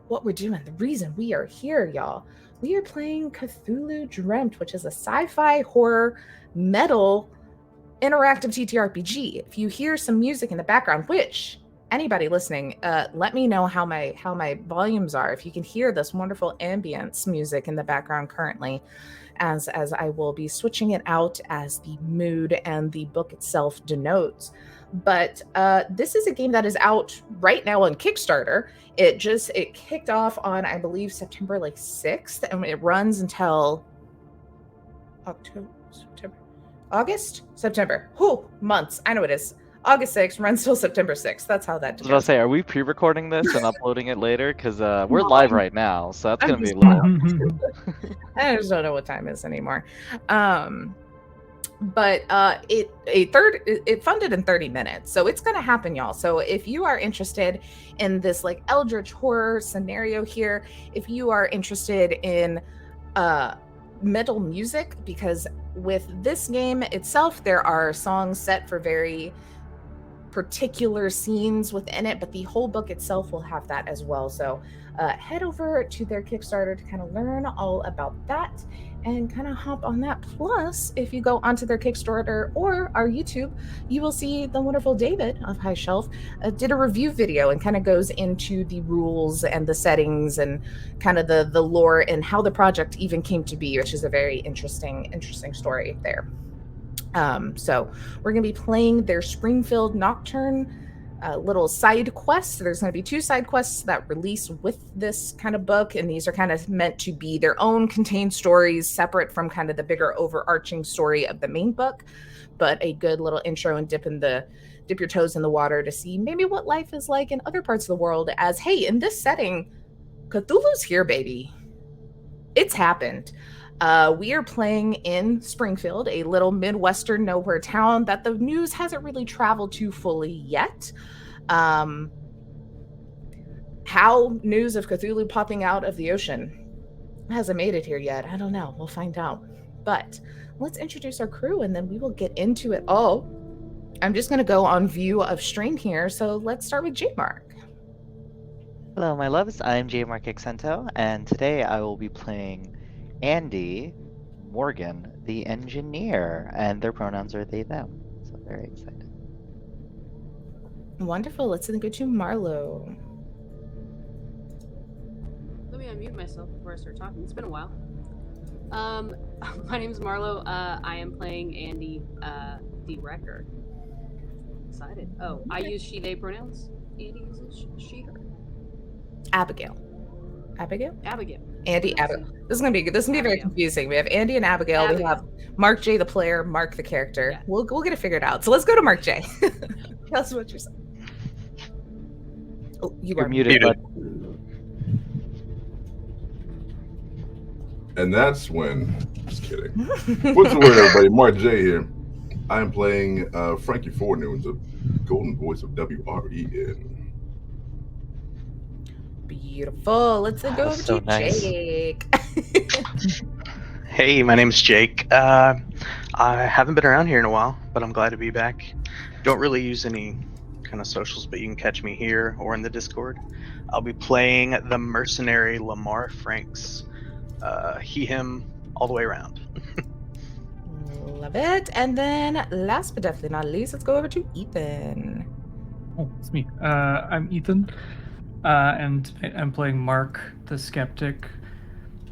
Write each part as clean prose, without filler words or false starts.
what we're doing, the reason we are here, y'all. We are playing Cthulhu Dreamt, which is a sci-fi horror metal interactive TTRPG. If you hear some music in the background, which anybody listening, let me know how my volumes are. If you can hear this wonderful ambience music in the background currently, as I will be switching it out as the mood and the book itself denotes. But this is a game that is out right now on Kickstarter. It kicked off on, I believe, September 6th, and it runs until October, September, August, September. Whew, months. I know it is. August 6th runs till September 6th. That's how that I was about to goes. say, are we pre-recording this and uploading it later? Because we're live right now, so that's going to be a I'm little... I just don't know what time it is anymore. But it funded in 30 minutes, so it's gonna happen, y'all. So if you are interested in this eldritch horror scenario here, if you are interested in metal music, because with this game itself there are songs set for very particular scenes within it, but the whole book itself will have that as well. So head over to their Kickstarter to kind of learn all about that and kind of hop on that. Plus, if you go onto their Kickstarter or our YouTube, you will see the wonderful David of High Shelf did a review video and kind of goes into the rules and the settings and kind of the lore and how the project even came to be, which is a very interesting story there. So we're going to be playing their Springfield Nocturne little side quests. There's going to be 2 side quests that release with this kind of book, and these are kind of meant to be their own contained stories, separate from kind of the bigger overarching story of the main book, but a good little intro and dip your toes in the water to see maybe what life is like in other parts of the world. As, hey, in this setting, Cthulhu's here, baby. It's happened. We are playing in Springfield, a little Midwestern nowhere town that the news hasn't really traveled to fully yet. How news of Cthulhu popping out of the ocean hasn't made it here yet. I don't know. We'll find out. But let's introduce our crew and then we will get into it all. I'm just going to go on view of stream here. So let's start with J-Mark. Hello, my loves. I'm J-Mark Accento, and today I will be playing Andy Morgan, the engineer, and their pronouns are they, them. So very excited. Wonderful. Let's then go to Marlo. Let me unmute myself before I start talking. It's been a while. My name is Marlo. I am playing Andy, the Wrecker. Excited. Oh, I use she, they pronouns. Andy uses she, her. Abigail. Abigail. Andy, Abigail. This is gonna be good. This is gonna be very confusing. We have Andy and Abigail. We have Mark J, the player, Mark, the character. Yeah. We'll get it figured out. So let's go to Mark J. Tell us what you're saying. Oh, you're muted. And that's when. Just kidding. What's the word, everybody? Mark J here. I am playing Frankie Forenoon, the golden voice of WREN. Beautiful. Let's go over to nice. Jake. Hey, my name's Jake. I haven't been around here in a while, but I'm glad to be back. Don't really use any kind of socials, but you can catch me here or in the Discord. I'll be playing the mercenary Lamar Franks. He, him, all the way around. Love it. And then last but definitely not least, let's go over to Ethan. Oh, it's me. I'm Ethan. And I'm playing Mark the Skeptic.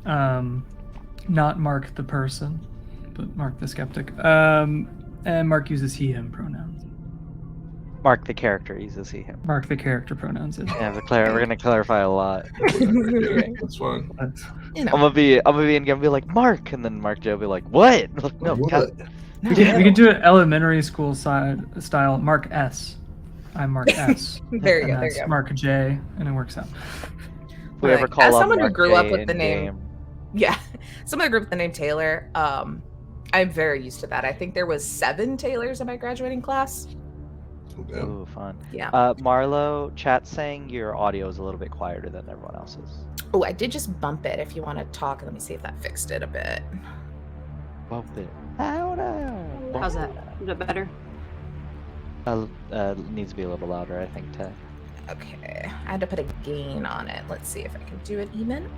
Not Mark the person, but Mark the Skeptic. And Mark uses he, him pronouns. Mark the character uses he, him. Mark the character pronouns. Yeah, we're going to clarify a lot. Yeah, that's fine. You know. I'm gonna be like, Mark, and then Mark J will be like, what? Like, no, what? We can do it elementary school style. Mark S. I'm Mark S. There you go. Mark J, and it works out. Whoever call as up someone Mark who grew J up with the name, game. yeah, someone who grew up with the name Taylor, I'm very used to that. I think there was 7 Taylors in my graduating class. Ooh, fun. Yeah. Marlo, chat saying your audio is a little bit quieter than everyone else's. Oh, I did just bump it. If you want to talk, let me see if that fixed it a bit. Bump it. Louder. How's that? Is that better? Needs to be a little louder, I think, Ted. Okay, I had to put a gain on it. Let's see if I can do it even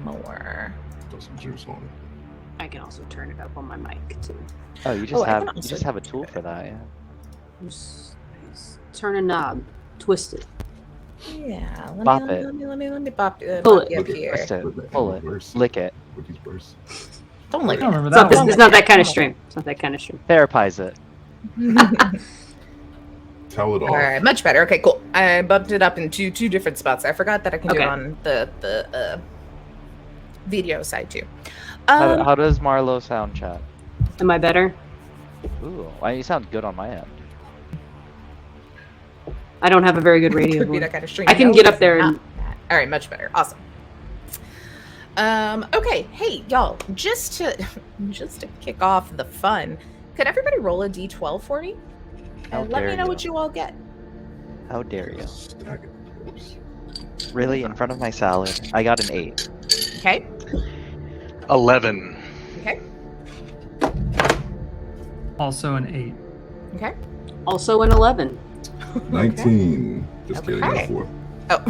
more. Throw some juice on it. I can also turn it up on my mic too. Oh, you just have a tool for that, yeah. Just turn a knob, twist it. Yeah, Bop let it. me bop Pull bop it. you up Look at here. Twist it, Look at pull that it, verse. lick it, With these verse. Don't lick I don't it. remember It's that not, this, one. it's not that kind of stream. It's not that kind of stream. therapize it. Tell it All off. right, much better. Okay, cool. I bumped it up into two different spots. I forgot that I can do it Okay. on the video side too. How does Marlo sound, chat? Am I better? Ooh, why you sound good on my end. I don't have a very good radio Could be voice. that kind of stream. I can No, get up it's there not and that. All right, much better. Awesome. Okay, hey y'all, just to kick off the fun, could everybody roll a d12 for me? How And let me dare know you. what you all get. How dare you? Stack it. Oops. Really, in front of my salad? I got an 8. Okay. 11. Okay. Also an 8. Okay. also an 11. 19. Just kidding. I Okay. got 4. Oh.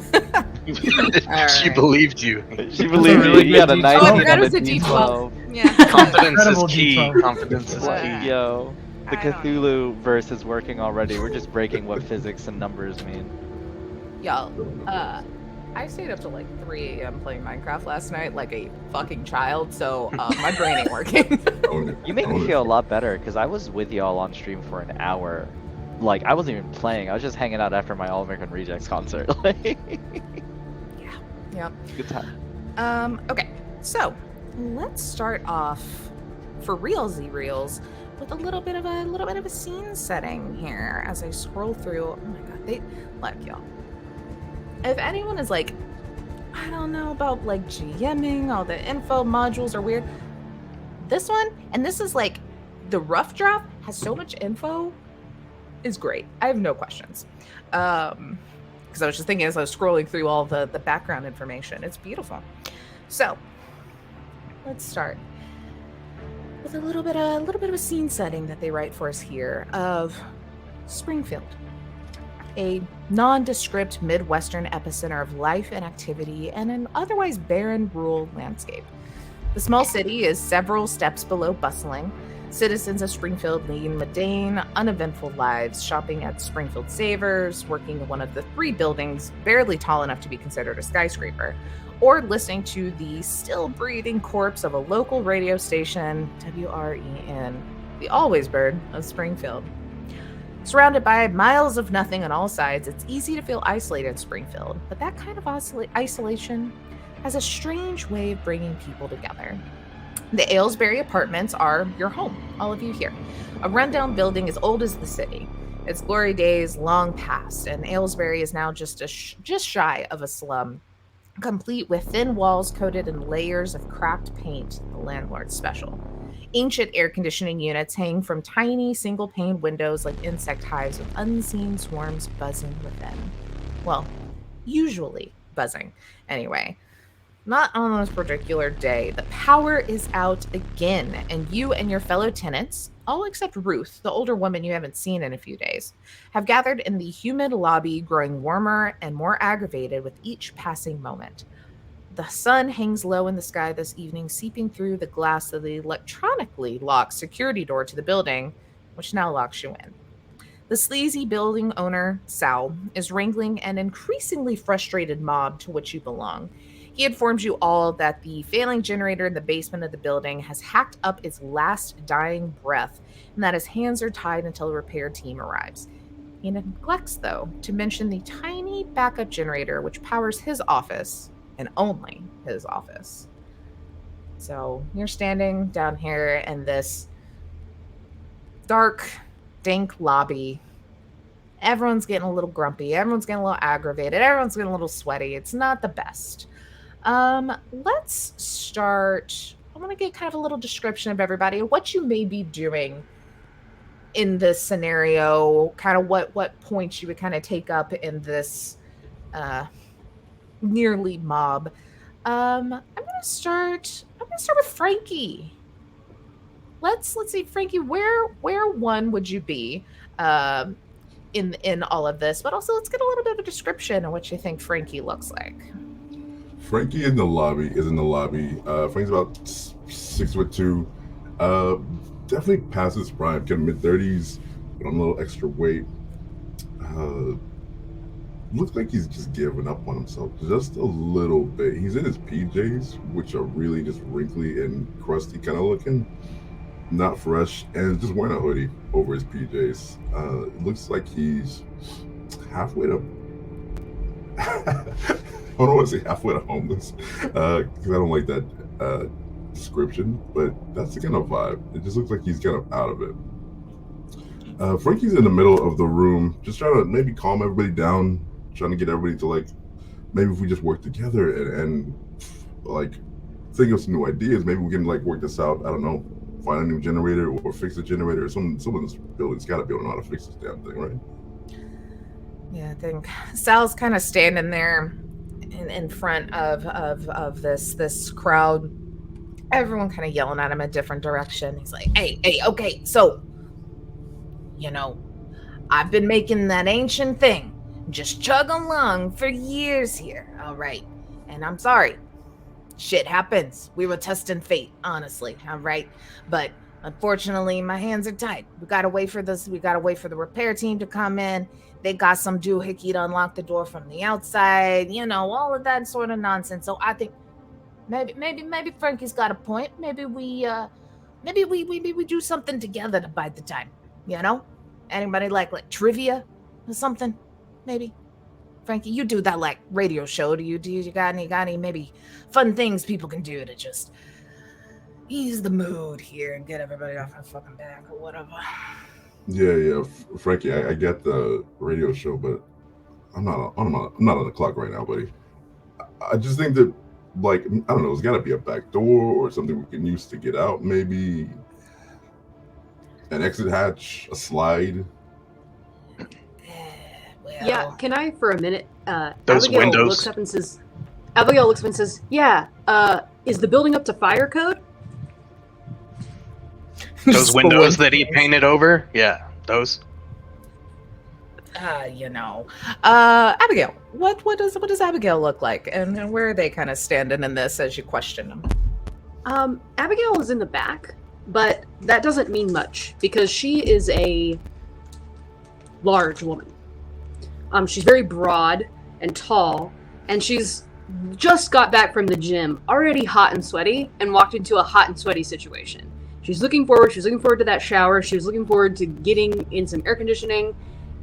She right. believed you. She believed really you. You got a good 19 D12. Oh, I forgot and it was a a D12. D12. Yeah. Confidence is Incredible key. D12. Confidence is Wow. key. Yo, the I don't Cthulhu verse is working already. We're just breaking what physics and numbers mean. Y'all, I stayed up till like 3 a.m. playing Minecraft last night like a fucking child, so my brain ain't working. Own it. You make Own me it. feel a lot better because I was with y'all on stream for an hour. Like, I wasn't even playing. I was just hanging out after my All American Rejects concert. Like, Yep. good time. Okay, so let's start off for realsy reels with a little bit of a scene setting here as I scroll through. Oh my god, look, y'all. If anyone is like, I don't know about like GMing, all the info modules are weird. This one, and this is like the rough draft, has so much info, is great. I have no questions. Because I was just thinking as I was scrolling through all the background information. It's beautiful. So let's start with a little bit of a scene setting that they write for us here of Springfield, a nondescript Midwestern epicenter of life and activity and an otherwise barren rural landscape. The small city is several steps below bustling. Citizens of Springfield lead mundane, uneventful lives, shopping at Springfield Savers, working in one of the 3 buildings barely tall enough to be considered a skyscraper, or listening to the still-breathing corpse of a local radio station, WREN, the always bird of Springfield. Surrounded by miles of nothing on all sides, it's easy to feel isolated in Springfield, but that kind of isolation has a strange way of bringing people together. The Aylesbury Apartments are your home, all of you here. A rundown building as old as the city. Its glory days long past, and Aylesbury is now just shy of a slum, complete with thin walls coated in layers of cracked paint, the landlord's special. Ancient air conditioning units hang from tiny single-pane windows like insect hives with unseen swarms buzzing within. Well, usually buzzing, anyway. Not on this particular day. The power is out again, and you and your fellow tenants, all except Ruth, the older woman you haven't seen in a few days, have gathered in the humid lobby, growing warmer and more aggravated with each passing moment. The sun hangs low in the sky this evening, seeping through the glass of the electronically locked security door to the building, which now locks you in. The sleazy building owner, Sal, is wrangling an increasingly frustrated mob to which you belong. He informs you all that the failing generator in the basement of the building has hacked up its last dying breath, and that his hands are tied until a repair team arrives. He neglects, though, to mention the tiny backup generator which powers his office, and only his office. So you're standing down here in this dark, dank lobby. Everyone's getting a little grumpy. Everyone's getting a little aggravated. Everyone's getting a little sweaty. It's not the best. Let's start. I want to get kind of a little description of everybody, what you may be doing in this scenario, kind of what points you would kind of take up in this nearly mob. I'm gonna start with Frankie. Let's see, Frankie, where one would you be? in all of this, but also let's get a little bit of a description of what you think Frankie looks like. Frankie is in the lobby. Frankie's about 6'2". Definitely past his prime, kind of mid-30s, but on a little extra weight. Looks like he's just giving up on himself just a little bit. He's in his PJs, which are really just wrinkly and crusty kind of looking, not fresh, and just wearing a hoodie over his PJs. It looks like he's halfway to I don't want to say halfway to homeless, because I don't like that description, but that's the kind of vibe. It just looks like he's kind of out of it. Frankie's in the middle of the room, just trying to maybe calm everybody down, trying to get everybody to like, maybe if we just work together and like think of some new ideas, maybe we can like work this out. I don't know, find a new generator or fix the generator. Or someone in this building's got to be able to know how to fix this damn thing, right? Yeah, I think Sal's kind of standing there in front of this crowd. Everyone kind of yelling at him a different direction. He's like, hey, okay, so, you know, I've been making that ancient thing just chug along for years here, all right? And I'm sorry. Shit happens. We were testing fate, honestly, all right? But unfortunately, my hands are tied. We gotta wait for this. We gotta wait for the repair team to come in. They got some doohickey to unlock the door from the outside, you know, all of that sort of nonsense. So I think maybe Frankie's got a point. Maybe we do something together to bide the time, you know? Anybody like trivia or something? Maybe. Frankie, you do that like radio show. Do you got any maybe fun things people can do to just ease the mood here and get everybody off our fucking back or whatever? Yeah, Frankie, I get the radio show, but I'm not on the clock right now, buddy. I just think that, like, I don't know, there's got to be a back door or something we can use to get out. Maybe an exit hatch, a slide. Yeah, can I for a minute? Those Abigail windows. looks up and says, "Yeah, is the building up to fire code?" Those windows that he painted over? Yeah, those. You know. Abigail, what does Abigail look like? And where are they kind of standing in this as you question them? Abigail is in the back, but that doesn't mean much because she is a large woman. She's very broad and tall, and she's just got back from the gym, already hot and sweaty, and walked into a hot and sweaty situation. She's looking forward to that shower. She was looking forward to getting in some air conditioning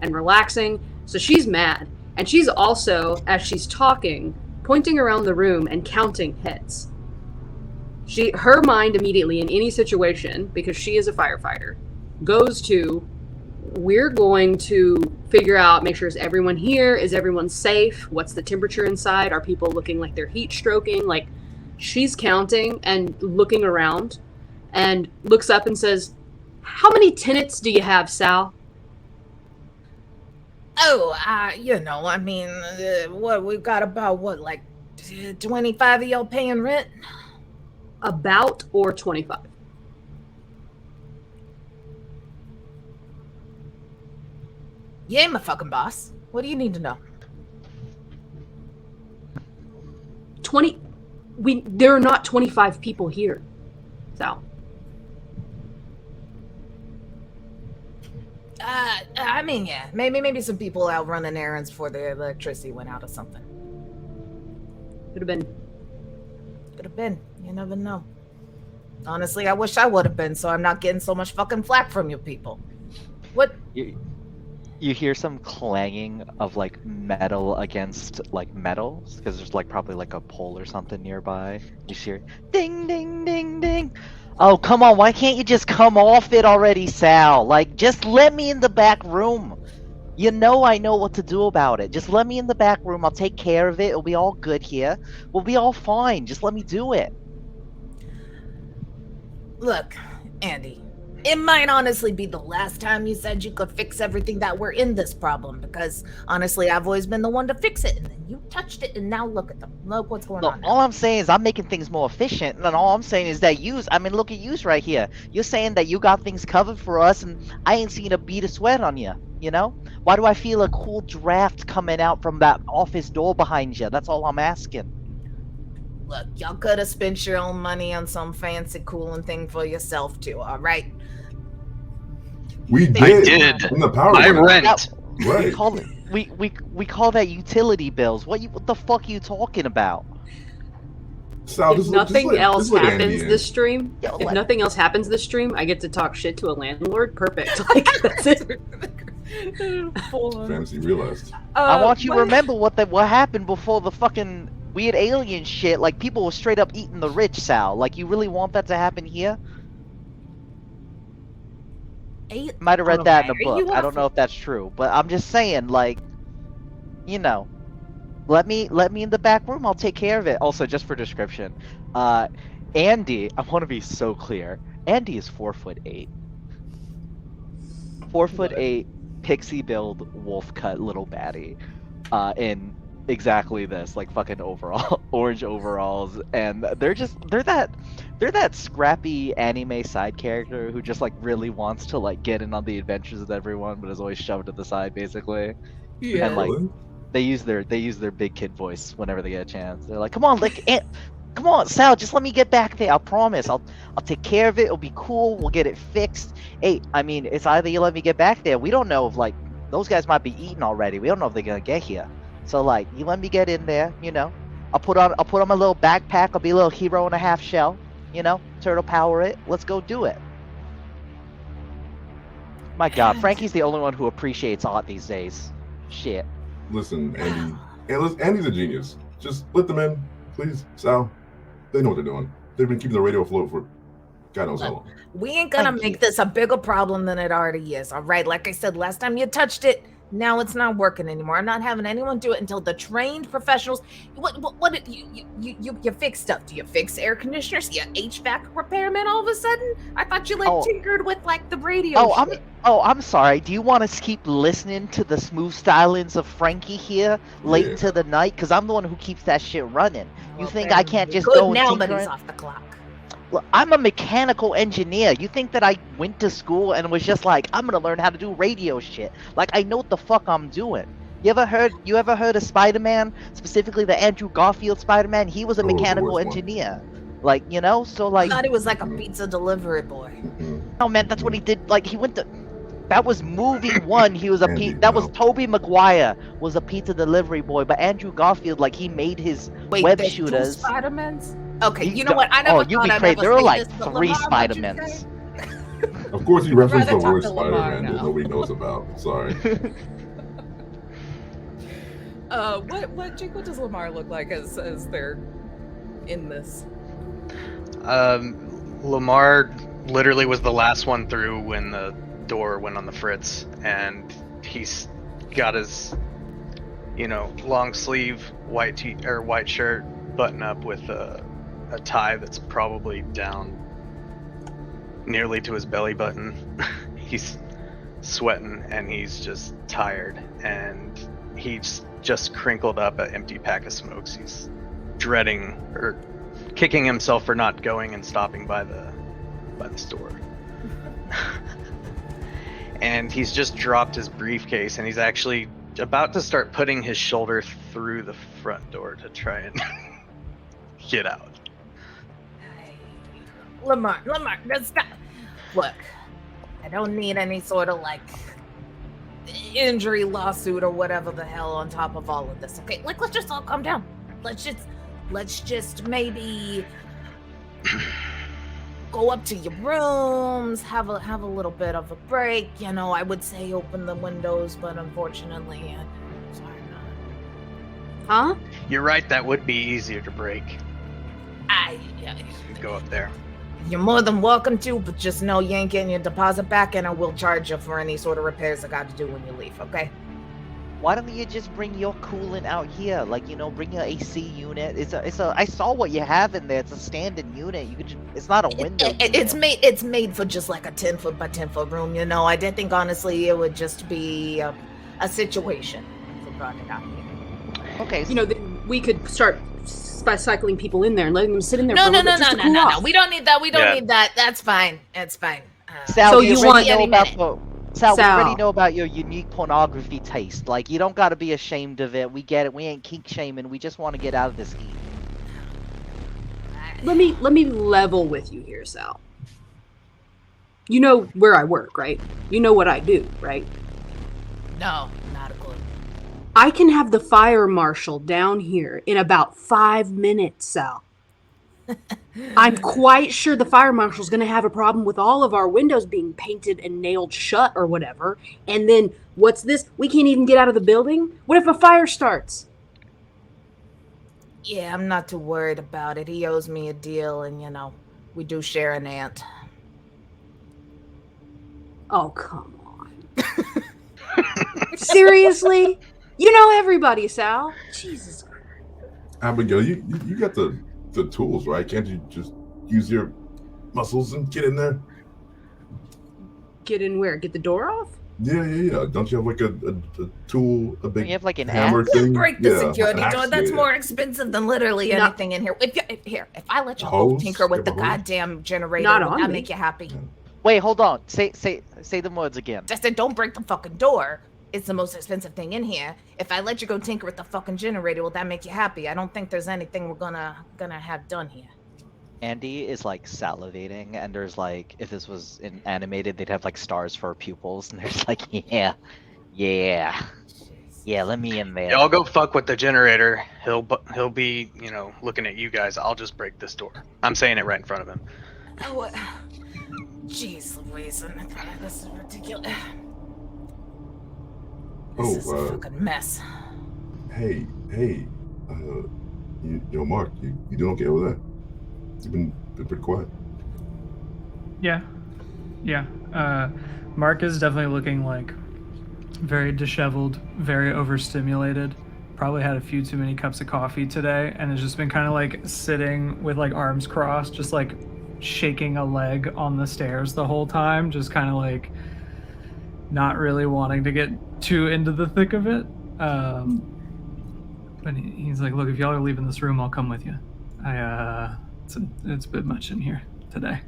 and relaxing. So she's mad. And she's also, as she's talking, pointing around the room and counting heads. Her mind immediately in any situation, because she is a firefighter, goes to, we're going to figure out, make sure is everyone here? Is everyone safe? What's the temperature inside? Are people looking like they're heat stroking? Like, she's counting and looking around and looks up and says, "How many tenants do you have, Sal?" Oh, you know, I mean, we've got about, like 25 of y'all paying rent? About or 25. You ain't my fucking boss. What do you need to know? 20. There are not 25 people here, Sal. I mean, yeah, maybe some people out running errands before the electricity went out or something. Could have been. You never know. Honestly, I wish I would have been, so I'm not getting so much fucking flack from you people. What? You hear some clanging of like metal against like metal, because there's like probably like a pole or something nearby. You hear ding ding ding ding. Oh, come on, why can't you just come off it already, Sal? Like, just let me in the back room. You know I know what to do about it. Just let me in the back room. I'll take care of it. It'll be all good here. We'll be all fine. Just let me do it. Look, Andy, it might honestly be the last time you said you could fix everything that we're in this problem, because honestly, I've always been the one to fix it, and then you touched it, and now look at them. Look what's going on now. All I'm saying is I'm making things more efficient, and all I'm saying is that look at yous right here. You're saying that you got things covered for us, and I ain't seen a bead of sweat on you. You know? Why do I feel a cool draft coming out from that office door behind you? That's all I'm asking. Look, y'all could have spent your own money on some fancy cooling thing for yourself too, all right? We I did. did. When the power My went out. rent. We Right. call it we call that utility bills. What the fuck are you talking about? Sal, If just nothing let else Andy happens in. this stream, Yo, if let- nothing else happens this stream, I get to talk shit to a landlord. Perfect. Like that's it. Full on. Fantasy realized. I want you to what- remember what happened before the fucking weird alien shit. Like, people were straight up eating the rich, Sal. Like, you really want that to happen here? Might have read that in a book. I don't know if that's true, but I'm just saying, like, you know, let me in the back room. I'll take care of it. Also, just for description, Andy, I want to be so clear. Andy is 4'8". 4'8", pixie build, wolf cut little baddie, in exactly this, like, fucking orange overalls, and they're that scrappy anime side character who just, like, really wants to, like, get in on the adventures with everyone, but is always shoved to the side, basically. Yeah. And, like, they use their big kid voice whenever they get a chance. They're like, "Come on, like, come on, Sal, just let me get back there. I promise. I'll take care of it. It'll be cool. We'll get it fixed. Hey, I mean, it's either you let me get back there. We don't know if, like, those guys might be eating already. We don't know if they're gonna get here. So, like, you let me get in there. You know, I'll put on my little backpack. I'll be a little hero and a half shell. You know, turtle power it. Let's go do it." My God, Frankie's the only one who appreciates art these days. Shit. Listen, Andy. Andy's a genius. Just let them in, please. Sal, they know what they're doing. They've been keeping the radio afloat for God knows how long. We ain't gonna make this a bigger problem than it already is, all right? Like I said, last time you touched it, now it's not working anymore. I'm not having anyone do it until the trained professionals. What you fix stuff? Do you fix air conditioners? You HVAC repairman all of a sudden? I thought you tinkered with like the radio. Shit. I'm sorry. Do you want to keep listening to the smooth stylings of Frankie here late into the night? Because I'm the one who keeps that shit running. You think I can't just go and now tinker that he's it? off the clock? Look, I'm a mechanical engineer. You think that I went to school and was just like, I'm gonna learn how to do radio shit? Like, I know what the fuck I'm doing. You ever heard of Spider-Man? Specifically the Andrew Garfield Spider-Man? He was a mechanical engineer. Like, you know, so like. I thought he was like a pizza delivery boy. No, man, that's what he did. Like, he went to. That was movie one. He was a that was Tobey Maguire was a pizza delivery boy, but Andrew Garfield, like, he made his web shooters. Spider-Mans? Okay, you know what? I never. Oh, you'd be crazy. There were like 3 Spider-Mans. Of course, you referenced the rather word talk to Lamar Spider-Man that now. nobody knows about. Sorry. What does Lamar look like as they're in this? Lamar literally was the last one through when the door went on the fritz, and he's got his, long sleeve white shirt button up with a tie that's probably down nearly to his belly button. He's sweating and he's just tired, and he's just crinkled up an empty pack of smokes. He's dreading or kicking himself for not going and stopping by the store. And he's just dropped his briefcase, and he's actually about to start putting his shoulder through the front door to try and get out. Lamar, stop. Look, I don't need any sort of like injury lawsuit or whatever the hell on top of all of this. Okay, like, let's just all calm down. Let's just maybe go up to your rooms, have a little bit of a break. I would say open the windows, but unfortunately, sorry, Huh? You're right, that would be easier to break. You go up there. You're more than welcome to, but just know you ain't getting your deposit back, and I will charge you for any sort of repairs I got to do when you leave, okay? Why don't you just bring your coolant out here? Like, bring your AC unit. I saw what you have in there. It's a standard unit. You could just, it's not a window. It's made for just like a 10-foot by 10-foot room. I didn't think honestly it would just be a situation if we brought it out here. Okay. We could start by cycling people in there and letting them sit in there. No. No. We don't need that. We don't need that. That's fine. That's fine. Sal, So do you already want know any about minute. Sal, we already Sal. know about your unique pornography taste. Like, you don't gotta be ashamed of it. We get it. We ain't kink shaming. We just want to get out of this heat. Let me level with you here, Sal. You know where I work, right? You know what I do, right? No, not a clue. I can have the fire marshal down here in about 5 minutes, Sal. I'm quite sure the fire marshal's going to have a problem with all of our windows being painted and nailed shut or whatever. And then, what's this? We can't even get out of the building? What if a fire starts? Yeah, I'm not too worried about it. He owes me a deal, and we do share an aunt. Oh, come on. Seriously? You know everybody, Sal. Jesus Christ. Abigail, you got the tools, right? Can't you just use your muscles and get in there? Get in where? Get the door off? Yeah. Don't you have like a tool, a big You have like an hammer axe? thing? Break the Yeah, security an door. axe, That's yeah. more expensive than literally No. anything in here. If I let you A go hose? tinker with You the have a hose? goddamn generator, Not would on that me. make you happy? Yeah. Wait, hold on. Say the words again. I said, don't break the fucking door. It's the most expensive thing in here. If I let you go tinker with the fucking generator, will that make you happy? I don't think there's anything we're gonna have done here. Andy is like salivating, and there's like, if this was in animated, they'd have like stars for her pupils, and there's like, yeah, let me in there. Y'all go fuck with the generator. He'll be, looking at you guys. I'll just break this door. I'm saying it right in front of him. Oh, jeez, Louise, this is ridiculous. This is a fucking mess. Hey, Mark, you doing okay over there? You've been pretty quiet. Yeah. Mark is definitely looking like very disheveled, very overstimulated. Probably had a few too many cups of coffee today, and has just been kind of like sitting with like arms crossed, just like shaking a leg on the stairs the whole time, just kind of like not really wanting to get too into the thick of it. But he's like, look, if y'all are leaving this room, I'll come with you. It's a bit much in here today.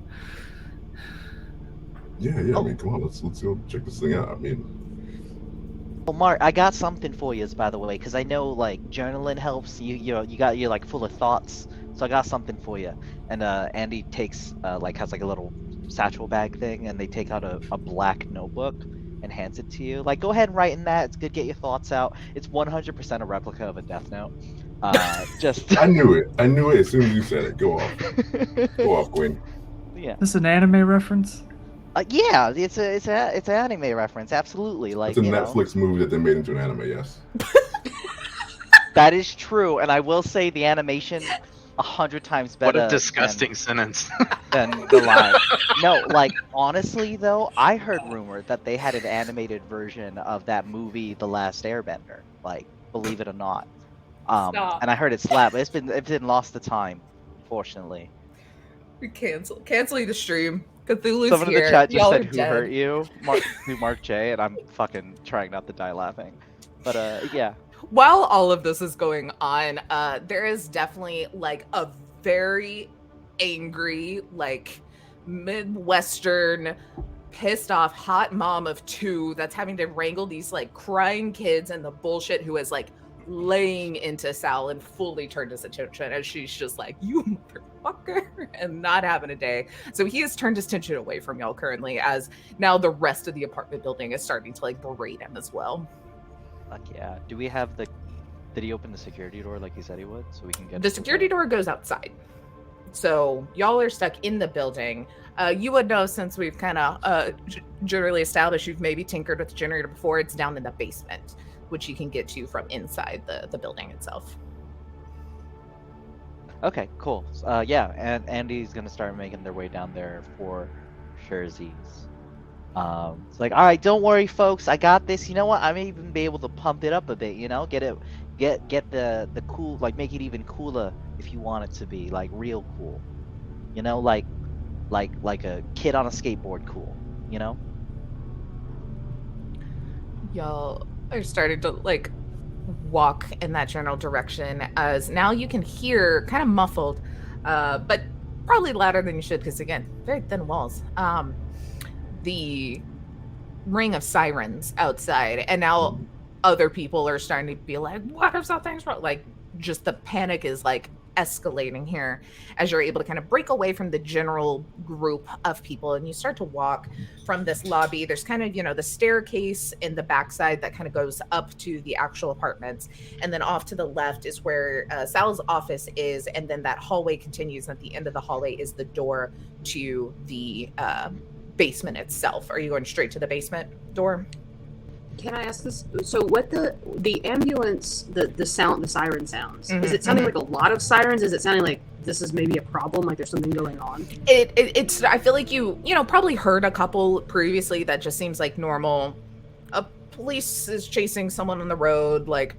Yeah. I mean, come on, let's go check this thing out. I mean, Well, Mark, I got something for you, by the way, because I know like journaling helps. You're like full of thoughts, so I got something for you. And Andy takes has like a little satchel bag thing, and they take out a black notebook and hands it to you. Like, go ahead and write in that. It's good. Get your thoughts out. It's 100% a replica of a Death Note. Just. I knew it as soon as you said it. Go off, Queen. Yeah. Is this an anime reference? Yeah, it's an anime reference. Absolutely. Like, It's a Netflix movie that they made into an anime. Yes. That is true, and I will say the animation 100 times better. What a disgusting sentence. than the line. No, like honestly though, I heard rumor that they had an animated version of that movie, The Last Airbender. Like, believe it or not. Stop. And I heard it slapped. It's been lost to time, unfortunately. We canceling the stream. Cthulhu's Someone here. in the chat just Y'all said, are "Who dead. hurt you?" Mark J, and I'm fucking trying not to die laughing. But yeah. While all of this is going on, there is definitely like a very angry, like Midwestern, pissed off hot mom of two that's having to wrangle these like crying kids and the bullshit who is like laying into Sal and fully turned his attention as she's just like, you motherfucker, and not having a day. So he has turned his attention away from y'all currently, as now the rest of the apartment building is starting to like berate him as well. Fuck yeah. Do we have the... Did he open the security door like he said he would, so we can get... The security door goes outside. So y'all are stuck in the building. You would know, since we've kind of generally established you've maybe tinkered with the generator before. It's down in the basement, which you can get to from inside the building itself. Okay, cool. Yeah, and Andy's gonna start making their way down there for Sherzies. It's like, all right, don't worry, folks. I got this. You know what? I may even be able to pump it up a bit. You know, get the cool, like make it even cooler if you want it to be, like real cool. You know, like a kid on a skateboard cool. You know. Y'all are starting to like walk in that general direction, as now you can hear, kind of muffled, but probably louder than you should, because again, very thin walls. The ring of sirens outside, and now other people are starting to be like, what if something's wrong? Like, just the panic is like escalating here as you're able to kind of break away from the general group of people, and you start to walk from this lobby. There's kind of, the staircase in the backside that kind of goes up to the actual apartments, and then off to the left is where Sal's office is, and then that hallway continues, and at the end of the hallway is the door to the basement itself. Are you going straight to the basement door? Can I ask this? So, what the ambulance, the sound, the siren sounds? Is it sounding like a lot of sirens? Is it sounding like this is maybe a problem? Like there's something going on? It's. I feel like you probably heard a couple previously that just seems like normal. A police is chasing someone on the road, like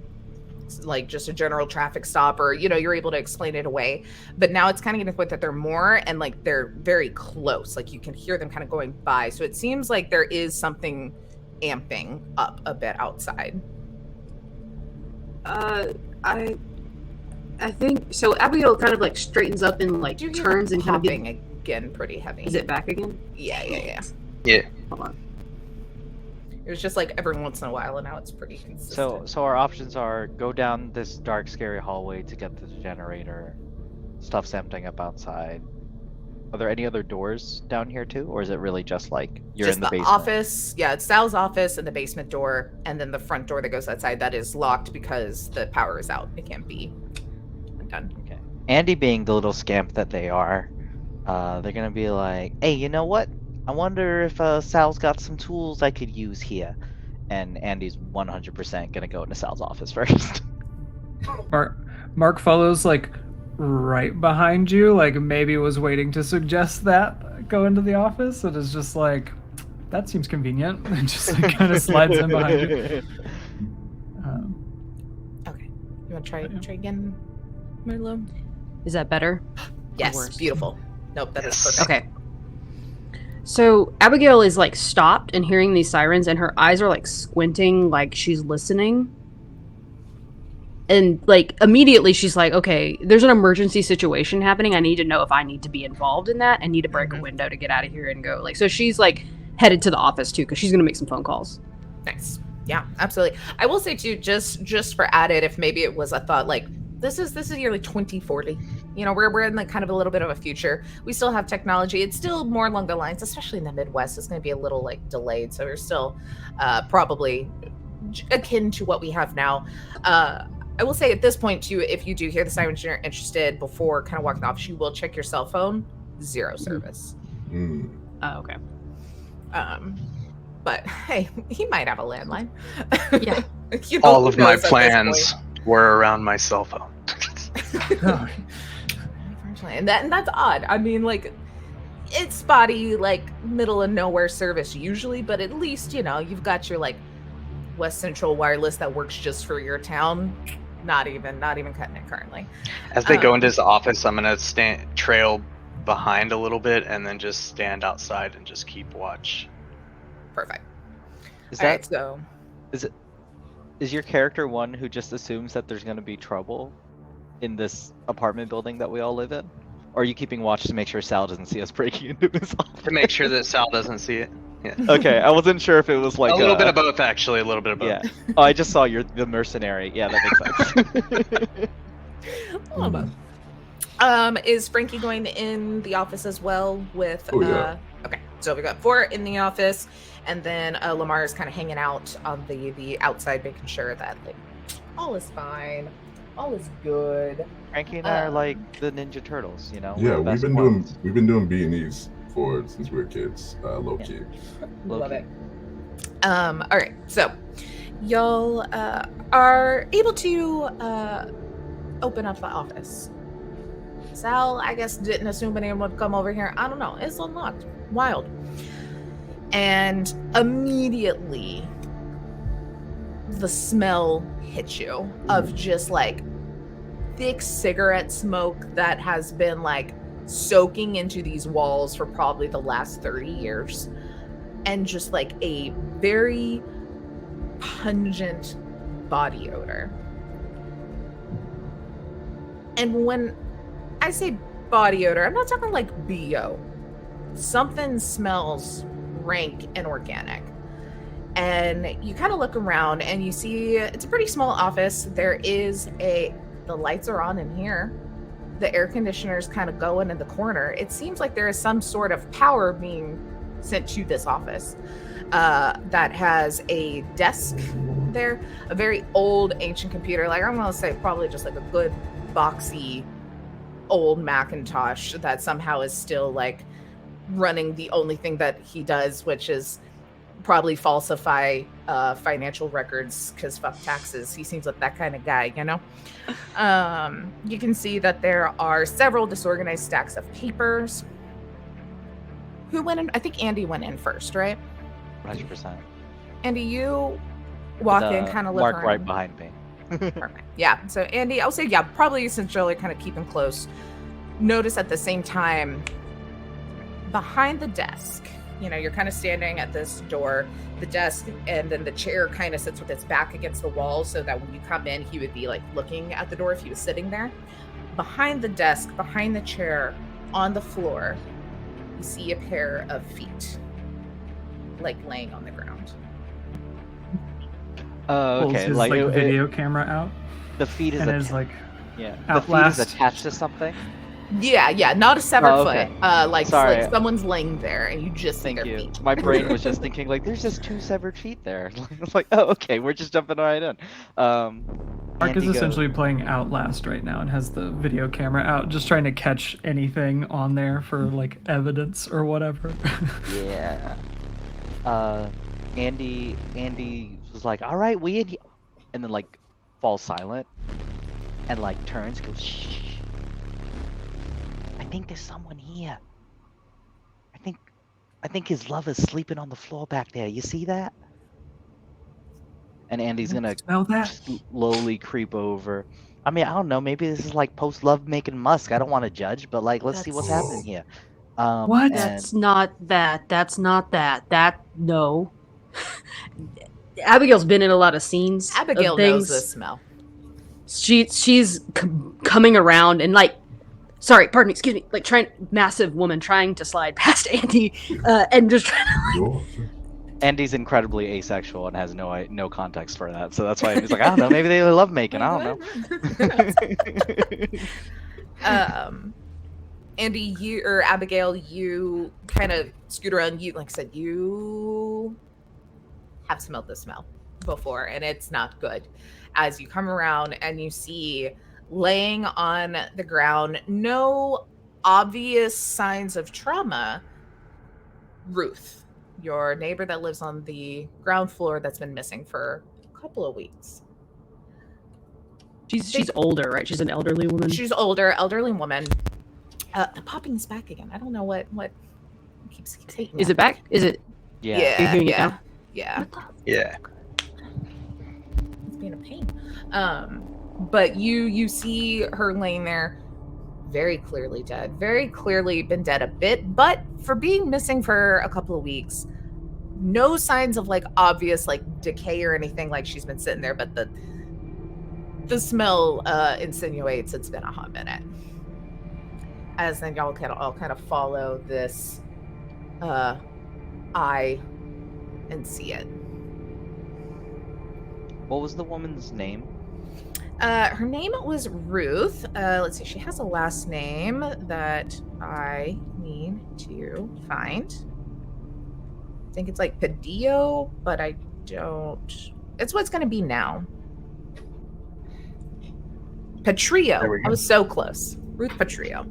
just a general traffic stop, or you're able to explain it away. But now it's kind of getting to the point that they're more, and like they're very close. Like you can hear them kind of going by. So it seems like there is something amping up a bit outside. I think so. Abigail kind of like straightens up and like turns and kind of again pretty heavy. Is it back again? Yeah. Hold on. It was just like every once in a while, and now it's pretty consistent. So our options are go down this dark, scary hallway to get to the generator. Stuff's emptying up outside. Are there any other doors down here too, or is it really just like you're just in the basement? Office? Yeah, it's Sal's office and the basement door, and then the front door that goes outside that is locked because the power is out. It can't be done. Okay. Andy, being the little scamp that they are, they're gonna be like, "Hey, you know what? I wonder if Sal's got some tools I could use here." And Andy's 100% gonna go into Sal's office first. Mark follows like right behind you, like maybe was waiting to suggest that go into the office. It is just like, that seems convenient, and just like, kind of slides in behind you. Okay, you want to try again, Marlo? Is that better? Yes, beautiful. Nope, that is perfect. Okay. So Abigail is like stopped and hearing these sirens, and her eyes are like squinting, like she's listening. And like immediately she's like, okay, there's an emergency situation happening. I need to know if I need to be involved in that. I need to break a window to get out of here and go. Like, so she's like headed to the office too, because she's gonna make some phone calls. Nice. Yeah, absolutely. I will say too, just for added, if maybe it was a thought, like this is year like 2040. We're in like kind of a little bit of a future. We still have technology. It's still more along the lines, especially in the Midwest, it's going to be a little like delayed. So we're still probably akin to what we have now. I will say at this point too, if you do hear the sirens and you're interested, before kind of walking off, you will check your cell phone. 0 service. Oh, okay. But hey, he might have a landline. Yeah. All of my plans were around my cell phone. And that's odd. I mean, like, it's spotty, like middle of nowhere service usually, but at least you've got your like West Central wireless that works just for your town. Not even cutting it currently. As they go into his office, I'm gonna trail behind a little bit and then just stand outside and just keep watch. Perfect. Is your character one who just assumes that there's gonna be trouble in this apartment building that we all live in? Or are you keeping watch to make sure Sal doesn't see us breaking into his office? To make sure that Sal doesn't see it. Yeah. Okay, I wasn't sure if it was like a little bit of both, actually. A little bit of both. Yeah. Oh, I just saw the mercenary. Yeah, that makes sense. A little bit. Is Frankie going in the office as well with? Yeah. Okay, so we got 4 in the office, and then Lamar is kind of hanging out on the outside, making sure that like all is fine, all is good. Frankie and I are like the Ninja Turtles, Yeah, we've been doing B&Es since we were kids, low key. Love it. All right, so y'all are able to open up the office. Sal, I guess, didn't assume anyone would come over here. I don't know. It's unlocked. Wild. And immediately the smell hits you of just like thick cigarette smoke that has been like soaking into these walls for probably the last 30 years, and just like a very pungent body odor. And when I say body odor, I'm not talking like BO. Something smells rank and organic. And you kind of look around and you see it's a pretty small office. The lights are on in here. The air conditioner's kind of going in the corner. It seems like there is some sort of power being sent to this office that has a desk there, a very old ancient computer. Like, I'm going to say probably just like a good boxy old Macintosh that somehow is still like running the only thing that he does, which is probably falsify financial records because fuck taxes. He seems like that kind of guy, you know? You can see that there are several disorganized stacks of papers. Who went in? I think Andy went in first, right? 100%. Andy, you walk in, kind of look Mark around. right behind me. Perfect. Yeah. So Andy, I'll say, yeah, probably since you're kind of keeping close. Notice at the same time, behind the desk, you're kind of standing at this door, the desk, and then the chair kind of sits with its back against the wall so that when you come in, he would be like looking at the door if he was sitting there. Behind the desk, behind the chair, on the floor, you see a pair of feet, like laying on the ground. Oh, Pulls okay. his, Like video camera out. the feet is And is like the feet Outlast. is attached to something. Yeah, not a severed okay. foot. Like Sorry. someone's laying there, and you just see Thank their you. feet. My brain was just thinking like, there's just 2 severed feet there. It's like, oh, okay, we're just jumping right in. Mark is Andy essentially playing Outlast right now and has the video camera out, just trying to catch anything on there for like evidence or whatever. Yeah. Andy was like, all right, and then like falls silent and like turns, goes, shh. I think there's someone here. I think his love is sleeping on the floor back there. You see that? And Andy's gonna Smell that? slowly creep over. I mean, I don't know. Maybe this is like post love making Musk. I don't want to judge, but like, let's see what's happening here. What? and- That's not that. That's not that. No. Abigail's been in a lot of scenes. Abigail of knows things. the smell. She's coming around and like, sorry, pardon me, excuse me, like massive woman trying to slide past Andy, and just trying to Sure. Andy's incredibly asexual and has no context for that, so that's why he's like, I don't know, maybe they love making. I don't know. Andy, Abigail, you kind of scoot around. You, like I said, you have smelled the smell before, and it's not good. As you come around and you see laying on the ground, no obvious signs of trauma, Ruth, your neighbor that lives on the ground floor that's been missing for a couple of weeks. She's older, right? She's an elderly woman. She's older, elderly woman. The popping's back again. I don't know what keeps hitting me. Is it back? Is it? Yeah. Are you hearing it now? Yeah. Yeah. It's being a pain. But you see her laying there, very clearly dead, very clearly been dead a bit, but for being missing for a couple of weeks, no signs of like obvious like decay or anything, like she's been sitting there, but the smell insinuates it's been a hot minute. As then y'all can all kind of follow this eye and see it. What was the woman's name? Her name was Ruth. Let's see, she has a last name that I need to find. I think it's like Padillo, but I don't. It's what's going to be now. Patrio. There we go. I was so close. Ruth Patrio.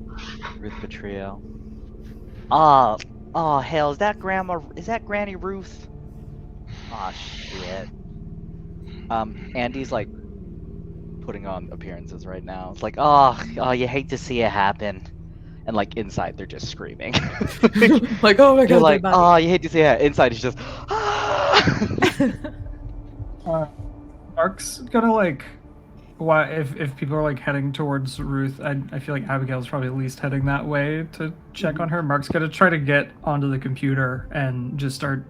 Ruth Petrillo. Oh, hell, is that Granny Ruth? Oh, shit. Andy's like putting on appearances right now. It's like, oh, you hate to see it happen. And like inside, they're just screaming. Like, oh my They're god. like, oh, you hate to see it. Inside, it's just, Mark's gonna like, why if people are like heading towards Ruth, I feel like Abigail's probably at least heading that way to check on her. Mark's gonna try to get onto the computer and just start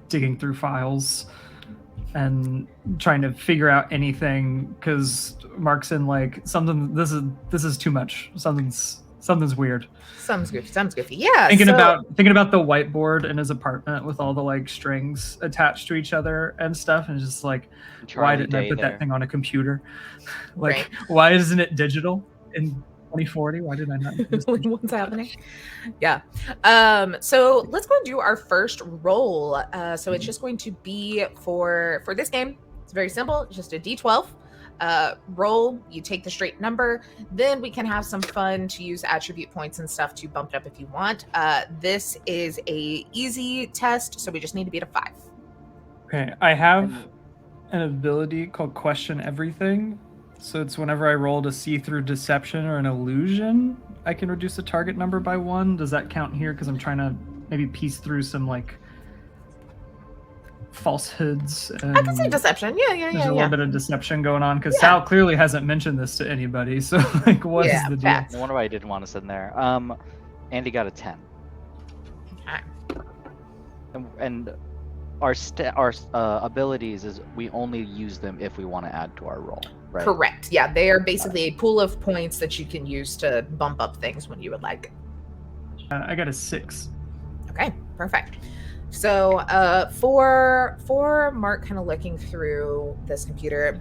digging through files and trying to figure out anything, because Mark's in like something. This is too much. Something's Something's weird. Sounds goofy. Yeah. Thinking about the whiteboard in his apartment with all the like strings attached to each other and stuff, and just like, why didn't I put that thing on a computer? Like, Right. why isn't it digital in 2040? Why did I not? What's happening? Yeah. So let's go and do our first roll. So it's just going to be for this game. It's very simple. It's just a D12. Roll, you take the straight number, then we can have some fun to use attribute points and stuff to bump it up if you want. This is a easy test, so we just need to beat a 5. Okay, I have an ability called Question Everything. So it's whenever I roll to see through deception or an illusion, I can reduce the target number by 1. Does that count here? Because I'm trying to maybe piece through some like falsehoods. And I can say deception. Yeah. There's a little bit of deception going on because Sal clearly hasn't mentioned this to anybody. So like, what is the deal? No wonder why I didn't want to sit in there. Andy got a 10. Okay. And our abilities is we only use them if we want to add to our roll, right? Correct. Yeah, they are basically a pool of points that you can use to bump up things when you would like. I got a 6. Okay, perfect. So for Mark kind of looking through this computer,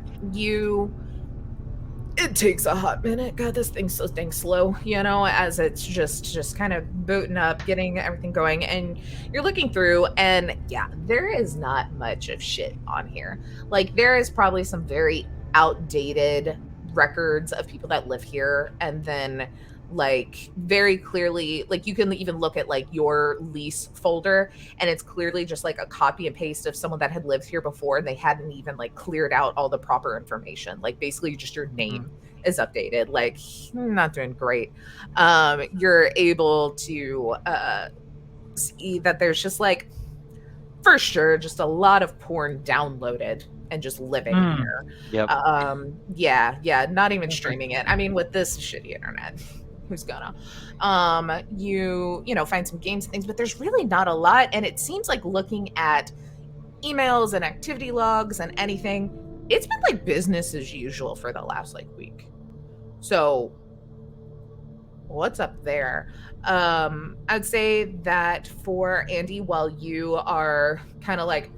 it takes a hot minute. God, this thing's so dang slow, as it's just kind of booting up, getting everything going. And you're looking through, and yeah, there is not much of shit on here. Like, there is probably some very outdated records of people that live here, and then like very clearly, like you can even look at like your lease folder, and it's clearly just like a copy and paste of someone that had lived here before, and they hadn't even like cleared out all the proper information. Like basically just your name is updated. Like, not doing great. You're able to see that there's just like, for sure, just a lot of porn downloaded and just living here. Yep. Yeah, not even streaming it. I mean, with this shitty internet, who's gonna? You find some games and things, but there's really not a lot. And it seems like looking at emails and activity logs and anything, it's been like business as usual for the last like week. So what's up there? I'd say that for Andy, while you are kind of like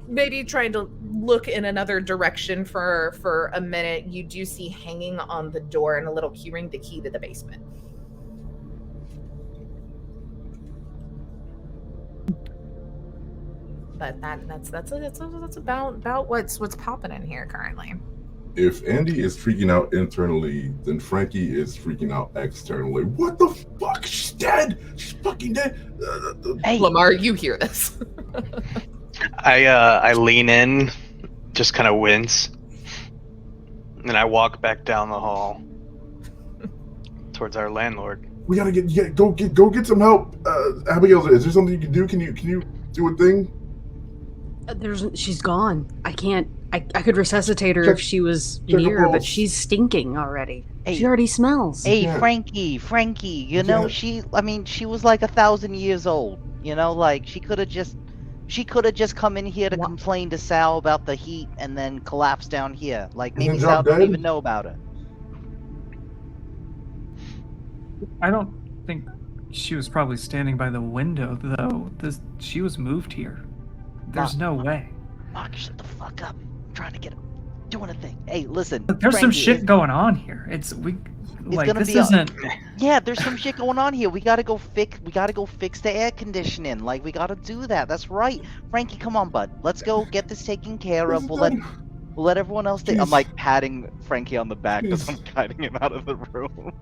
maybe trying to look in another direction for a minute, you do see hanging on the door in a little key ring the key to the basement. But that's about what's popping in here currently. If Andy is freaking out internally, then Frankie is freaking out externally. What the fuck? She's dead. She's fucking dead. Hey, Lamar, you hear this? I lean in, just kind of wince, and I walk back down the hall towards our landlord. We gotta go get some help. Abigail, is there something you can do? Can you do a thing? She's gone. I can't. I could resuscitate her if she was near, but she's stinking already. Hey, she already smells. Hey, yeah. Frankie, you know, she was like 1,000 years old. Like she could have just come in here to complain to Sal about the heat and then collapse down here. Like maybe Sal don't even know about it. I don't think she was probably standing by the window though. She was moved here. There's no way. Mark, shut the fuck up. I'm trying to doing a thing. Hey, listen. There's some shit going on here. Yeah, there's some shit going on here. We gotta go fix the air conditioning. Like, we gotta do that. That's right. Frankie, come on, bud. Let's go get this taken care of. We'll let everyone else take. I'm like patting Frankie on the back as I'm guiding him out of the room.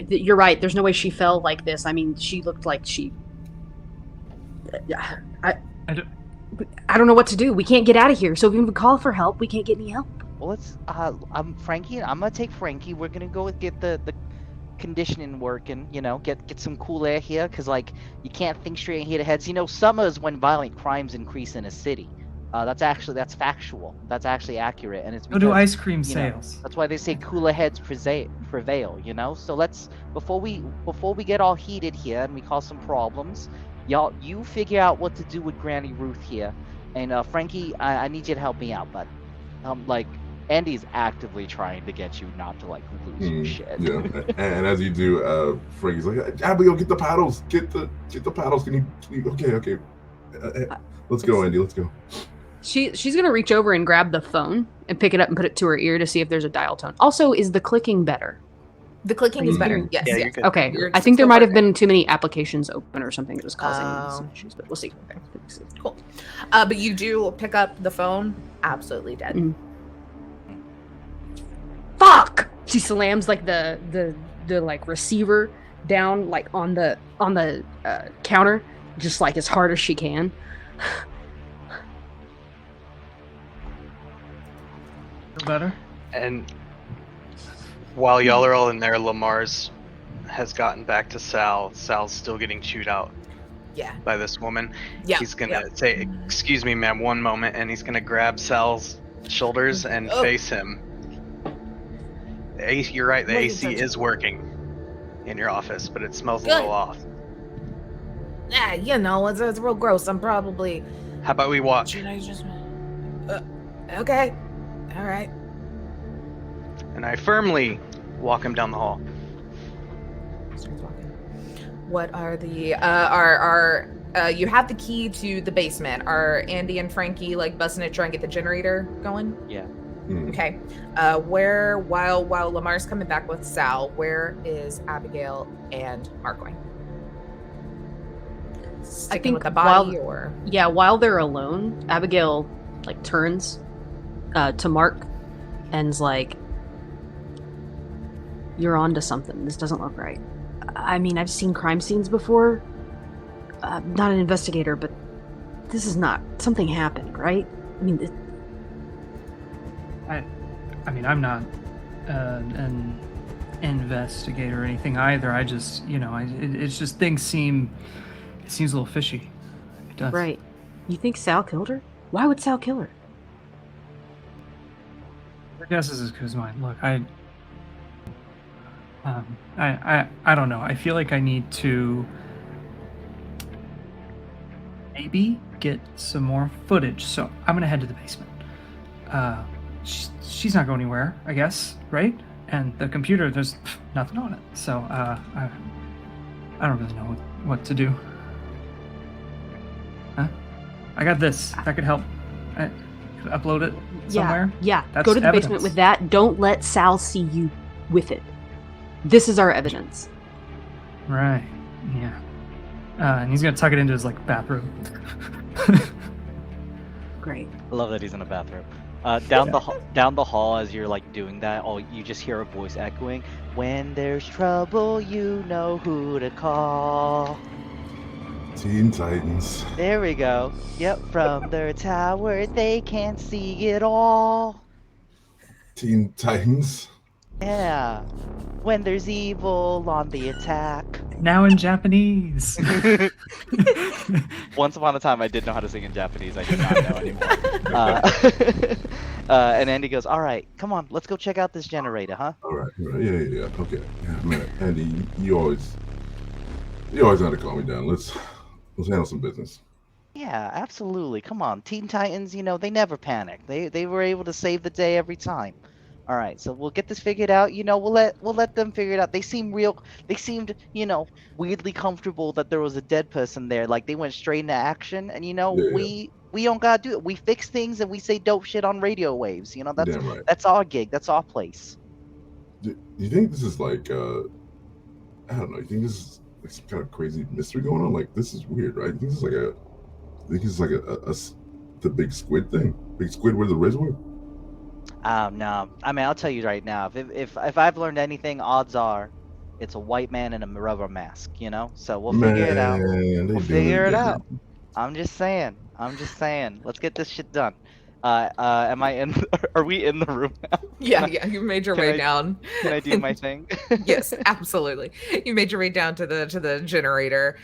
You're right. There's no way she fell like this. I mean, she looked like she. I don't know what to do. We can't get out of here. So if we call for help, we can't get any help. Well, let's. Frankie. I'm gonna take Frankie. We're gonna go get the conditioning working. Get some cool air here, cause like you can't think straight and hit heads. Summer is when violent crimes increase in a city. That's factual. That's actually accurate, and it's because, go do ice cream sales. That's why they say cooler heads prevail. So let's before we get all heated here and we cause some problems, y'all, you figure out what to do with Granny Ruth here, and Frankie, I need you to help me out, bud. Andy's actively trying to get you not to like lose your shit. Yeah, and as you do, Frankie's like, Abigail, get the paddles, get the paddles. Can you okay. Let's go, Andy. Let's go. She's gonna reach over and grab the phone and pick it up and put it to her ear to see if there's a dial tone. Also, is the clicking better? The clicking is better. Yes. Yeah, yes. you're good. Okay. You're I think there still might have working. been too many applications open or something that was causing some issues, but we'll see. Cool. But you do pick up the phone. Absolutely dead. Mm. Fuck! She slams like the like receiver down like on the counter, just like as hard as she can. Better. And while y'all are all in there, Lamar's has gotten back to Sal. Sal's still getting chewed out Yeah. by this woman. Yeah. He's gonna say, "Excuse me, ma'am, one moment," and he's gonna grab Sal's shoulders and face him. You're right, the What are you AC touching? is working in your office, but it smells a Good. little off. Yeah, you know, it's real gross. I'm probably. How about we walk? Should I just? Okay. All right. And I firmly walk him down the hall. Starts walking. What are the you have the key to the basement. Are Andy and Frankie like busting it trying to get the generator going? Yeah. Okay. Where while Lamar's coming back with Sal, where is Abigail and Mark going? Sticking think with the body while- or Yeah, while they're alone, Abigail like turns to Mark and's like, "You're onto something. This doesn't look right. I mean, I've seen crime scenes before. Not an investigator, but this is not something happened, right? I mean, I mean, I'm not an investigator or anything either. I just, it's just it seems a little fishy. It does. right? You think Sal killed her? Why would Sal kill her? Your guess is as good as mine. Look, I don't know. I feel like I need to maybe get some more footage. So I'm gonna head to the basement. She's not going anywhere, I guess, right? And the computer, there's nothing on it. So I don't really know what to do. Huh? I got this. That could help. I could upload it somewhere. Yeah. That's Go to the evidence. basement with that. Don't let Sal see you with it. This is our evidence. Right. Yeah. And he's gonna tuck it into his bathroom. Great. I love that he's in a bathroom. Down the hall as you're doing that, you just hear a voice echoing. When there's trouble, you know who to call. Teen Titans. There we go. Yep, from their tower they can't see it all. Teen Titans. Yeah. When there's evil on the attack. Now in Japanese. Once upon a time, I did know how to sing in Japanese. I do not know anymore. And Andy goes, "All right, come on, let's go check out this generator, huh?" All right. Yeah. Okay. Yeah, man, Andy, you always know how to calm me down. Let's handle some business. Yeah, absolutely. Come on, Teen Titans. They never panic. They were able to save the day every time. All right, so we'll get this figured out. We'll let them figure it out. They seemed weirdly comfortable that there was a dead person there. Like they went straight into action. And we don't gotta do it. We fix things and we say dope shit on radio waves. That's Damn right. that's our gig. That's our place. Do you think this is I don't know. You think this is some kind of crazy mystery going on? This is weird, right? You think this is the big squid thing? Big squid with the razor? No. I mean, I'll tell you right now. If I've learned anything, odds are, it's a white man in a rubber mask. So we'll figure it out. We'll figure it out. I'm just saying. Let's get this shit done. Am I in? Are we in the room now? Yeah. You made your way down. Can I do my thing? Yes, absolutely. You made your way down to the generator.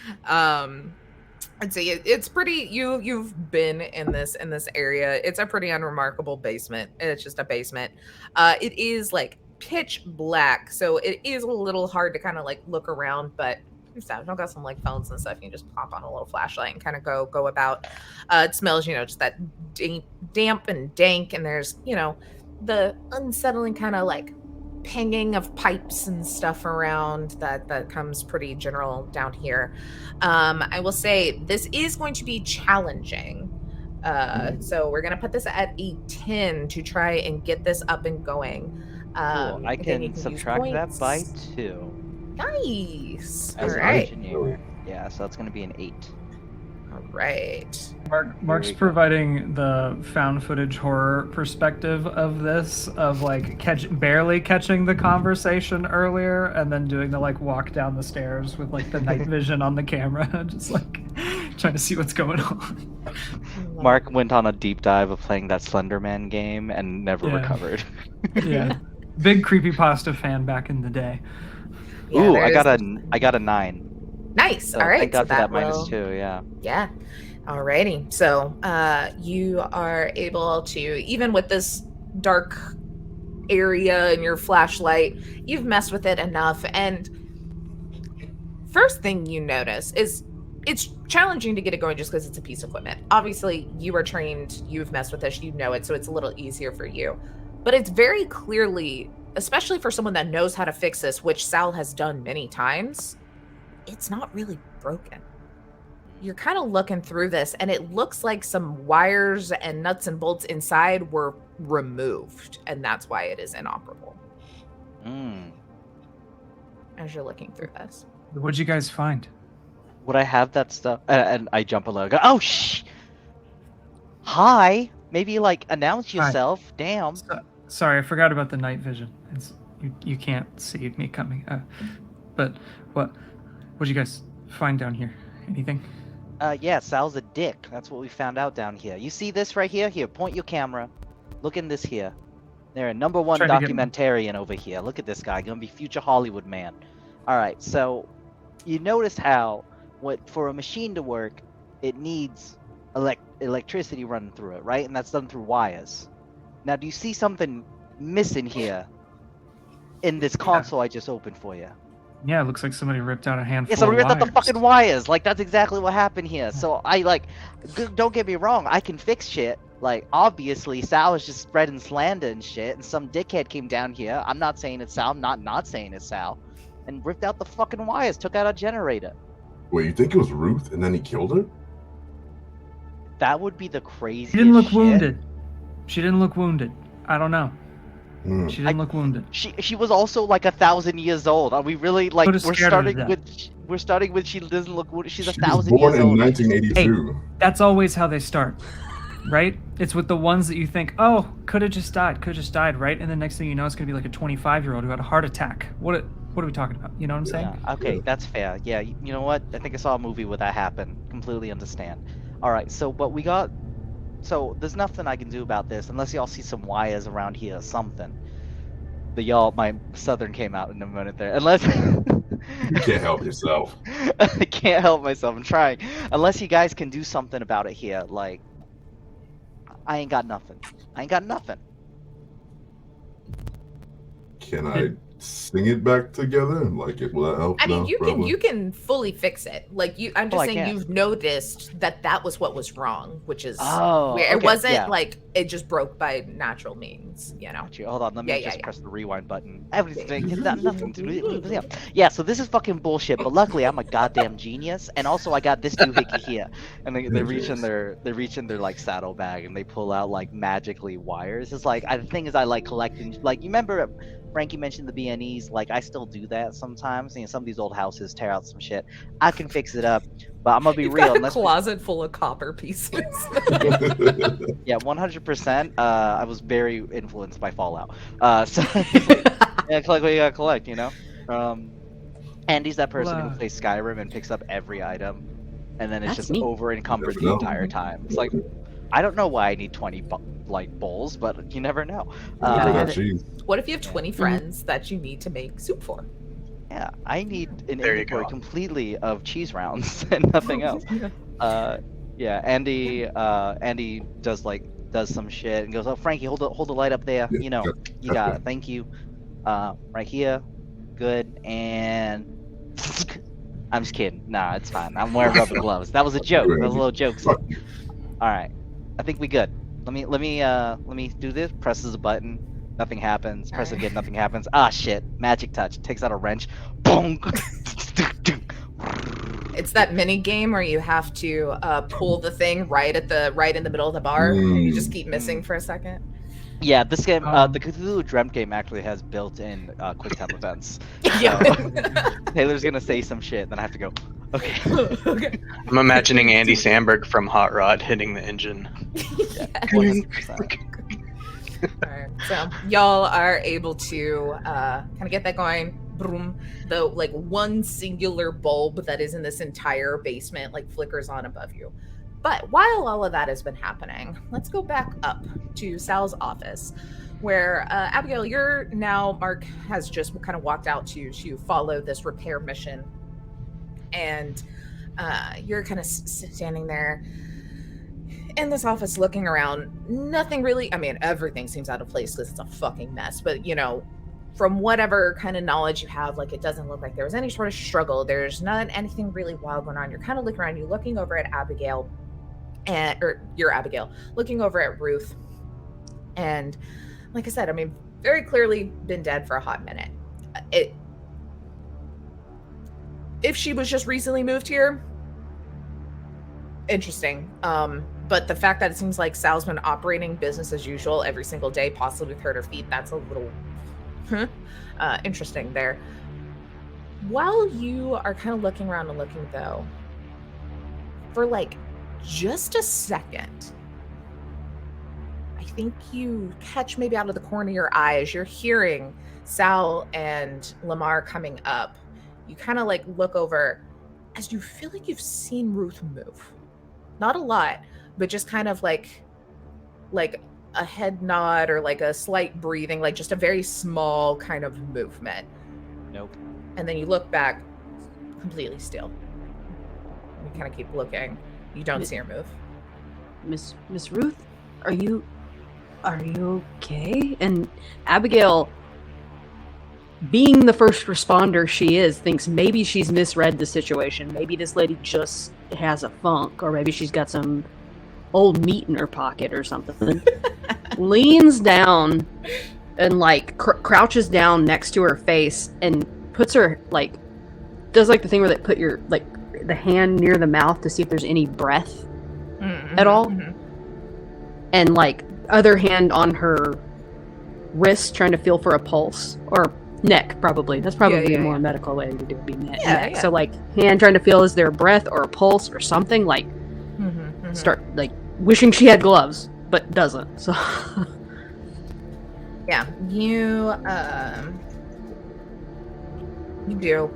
I'd say it's pretty. You've been in this area. It's a pretty unremarkable basement. It's just a basement. It is pitch black, so it is a little hard to kind of look around. But you've got some phones and stuff. You can just pop on a little flashlight and kind of go about. It smells, just that damp and dank, and there's the unsettling kind of like pinging of pipes and stuff around that comes pretty general down here. I will say this is going to be challenging. So we're gonna put this at a 10 to try and get this up and going. Cool. I Then you can use subtract that points. by 2 Nice. All as an right. engineer. Yeah, so that's going to be an 8. All right. Mark's we go. providing the found footage horror perspective of this, of like barely catching the conversation earlier, and then doing the like walk down the stairs with like the night vision on the camera, just like trying to see what's going on. Mark went on a deep dive of playing that Slenderman game and never Yeah. recovered. Yeah, big creepypasta fan back in the day. Yeah, Ooh, there I got is- a 9. Nice. So All right. thank God so for that will- -2, yeah. Yeah. Alrighty. So you are able to, even with this dark area and your flashlight, you've messed with it enough. And first thing you notice is it's challenging to get it going just because it's a piece of equipment. Obviously, you are trained, you've messed with this, you know it, so it's a little easier for you. But it's very clearly, especially for someone that knows how to fix this, which Sal has done many times, it's not really broken. You're kind of looking through this, and it looks like some wires and nuts and bolts inside were removed, and that's why it is inoperable as you're looking through this. What'd you guys find? Would I have that stuff? And I jump a little. Go, oh, shh! Hi! Maybe, like, announce Hi. yourself. Damn. Sorry, I forgot about the night vision. You can't see me coming. But what'd you guys find down here? Anything? Yeah, Sal's a dick. That's what we found out down here. You see this right here? Here, point your camera. Look in this here. They're a #1 Trying to get- documentarian over here. Look at this guy. Gonna be future Hollywood man. Alright, so you noticed how for a machine to work, it needs electricity running through it, right? And that's done through wires. Now, do you see something missing here in this console I just opened for you? Yeah, it looks like somebody ripped out a handful Yeah, so we of ripped out the wires. fucking wires. Like, that's exactly what happened here. So don't get me wrong, I can fix shit. Like, obviously, Sal is just spreading slander and shit, and some dickhead came down here. I'm not saying it's Sal, not saying it's Sal, and ripped out the fucking wires, took out a generator. Wait, you think it was Ruth and then he killed her? That would be the craziest She didn't look shit. wounded. She didn't look wounded. I don't know. Hmm. She didn't look wounded. She was also like 1,000 years old. Are we really like Could've we're scared her to starting death. with she doesn't look wounded. She's She was 1,000 born years in old. 1982. That's always how they start, right? It's with the ones that you think, oh, could have just died, right? And the next thing you know, it's gonna be like a 25-year-old who had a heart attack. What are we talking about? You know what I'm saying? Yeah, okay, that's fair. Yeah, you know what? I think I saw a movie where that happened. Completely understand. Alright, so what we got... So, there's nothing I can do about this unless y'all see some wires around here or something. But my Southern came out in a minute there. Unless... You can't help yourself. I can't help myself, I'm trying. Unless you guys can do something about it here, like... I ain't got nothing. Can I sing it back together? Like, will that help? I mean, No, you probably. can fully fix it. Like I'm just I saying can. you've noticed that was what was wrong, which is Oh, where it okay, wasn't yeah. like it just broke by natural means, you know. Got you. Hold on, let me Yeah, just yeah. press the rewind button. Everything is that nothing to do. Yeah, so this is fucking bullshit. But luckily, I'm a goddamn genius, and also I got this doohickey here. And they reach in their like saddlebag and they pull out like magically wires. It's like the thing is I like collecting. Like you remember Frankie mentioned the BNEs. Like I still do that sometimes. You know, some of these old houses tear out some shit. I can fix it up, but I'm gonna be You've real. got a Unless closet full of copper pieces. Yeah, 100%. I was very influenced by Fallout. So yeah, collect what you gotta collect, you know. Andy's that person who plays Skyrim and picks up every item, and then it's That's just me. over encumbered the Never know. entire time. It's like I don't know why I need 20 bowls, but you never know. Look at that cheese. What if you have 20 friends that you need to make soup for? Yeah, I need an There you inventory go. completely of cheese rounds and nothing else. Yeah, Andy does some shit and goes, "Oh, Frankie, hold the light up there. Yeah, You know, you got it. Thank you. Right here, good." And I'm just kidding. Nah, it's fine. I'm wearing rubber gloves. That was a joke. That was a little joke. All right, I think we good. Let me do this. Presses a button. Nothing happens. Press Alright. again, nothing happens. Ah, shit. Magic touch. Takes out a wrench. Boom. It's that mini game where you have to pull the thing right in the middle of the bar, and you just keep missing for a second. Yeah, this game, Um, the Cthulhu Dreamt game actually has built-in quick time events. Yeah. Taylor's gonna say some shit, then I have to go. Okay. Okay. I'm imagining Andy Samberg from Hot Rod hitting the engine. Yeah. 100%. Alright, so y'all are able to kind of get that going. Boom. The like one singular bulb that is in this entire basement like flickers on above you. But while all of that has been happening, let's go back up to Sal's office, where Abigail, you're now, Mark has just kind of walked out to follow this repair mission, and you're kind of standing there in this office looking around. Nothing really, I mean, everything seems out of place because it's a fucking mess, but you know, from whatever kind of knowledge you have, like, it doesn't look like there was any sort of struggle. There's not anything really wild going on. You're kind of looking around, you're looking over at Abigail, or you're Abigail, looking over at Ruth. And like I said, I mean, very clearly been dead for a hot minute. If she was just recently moved here, interesting. But the fact that it seems like Sal's been operating business as usual every single day, possibly with her feet, that's a little interesting there. While you are kind of looking around and looking, though, for like just a second, I think you catch maybe out of the corner of your eye as you're hearing Sal and Lamar coming up. You kind of like look over as you feel like you've seen Ruth move. Not a lot, but just kind of like a head nod or like a slight breathing, like just a very small kind of movement. Nope. And then you look back, completely still. You kind of keep looking. You don't see her move. Miss Ruth, are you okay? And Abigail, being the first responder she is, thinks maybe she's misread the situation. Maybe this lady just has a funk, or maybe she's got some old meat in her pocket or something. Leans down and like crouches down next to her face and puts her like, does like the thing where they put your like the hand near the mouth to see if there's any breath at all, and like other hand on her wrist trying to feel for a pulse, or neck probably. That's probably a more medical way to do it, be neck. Yeah. So like hand trying to feel is there a breath or a pulse or something, like start like wishing she had gloves but doesn't. So yeah, you do.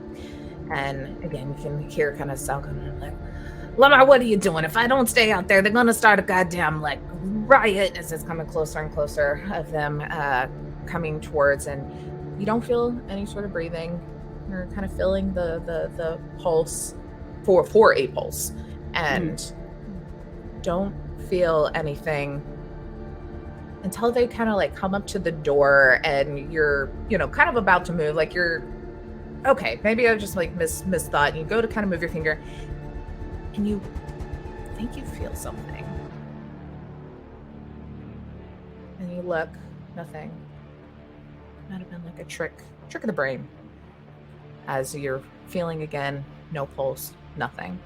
And again, you can hear kind of Sal coming like, Lamar, what are you doing? If I don't stay out there, they're gonna start a goddamn like riot. As it's coming closer and closer of them coming towards, and you don't feel any sort of breathing. You're kind of feeling the pulse for a pulse, and don't feel anything until they kind of like come up to the door, and you're, you know, kind of about to move, like you're okay, maybe I just like misthought, and you go to kind of move your finger, and you think you feel something, and you look, nothing. Might have been like a trick of the brain, as you're feeling again, no pulse, nothing.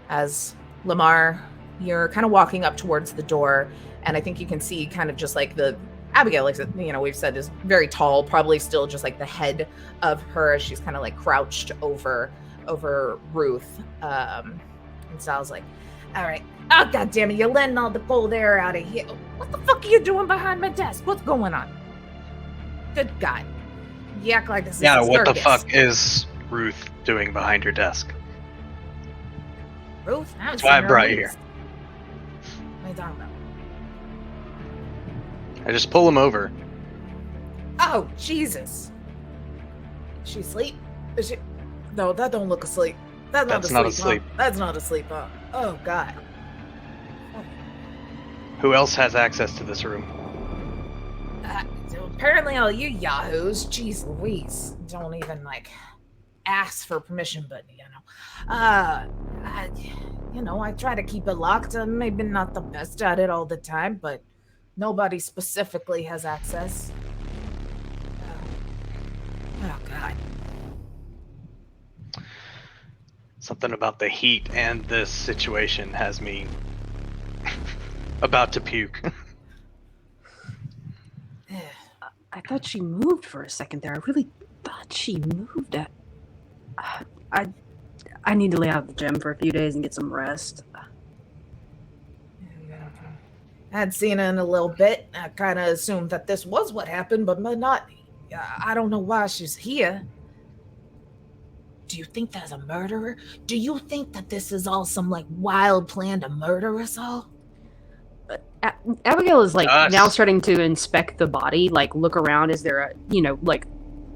As Lamar, you're kind of walking up towards the door, and I think you can see kind of just like the Abigail, like, you know, we've said is very tall, probably still just like the head of her as she's kind of like crouched over Ruth. And Sal's like, all right, oh god damn it, you're letting all the cold air out of here. What the fuck are you doing behind my desk? What's going on? Good God. You act like this is a what the circus. fuck is Ruth doing behind your desk? Ruth? That's why I brought you here. What are you talking about? I just pull him over. Oh, Jesus. Is she asleep? Is she? No, that don't look asleep. That's not asleep. Huh? That's not asleep, huh? Oh, God. Who else has access to this room? So apparently all you yahoos, jeez Louise, don't even, like, ask for permission, but, you know, I try to keep it locked. Maybe not the best at it all the time, but Nobody specifically has access. Oh God. Something about the heat and this situation has me about to puke. I thought she moved for a second there. I really thought she moved. I need to lay out of the gym for a few days and get some rest. I hadn't seen her in a little bit. I kind of assumed that this was what happened, but not. I don't know why she's here. Do you think there's a murderer? Do you think that this is all some like wild plan to murder us all? Abigail is like now starting to inspect the body, like look around. Is there like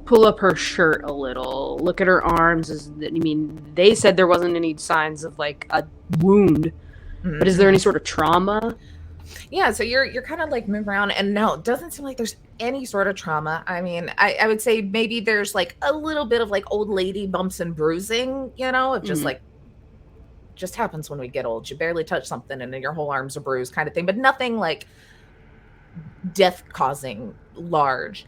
pull up her shirt a little, look at her arms. They said there wasn't any signs of like a wound, but is there any sort of trauma? Yeah, so you're kind of like moving around, and no, it doesn't seem like there's any sort of trauma. I mean, I would say maybe there's like a little bit of like old lady bumps and bruising, it just like just happens when we get old. You barely touch something and then your whole arms are bruised kind of thing, but nothing like death causing large.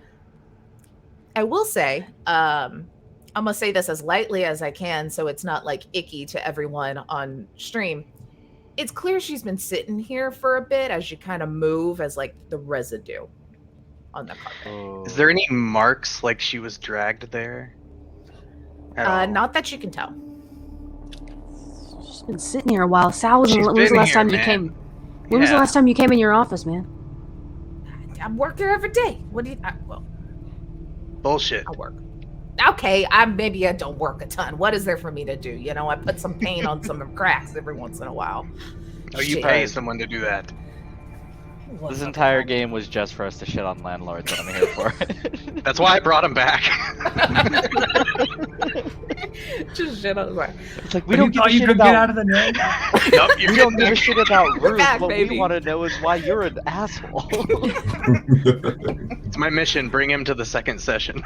I will say, I'm gonna say this as lightly as I can so it's not like icky to everyone on stream. It's clear she's been sitting here for a bit as you kind of move as like the residue on the carpet. Is there any marks like she was dragged there? Not that you can tell. She's been sitting here a while. Sal, when was the last time you came? When was the last time you came in your office, man? I work here every day. What do you? Bullshit. I work. Okay, maybe I don't work a ton. What is there for me to do? I put some paint on some cracks every once in a while. Oh, you pay someone to do that. This entire game was just for us to shit on landlords that I'm here for. That's why I brought him back. Just shit on the It's like we don't give a shit about. Get out of the name. Nope, we don't give a shit about roofs. back, What baby. we want to know is why you're an asshole. It's my mission. Bring him to the second session.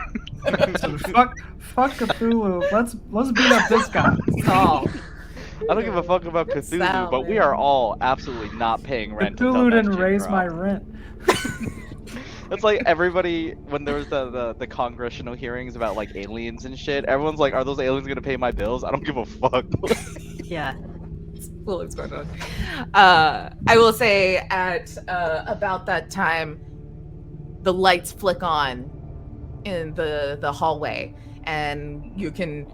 So fuck Cthulhu. Let's beat up this guy. Oh, I don't give a fuck about Cthulhu, Sal, but we man. are all absolutely not paying rent. Cthulhu until didn't next raise year my drops. rent. It's like everybody, when there was the congressional hearings about like aliens and shit, everyone's like, are those aliens gonna pay my bills? I don't give a fuck. Yeah. what's going on? I will say at about that time, the lights flick on in the hallway, and you can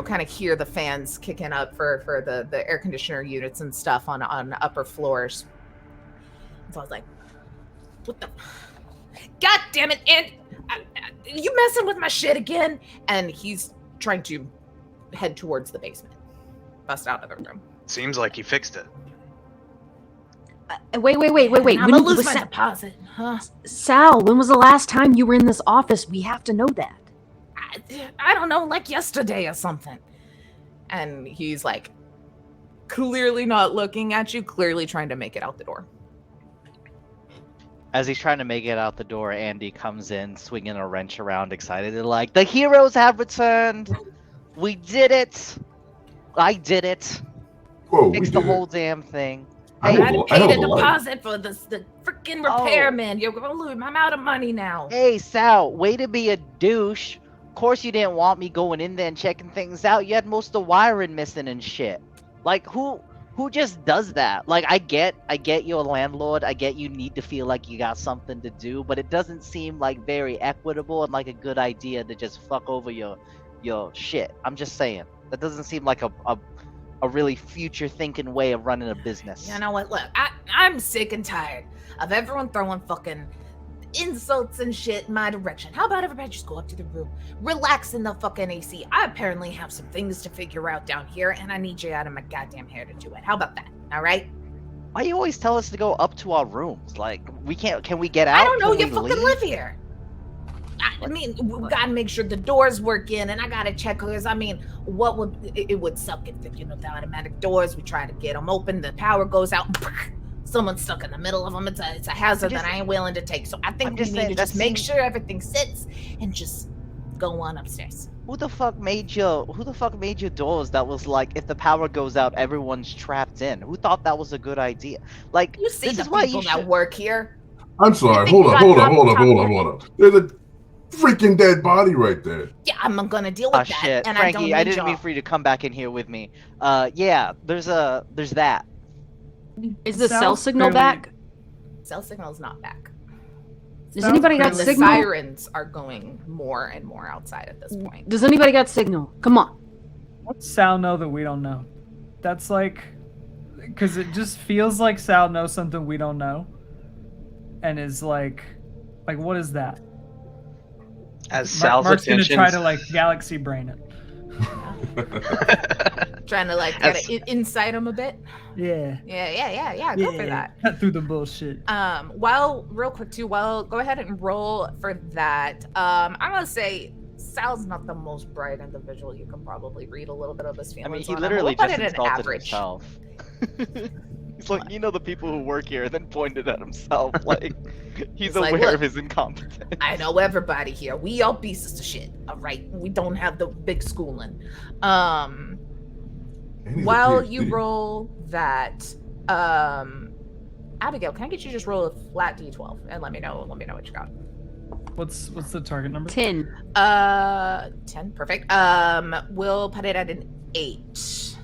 kind of hear the fans kicking up for the air conditioner units and stuff on upper floors. So I was like, what the? God damn it! And you messing with my shit again? And he's trying to head towards the basement, bust out of the room. Seems like he fixed it. Wait. I'm gonna lose my deposit, huh? Sal, when was the last time you were in this office? We have to know that. I don't know, like yesterday or something. And he's like, clearly not looking at you, clearly trying to make it out the door. As he's trying to make it out the door, Andy comes in, swinging a wrench around, excited and like, the heroes have returned. We did it. I did it. Whoa, Fixed the whole damn thing. I Hey, hadn't paid a deposit for the freaking repairman. You're gonna lose. I'm out of money now. Hey, Sal, way to be a douche. Of course you didn't want me going in there and checking things out. You had most of the wiring missing and shit. Like, who just does that? Like, I get you're a landlord. I get you need to feel like you got something to do, but it doesn't seem like very equitable and like a good idea to just fuck over your shit. I'm just saying. That doesn't seem like a really future thinking way of running a business. You know what? Look, I'm sick and tired of everyone throwing fucking insults and shit in my direction. How about everybody just go up to the room, relax in the fucking AC? I apparently have some things to figure out down here, and I need you out of my goddamn hair to do it. How about that? All right? Why you always tell us to go up to our rooms? Like, we can't. Can we get out? I don't know. Can You we fucking leave? live here. I mean, we gotta make sure the doors work in, and I gotta check because it would suck if the automatic doors. We try to get them open, the power goes out, someone's stuck in the middle of them. It's a hazard that I ain't willing to take. So I think we need to just make sure everything sits and just go on upstairs. Who the fuck made your doors that was like, if the power goes out, everyone's trapped in? Who thought that was a good idea? Like, You see this the is why people you that should... work here. I'm sorry. think Hold you up, got hold up, dropped hold up, top hold up, left. hold up. There's a freaking dead body right there. Yeah, I'm gonna deal Oh with that. shit, And Frankie, I I don't need didn't mean y'all. for you to come back in here with me. Yeah, there's that. Is the cell Sal's signal fairly- back? Cell signal's not back. Does Sal's anybody got And the fairly- signal? sirens are going more and more outside at this point. Does anybody got signal? Come on. What's Sal know that we don't know? That's like, because it just feels like Sal knows something we don't know, and is like what is that? As Sal's Mark's gonna attention. try to like galaxy brain it. Trying to like As- get inside them a bit. Yeah. Yeah. Go for that. Cut through the bullshit. Real quick too, go ahead and roll for that. I'm gonna say Sal's not the most bright individual. You can probably read a little bit of his I feelings. mean, he on him. literally We'll put just it at insulted average. himself. He's like, you know the people who work here, and then pointed at himself. Like, he's It's like, aware look, of his incompetence. I know everybody here. We all pieces of shit. All right, we don't have the big schooling. And he's a While you PhD. roll that, Abigail, can I get you to just roll a flat d12 and let me know what you got. What's the target number? 10. 10, perfect. We'll put it at an 8.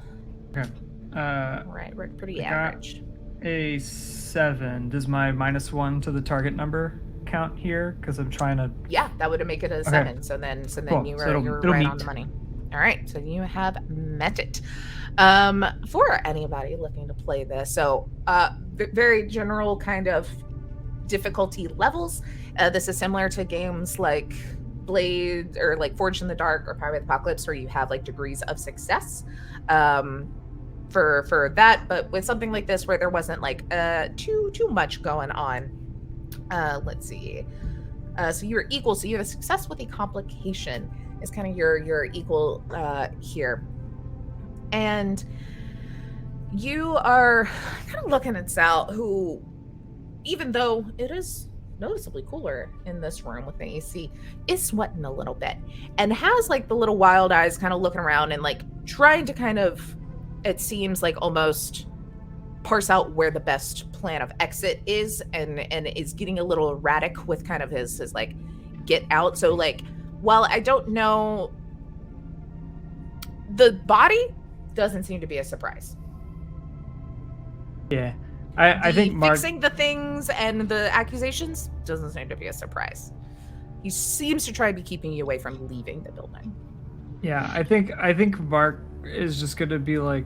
Okay. Right, we're pretty I got- average. A 7. Does my -1 to the target number count here? Because I'm trying to. Yeah, that would make it a 7. So then Cool. you So were it'll you're right on meet. the money. All right, so you have met it. For anybody looking to play this, so very general kind of difficulty levels. This is similar to games like Blade or like Forged in the Dark or Pirate Apocalypse, where you have like degrees of success. For that, but with something like this where there wasn't like too much going on. Let's see. So you're equal. So you have a success with a complication is kind of your equal here. And you are kind of looking at Sal, who, even though it is noticeably cooler in this room with the AC, is sweating a little bit and has like the little wild eyes kind of looking around and like trying to kind of, it seems like almost parse out where the best plan of exit is, and is getting a little erratic with kind of his like get out. So like, while I don't know, the body doesn't seem to be a surprise. Yeah. I think Mark. Fixing the things and the accusations doesn't seem to be a surprise. He seems to try to be keeping you away from leaving the building. Yeah, I think Mark is just gonna be like,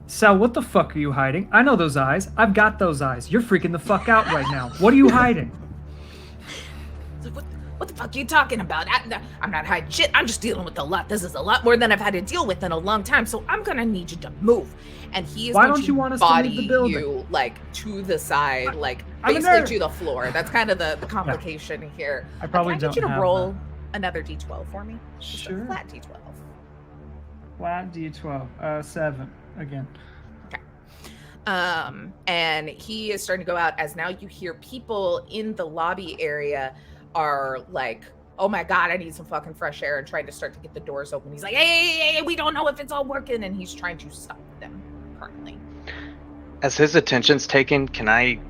Sal, what the fuck are you hiding? I know those eyes. I've got those eyes. You're freaking the fuck out right now. What are you hiding? What the fuck are you talking about? I'm not hiding shit. I'm just dealing with a lot. This is a lot more than I've had to deal with in a long time. So I'm gonna need you to move. And he is Why going don't to you want us to body leave the building? you like to the side, like I'm a basically nerd. to the floor. That's kind of the complication here. I probably Can I get you don't to have roll another d12 for me? Just Sure. a flat d12. Flat D12. 7 again. And he is starting to go out as now you hear people in the lobby area are like, oh my god, I need some fucking fresh air, and trying to start to get the doors open. He's like, hey, we don't know if it's all working, and he's trying to stop them currently. As his attention's taken, can I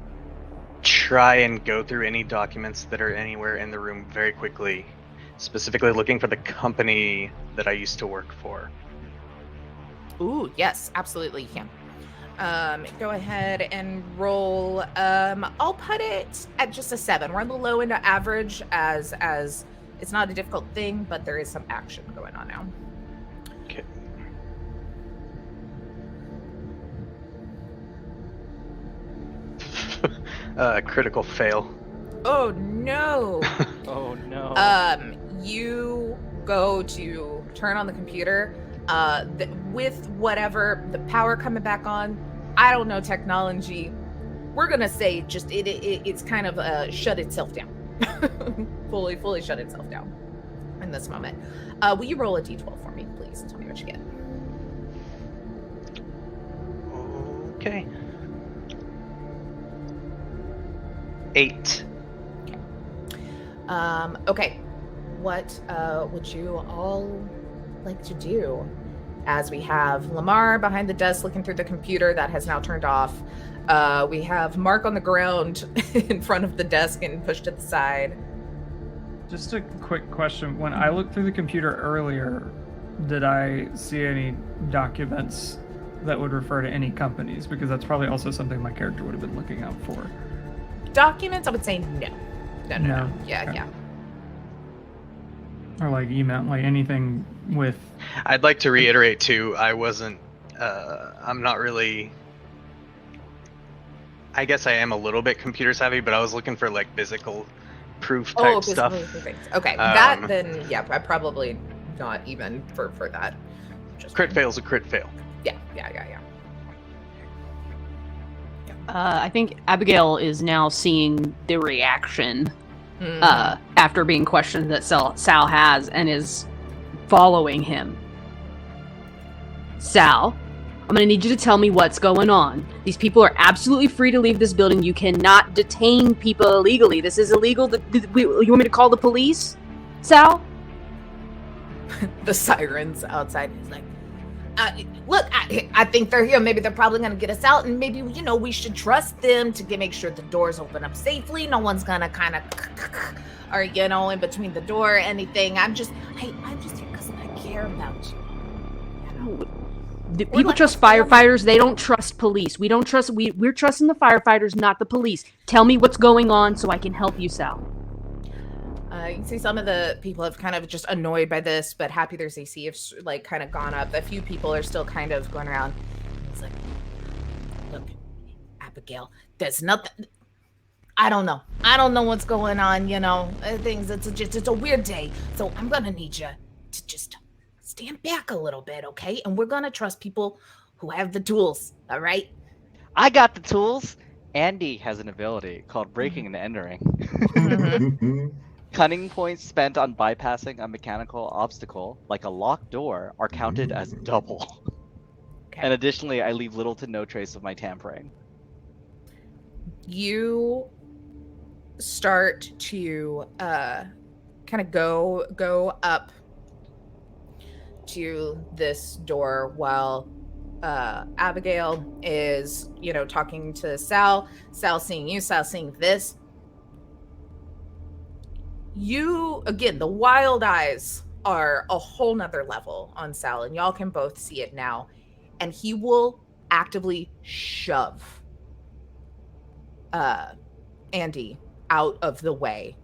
try and go through any documents that are anywhere in the room very quickly, specifically looking for the company that I used to work for? Ooh, yes, absolutely you can. Go ahead and roll. I'll put it at just a 7. We're on the low end of average as it's not a difficult thing, but there is some action going on now. Okay. Critical fail. Oh no. Oh no. You go to turn on the computer, with whatever the power coming back on. I don't know technology. We're gonna say just it's kind of shut itself down, fully shut itself down in this moment. Will you roll a d12 for me, please, and tell me what you get? Okay. 8. Okay. What would you all like to do? As we have Lamar behind the desk looking through the computer that has now turned off. We have Mark on the ground in front of the desk and pushed to the side. Just a quick question. When I looked through the computer earlier, did I see any documents that would refer to any companies? Because that's probably also something my character would have been looking out for. Documents, I would say no. No. Yeah, Okay. yeah. Or like email, like anything with... I'd like to reiterate too, I'm not really... I guess I am a little bit computer savvy, but I was looking for like physical proof type stuff. Physical things. Okay, that then, yeah, I probably not even for that. Just Crit fail's a crit fail. Yeah. I think Abigail is now seeing the reaction after being questioned that Sal has and is following him. Sal, I'm going to need you to tell me what's going on. These people are absolutely free to leave this building. You cannot detain people illegally. This is illegal. You want me to call the police, Sal? The sirens outside. He's like, look, I think they're here. Maybe they're probably going to get us out, and maybe, we should trust them to make sure the doors open up safely. No one's going to kind of, or, in between the door or anything. I'm just here because I care about you. People trust firefighters. They don't trust police. We're trusting the firefighters, not the police. Tell me what's going on so I can help you, Sal. You can see some of the people have kind of just annoyed by this, but happy their AC have like kind of gone up. A few people are still kind of going around. It's like, look, Abigail, there's nothing. I don't know. I don't know what's going on. Things. It's a weird day. So I'm gonna need you to just stand back a little bit, okay? And we're gonna trust people who have the tools. All right? I got the tools. Andy has an ability called breaking and entering. Cunning points spent on bypassing a mechanical obstacle, like a locked door, are counted as double. Okay. And additionally, I leave little to no trace of my tampering. You start to kind of go up to this door while Abigail is, talking to Sal. Sal seeing you, Sal seeing this. You, again, the wild eyes are a whole nother level on Sal, and y'all can both see it now. And he will actively shove Andy out of the way.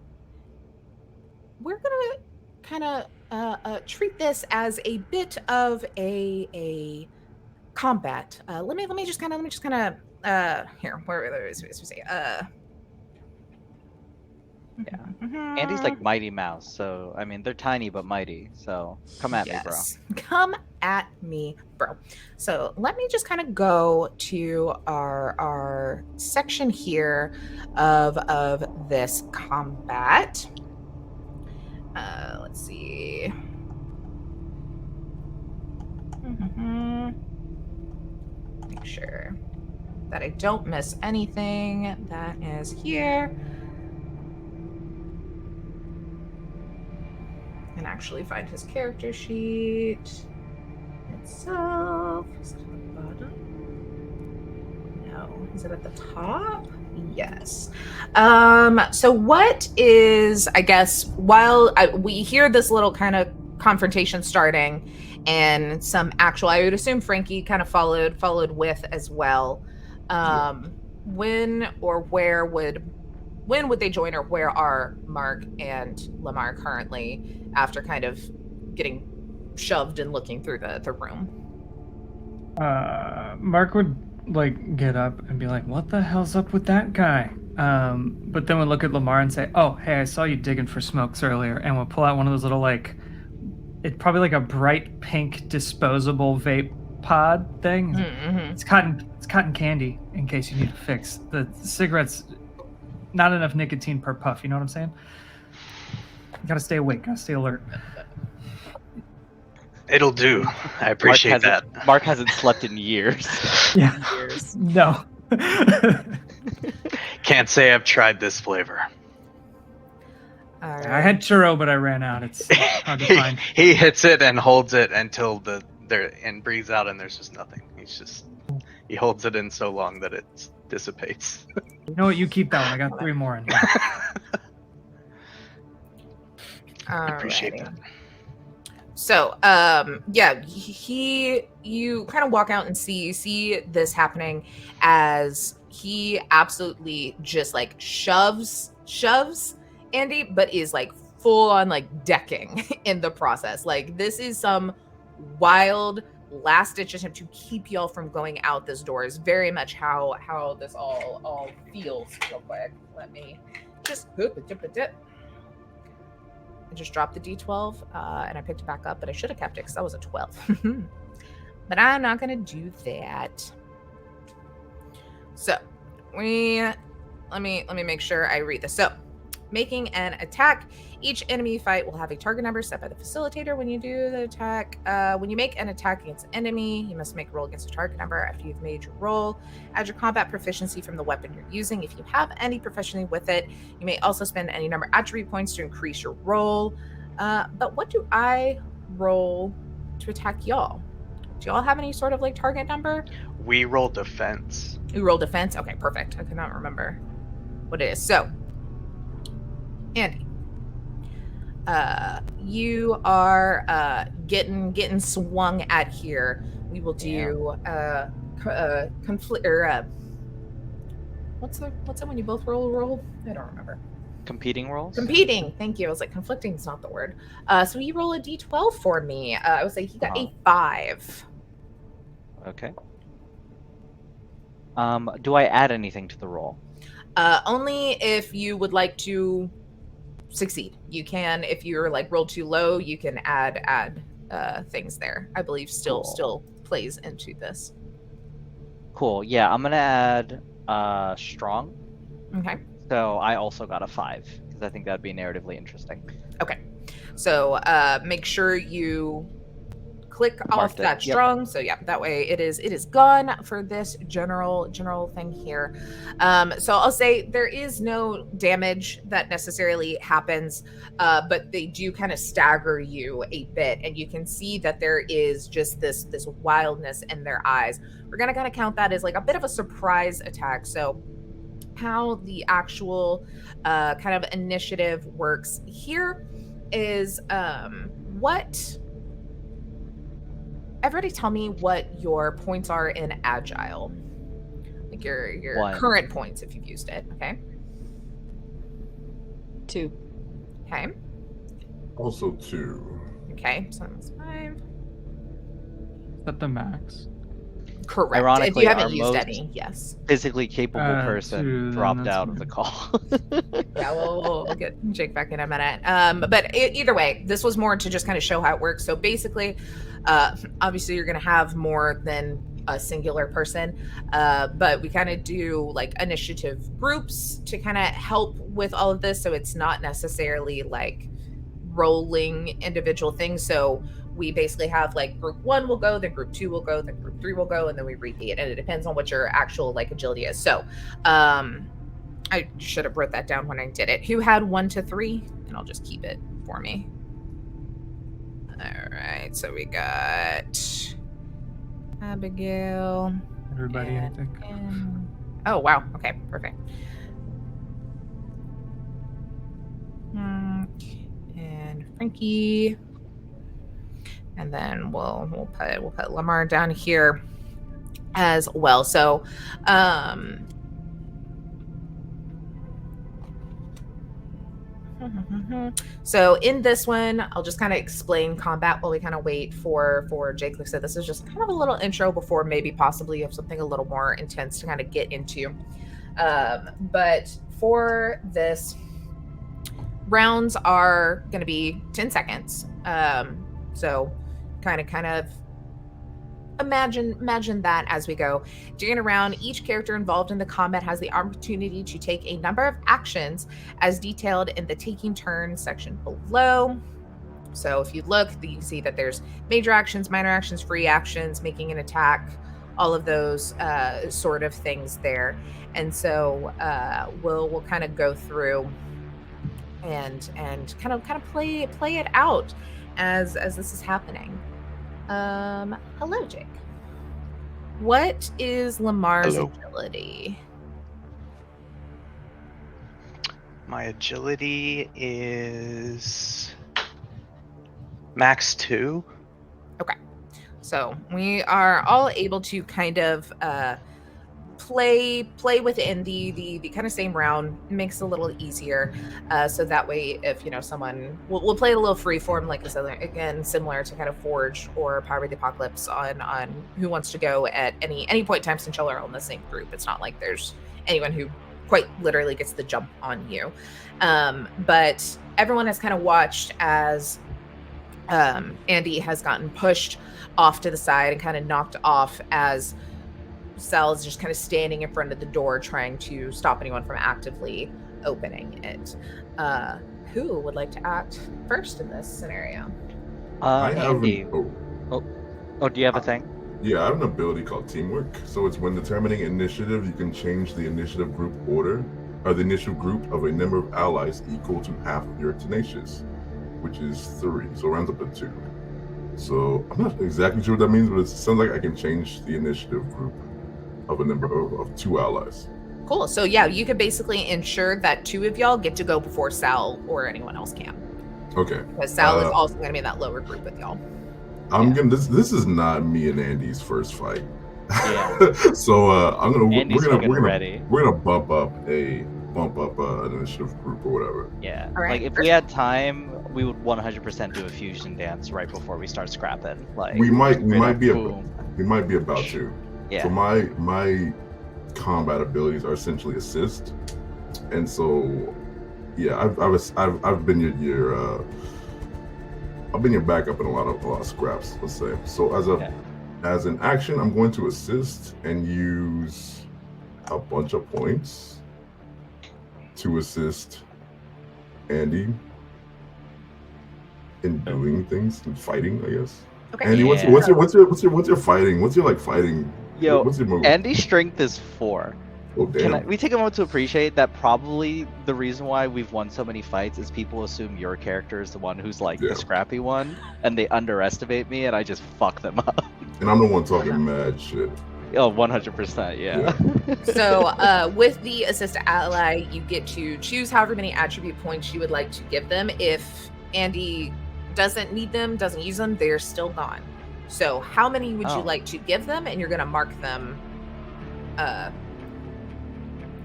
We're gonna kind of treat this as a bit of a combat. Let me just kind of here. Where is it? Yeah. Andy's like Mighty Mouse, so I mean they're tiny but mighty. So come at me, bro. Come at me, bro. So let me just kind of go to our section here of this combat. Let's see. Make sure that I don't miss anything that is here. And actually find his character sheet itself. Is it at the bottom? No. Is it at the top? Yes. So what is, I guess, while we hear this little kind of confrontation starting and some actual, I would assume Frankie kind of followed with as well. When would they join, or where are Mark and Lamar currently after kind of getting shoved and looking through the room? Mark would get up and be like, what the hell's up with that guy? But then would look at Lamar and say, oh, hey, I saw you digging for smokes earlier, and would pull out one of those little it's probably like a bright pink disposable vape pod thing. Mm-hmm. It's cotton candy in case you need a fix. The cigarettes, not enough nicotine per puff, you know what I'm saying? You gotta stay awake, gotta stay alert. It'll do. I appreciate that. Mark hasn't slept in years. Yeah. No. Can't say I've tried this flavor. All right. I had churro, but I ran out. It's hard to find. He hits it and holds it until and breathes out, and there's just nothing. He holds it in so long that dissipates. You know what? You keep that one. I got 3 more in here. Appreciate Alrighty. that. So, yeah, you kind of walk out and see this happening as he absolutely just like shoves Andy, but is like full on like decking in the process. Like this is some wild last ditch attempt to keep y'all from going out this door. Is very much how this all feels. Real quick, let me just I just dropped the D12 and I picked it back up, but I should have kept it because that was a 12. But I'm not going to do that. So let me make sure I read this. So making an attack. Each enemy fight will have a target number set by the facilitator. When you do the attack, when you make an attack against an enemy, you must make a roll against a target number. After you've made your roll, add your combat proficiency from the weapon you're using. If you have any proficiency with it, you may also spend any number of attribute points to increase your roll. But what do I roll to attack y'all? Do y'all have any sort of like target number? We roll defense. You roll defense? Okay, perfect. I cannot remember what it is. So, Andy, you are getting swung at here. We will do conflict or what's it when you both roll? I don't remember. Competing rolls? Competing. Thank you. I was like, conflicting is not the word. So you roll a d12 for me. I would say he got a 5. Okay. Do I add anything to the roll? Only if you would like to succeed. You can, if you're like rolled too low, you can add things there. I believe still plays into this. Cool. Yeah, I'm gonna add strong. Okay. So I also got a 5 because I think that'd be narratively interesting. Okay. So make sure you click off that Yep. strong. So yeah, that way it is gone for this general thing here. So I'll say there is no damage that necessarily happens, but they do kind of stagger you a bit, and you can see that there is just this wildness in their eyes. We're gonna kind of count that as like a bit of a surprise attack. So how the actual kind of initiative works here is what everybody tell me what your points are in agile, like your 1. current points if you've used it. Okay. 2. Okay. Also 2. Okay, so that's 5. Is that the max? Correct. Ironically, if you haven't our used most any, yes. physically capable 2, person then dropped that's out of fine. the call. Yeah, we'll get Jake back in a minute. But either way, this was more to just kind of show how it works. So basically, obviously you're going to have more than a singular person, but we kind of do like initiative groups to kind of help with all of this. So it's not necessarily like rolling individual things. So we basically have like group 1 will go, then group 2 will go, then group 3 will go, and then we repeat. And it depends on what your actual like agility is. So I should have wrote that down when I did it. Who had 1 to 3? And I'll just keep it for me. All right, so we got Abigail. Everybody, I think. Oh, wow. Okay, perfect. And Frankie. And then we'll put Lamar down here as well. So so in this one, I'll just kind of explain combat while we kind of wait for Jake. Like I said, this is just kind of a little intro before maybe possibly you have something a little more intense to kind of get into. But for this, rounds are going to be 10 seconds. So kind of imagine that as we go. During a round, each character involved in the combat has the opportunity to take a number of actions as detailed in the taking turns section below. So if you look, you can see that there's major actions, minor actions, free actions, making an attack, all of those sort of things there. And so we'll kind of go through and kind of play it out as this is happening. Hello, Jake. What is Lamar's Hello. agility? My agility is max 2. So we are all able to kind of play within the kind of same round. Makes it a little easier, so that way if someone we'll play it a little freeform, like I said, again similar to kind of Forge or Power of the Apocalypse on who wants to go at any point in time, since y'all are all in the same group. It's not like there's anyone who quite literally gets the jump on you, but everyone has kind of watched as Andy has gotten pushed off to the side and kind of knocked off as Sal is just kind of standing in front of the door trying to stop anyone from actively opening it. Who would like to act first in this scenario? I have Andy. Oh, do you have a thing? Yeah, I have an ability called Teamwork. So it's when determining initiative, you can change the initiative group order, or the initial group of a number of allies equal to half of your tenacious, which is 3. So it rounds up to 2. So I'm not exactly sure what that means, but it sounds like I can change the initiative group of a number of 2 allies. Cool. So yeah, you could basically ensure that 2 of y'all get to go before Sal or anyone else can. Okay. Because Sal is also going to be in that lower group with y'all. I'm gonna. This is not me and Andy's first fight. Yeah. So I'm gonna. Andy's ready. We're gonna bump up an initiative group or whatever. Yeah. All right. Like if we had time, we would 100% do a fusion dance right before we start scrapping. Like we might be boom. we might be about to. Yeah. So my combat abilities are essentially assist, and so yeah, I've been your I've been your backup in a lot of scraps, let's say. So as an action, I'm going to assist and use a bunch of points to assist Andy in doing things and fighting, I guess. Okay. Andy, what's your fighting? What's your fighting? Yo, what's your move? Andy's strength is 4. Oh damn! We take a moment to appreciate that probably the reason why we've won so many fights is people assume your character is the one who's like the scrappy one, and they underestimate me, and I just fuck them up. And I'm the one talking mad shit. Oh, 100%, yeah. So with the assist ally, you get to choose however many attribute points you would like to give them. If Andy doesn't need them, doesn't use them, they're still gone. So how many would you like to give them? And you're going to mark them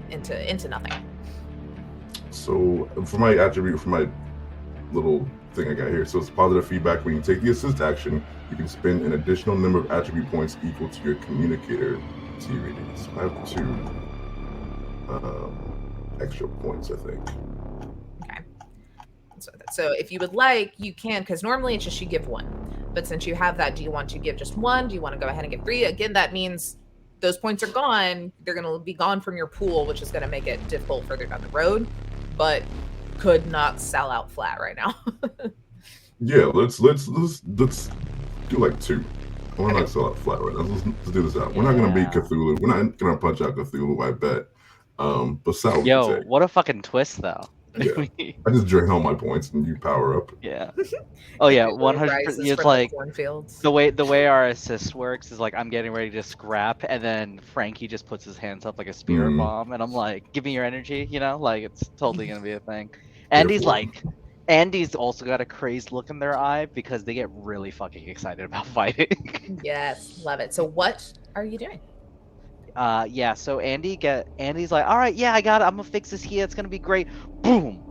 into nothing. So for my attribute, for my little thing I got here, so it's positive feedback. When you take the assist action, you can spend an additional number of attribute points equal to your communicator TV. So I have 2 extra points, I think. Okay. So if you would like, you can, because normally it's just you give 1. But since you have that, do you want to give just 1? Do you want to go ahead and give 3? Again, that means those points are gone. They're going to be gone from your pool, which is going to make it difficult further down the road, but could not sell out flat right now. Yeah, let's do like 2. I want to not sell out flat right now. Let's do this out. We're not going to beat Cthulhu. We're not going to punch out Cthulhu, I bet. But Sal, yo, what a fucking twist, though. Yeah. I just drain all my points and you power up. Yeah. Oh yeah, 100%. It's like the way our assist works is like I'm getting ready to scrap, and then Frankie just puts his hands up like a spirit bomb, and I'm like, "Give me your energy," like it's totally gonna be a thing. Andy's also got a crazed look in their eye because they get really fucking excited about fighting. Yes, love it. So what are you doing? Yeah, so Andy's like, all right, yeah, I got it. I'm gonna fix this here. It's gonna be great. Boom.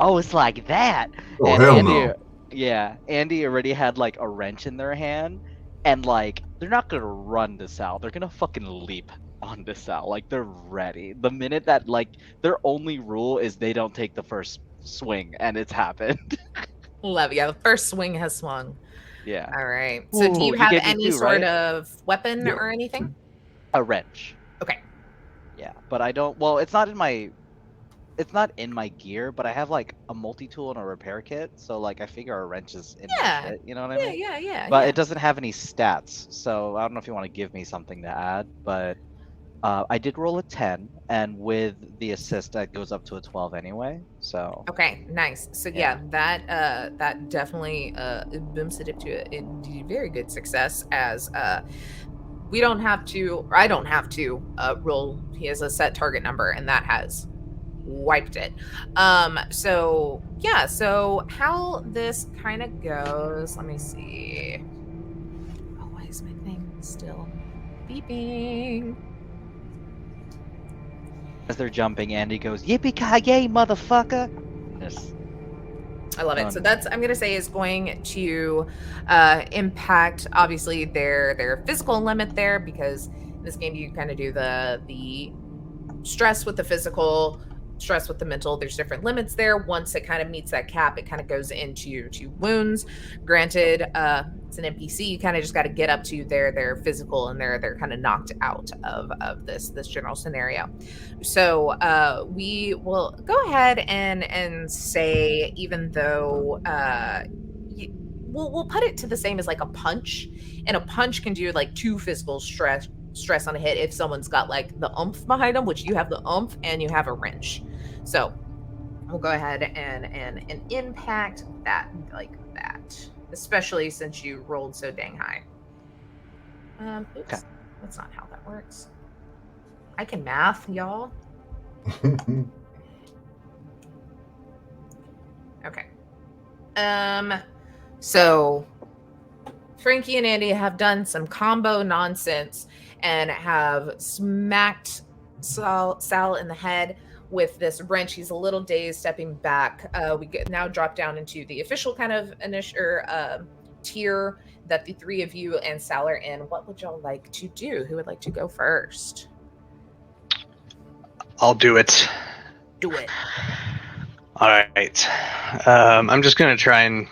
Oh, it's like that. Oh, and hell Andy, no. Yeah, Andy already had like a wrench in their hand, and like they're not gonna run this out. They're gonna fucking leap on this out. Like they're ready. The minute that like their only rule is they don't take the first swing, and it's happened. Love it. Yeah, the first swing has swung. Yeah. All right. So do you have any sort of weapon or anything? A wrench. Okay. Yeah, but I don't. Well, it's not in my gear, but I have like a multi-tool and a repair kit, so like I figure a wrench is in my shit, you know what I mean? Yeah. But it doesn't have any stats, so I don't know if you want to give me something to add, but I did roll a 10, and with the assist, that goes up to a 12 anyway. So. Okay, nice. So yeah, that definitely booms it up to a very good success, as we don't have to, or I don't have to roll. He has a set target number, and that has wiped it. So yeah, so how this kind of goes, let me see. Oh, why is my thing still beeping? As they're jumping, Andy goes, "Yippee-ki-yay, motherfucker!" Yes. I love it. Oh, So no. that's, I'm gonna say, is going to impact obviously their physical limit there, because in this game you kind of do the stress with the physical, stress with the mental. There's different limits there. Once it kind of meets that cap, it kind of goes into wounds. Granted, it's an NPC. You kind of just got to get up to their physical, and they're kind of knocked out of this general scenario. So we will go ahead and say, even though we'll put it to the same as like a punch, and a punch can do like 2 physical stress on a hit if someone's got like the oomph behind them, which you have the oomph and you have a wrench. So we'll go ahead and impact that like that, especially since you rolled so dang high. Oops, Okay. that's not how that works. I can math, y'all. Okay. So Frankie and Andy have done some combo nonsense and have smacked Sal in the head with this wrench. He's a little dazed, stepping back. We now drop down into the official kind of initial tier that the 3 of you and Sal are in. What would y'all like to do? Who would like to go first? I'll do it. Do it. All right. I'm just gonna try and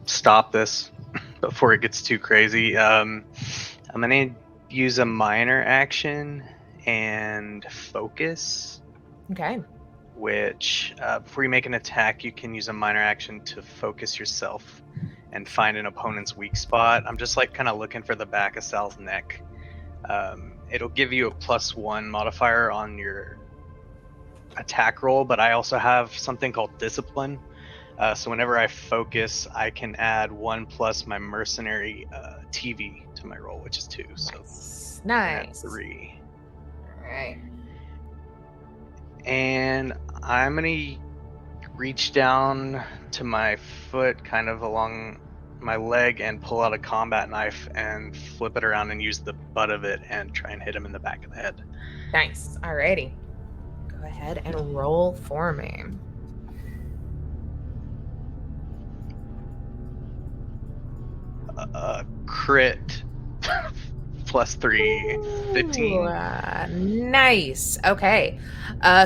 stop this before it gets too crazy. I'm gonna use a minor action and focus. Okay. Which, before you make an attack, you can use a minor action to focus yourself and find an opponent's weak spot. I'm just like kind of looking for the back of Sal's neck. It'll give you a +1 modifier on your attack roll, but I also have something called discipline. So whenever I focus, I can add 1 plus my mercenary TV to my roll, which is 2. So Nice. 3. All right. And I'm gonna reach down to my foot, kind of along my leg, and pull out a combat knife and flip it around and use the butt of it and try and hit him in the back of the head. Nice. Alrighty. Go ahead and roll for me. Crit +3, 15. Nice. Okay.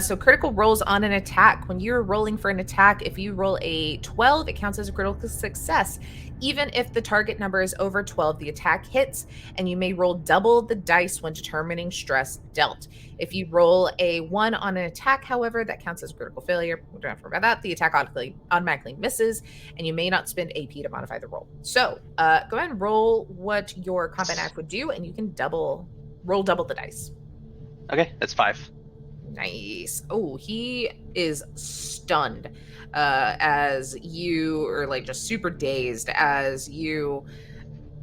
So critical rolls on an attack. When you're rolling for an attack, if you roll a 12, it counts as a critical success. Even if the target number is over 12, the attack hits, and you may roll double the dice when determining stress dealt. If you roll a 1 on an attack, however, that counts as a critical failure. We don't have to worry about that. The attack automatically misses, and you may not spend AP to modify the roll. So go ahead and roll what your combat knife would do, and you can roll double the dice. Okay, that's 5. Nice. Oh, he is stunned as you are like just super dazed as you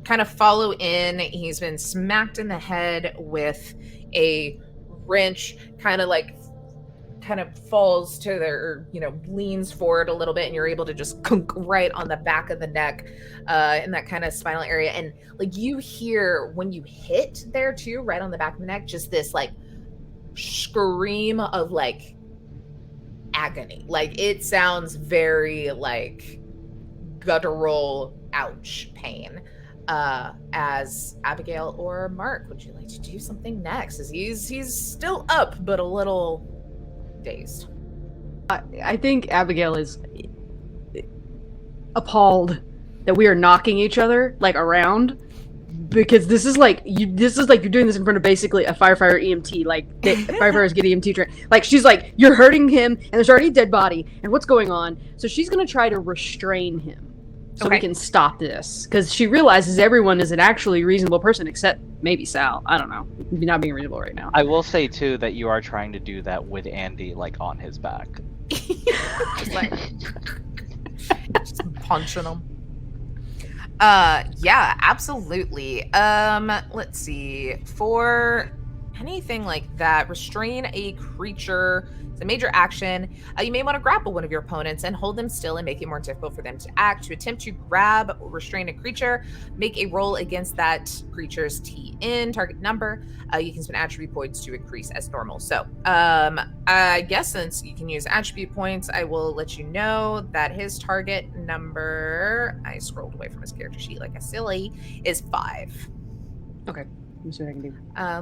kind of follow in. He's been smacked in the head with a wrench, kind of falls to their, leans forward a little bit, and you're able to just kunk right on the back of the neck in that kind of spinal area. And like you hear when you hit there too, right on the back of the neck, just this like scream of like agony. Like it sounds very like guttural ouch pain. As Abigail or Mark, would you like to do something next? As he's still up but a little dazed. I think Abigail is appalled that we are knocking each other like around, because this is like you're doing this in front of basically a firefighter EMT. Like firefighters get EMT trained. Like she's like, you're hurting him, and there's already a dead body, and what's going on? So she's gonna try to restrain him so we can stop this, because she realizes everyone is an actually reasonable person except maybe Sal. I don't know, not being reasonable right now. I will say too that you are trying to do that with Andy like on his back. Like, just punching him. Yeah, absolutely. Let's see. For anything like that. Restrain a creature. It's a major action. You may want to grapple one of your opponents and hold them still and make it more difficult for them to act. To attempt to grab or restrain a creature, make a roll against that creature's TN target number. You can spend attribute points to increase as normal. So I guess since you can use attribute points, I will let you know that his target number, I scrolled away from his character sheet like a silly, is 5. Okay. Let me see what I can do.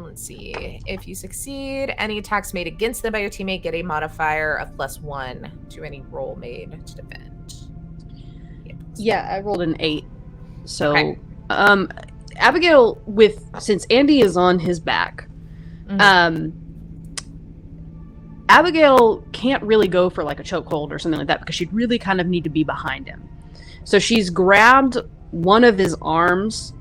Let's see. If you succeed, any attacks made against them by your teammate get a modifier of +1 to any roll made to defend. Yep. Yeah, I rolled an 8. So, Okay. Abigail, since Andy is on his back, Abigail can't really go for like a chokehold or something like that because she'd really kind of need to be behind him. So she's grabbed one of his arms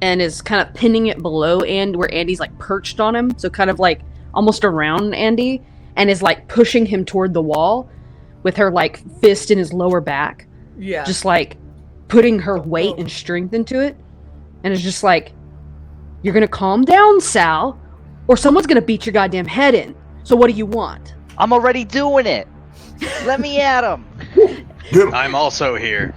and is kind of pinning it below where Andy's like perched on him, so kind of like almost around Andy, and is like pushing him toward the wall with her like fist in his lower back. Yeah. Just like putting her weight and strength into it. And it's just like, you're gonna calm down, Sal, or someone's gonna beat your goddamn head in. So what do you want? I'm already doing it. Let me at him. I'm also here.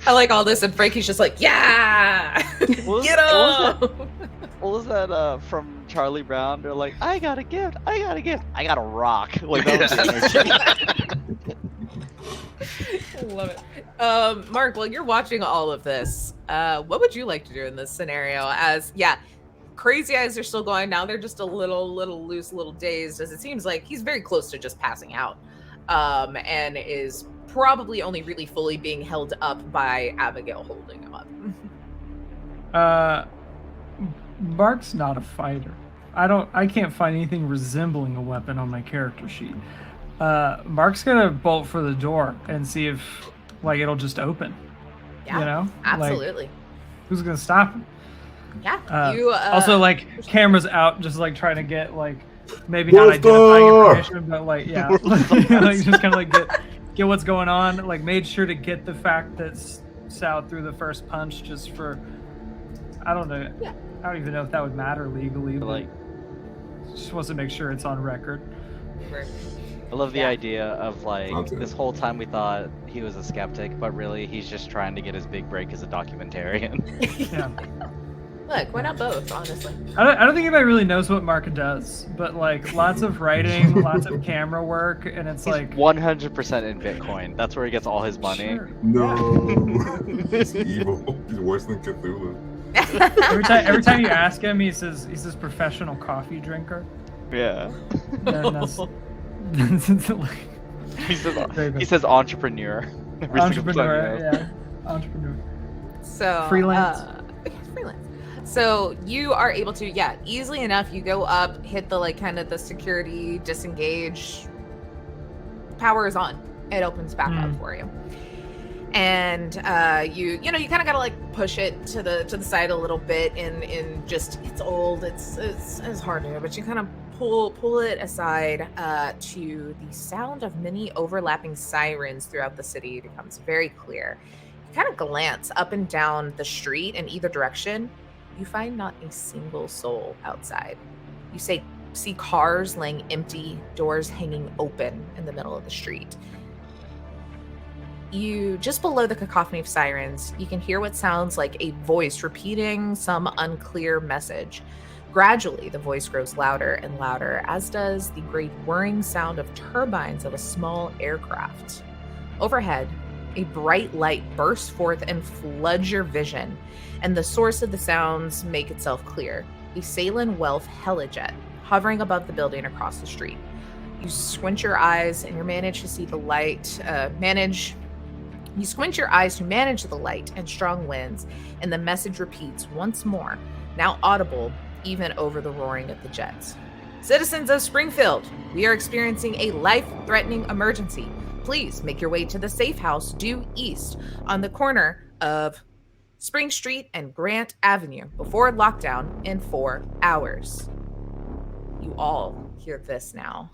I like all this, and Frankie's just like, yeah, get up. What was that from Charlie Brown? They're like, I got a gift, I got a rock. Like that was the energy. I love it. Mark, while you're watching all of this, what would you like to do in this scenario? As crazy eyes are still going. Now they're just a little loose, a little dazed, as it seems like he's very close to just passing out. And is probably only really fully being held up by Abigail holding him up. Mark's not a fighter. I can't find anything resembling a weapon on my character sheet. Mark's gonna bolt for the door and see if like it'll just open. Yeah, you know? absolutely. Like, who's gonna stop him? Yeah. You also like cameras out, just like trying to get like maybe not identifying information, but like like just kind of like get what's going on. Like made sure to get the fact that Sal threw the first punch just for I don't know. Yeah. I don't even know if that would matter legally, but like just wants to make sure it's on record. I love the idea of like Okay. this whole time we thought he was a skeptic, but really he's just trying to get his big break as a documentarian. Yeah. Look, why not both, honestly? I don't think anybody really knows what Mark does, but like lots of writing, lots of camera work, and it's He's like 100% in Bitcoin. That's where he gets all his money. Sure. No, he's evil. He's worse than Cthulhu. Every time you ask him, he says professional coffee drinker. Yeah. And that's like, He says entrepreneur. Every single time, entrepreneur, entrepreneur. So Freelance. Freelance. So you are able to, easily enough. You go up, hit the like kind of the security disengage. Power is on. It opens back up for you, and you kind of gotta like push it to the side a little bit. In just it's old. It's hard to do, but you kind of pull it aside. To the sound of many overlapping sirens throughout the city becomes very clear. You kind of glance up and down the street in either direction. You find not a single soul outside. You see cars laying empty, doors hanging open in the middle of the street. You, just below the cacophony of sirens, you can hear what sounds like a voice repeating some unclear message. Gradually, the voice grows louder and louder, as does the great whirring sound of turbines of a small aircraft. Overhead, a bright light bursts forth and floods your vision, and the source of the sounds make itself clear. A Salem Welf helijet hovering above the building across the street. You squint your eyes and you manage to see the light. You squint your eyes to manage the light and strong winds, and the message repeats once more, now audible even over the roaring of the jets. Citizens of Springfield, we are experiencing a life-threatening emergency. Please make your way to the safe house due east on the corner of Spring Street and Grant Avenue before lockdown in 4 hours. You all hear this now.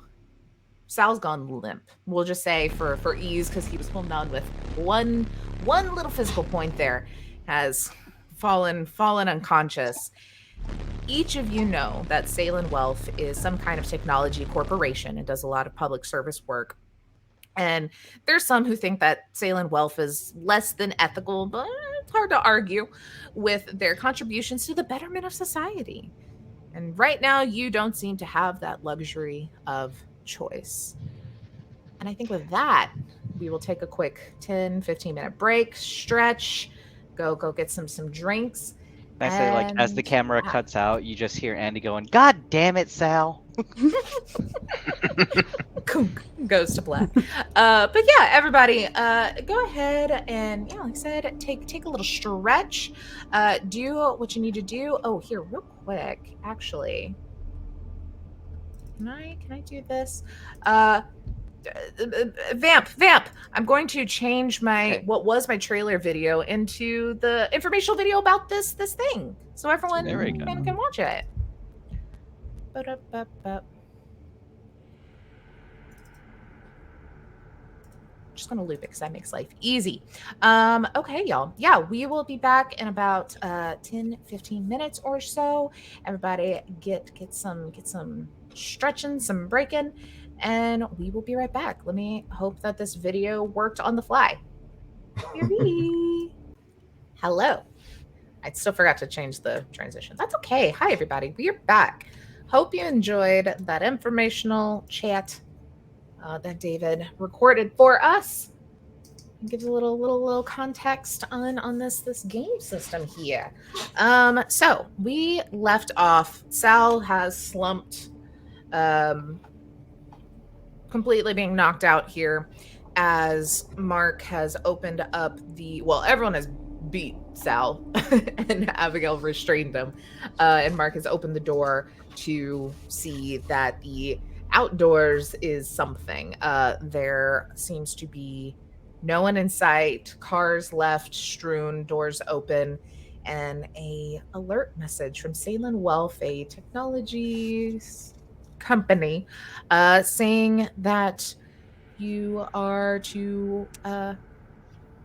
Sal's gone limp. We'll just say for ease, because he was holding on with one little physical point there, has fallen unconscious. each of you know that Salem Wealth is some kind of technology corporation and does a lot of public service work. And there's some who think that Salem Wealth is less than ethical, but it's hard to argue with their contributions to the betterment of society. And right now, you don't seem to have that luxury of choice. And I think with that, we will take a quick 10, 15-minute break, stretch, go get some drinks. I say, like, as the And camera yeah. cuts out, you just hear Andy going, "God damn it, Sal!" Goes to black. But yeah, everybody, go ahead and like I said, take a little stretch. Do what you need to do. Oh, here, real quick, actually. Can I do this? Vamp. I'm going to change my what was my trailer video into the informational video about this thing, so everyone There we go. can watch it. Ba-da-ba-ba. Just gonna loop it because that makes life easy. Okay, y'all. Yeah, we will be back in about 10-15 minutes or so. Everybody get some stretching, some breaking, and we will be right back. Let me hope that this video worked on the fly. Hello. I still forgot to change the transition. That's okay. Hi, everybody. We are back. Hope you enjoyed that informational chat that David recorded for us. It gives a little context on this game system here. So we left off. Sal has slumped, completely being knocked out here, as Mark has opened up everyone has beat Sal and Abigail restrained them, and Mark has opened the door to see that the outdoors is something. There seems to be no one in sight, cars left strewn, doors open, and a alert message from Salem Wealth, a technology company, saying that you are to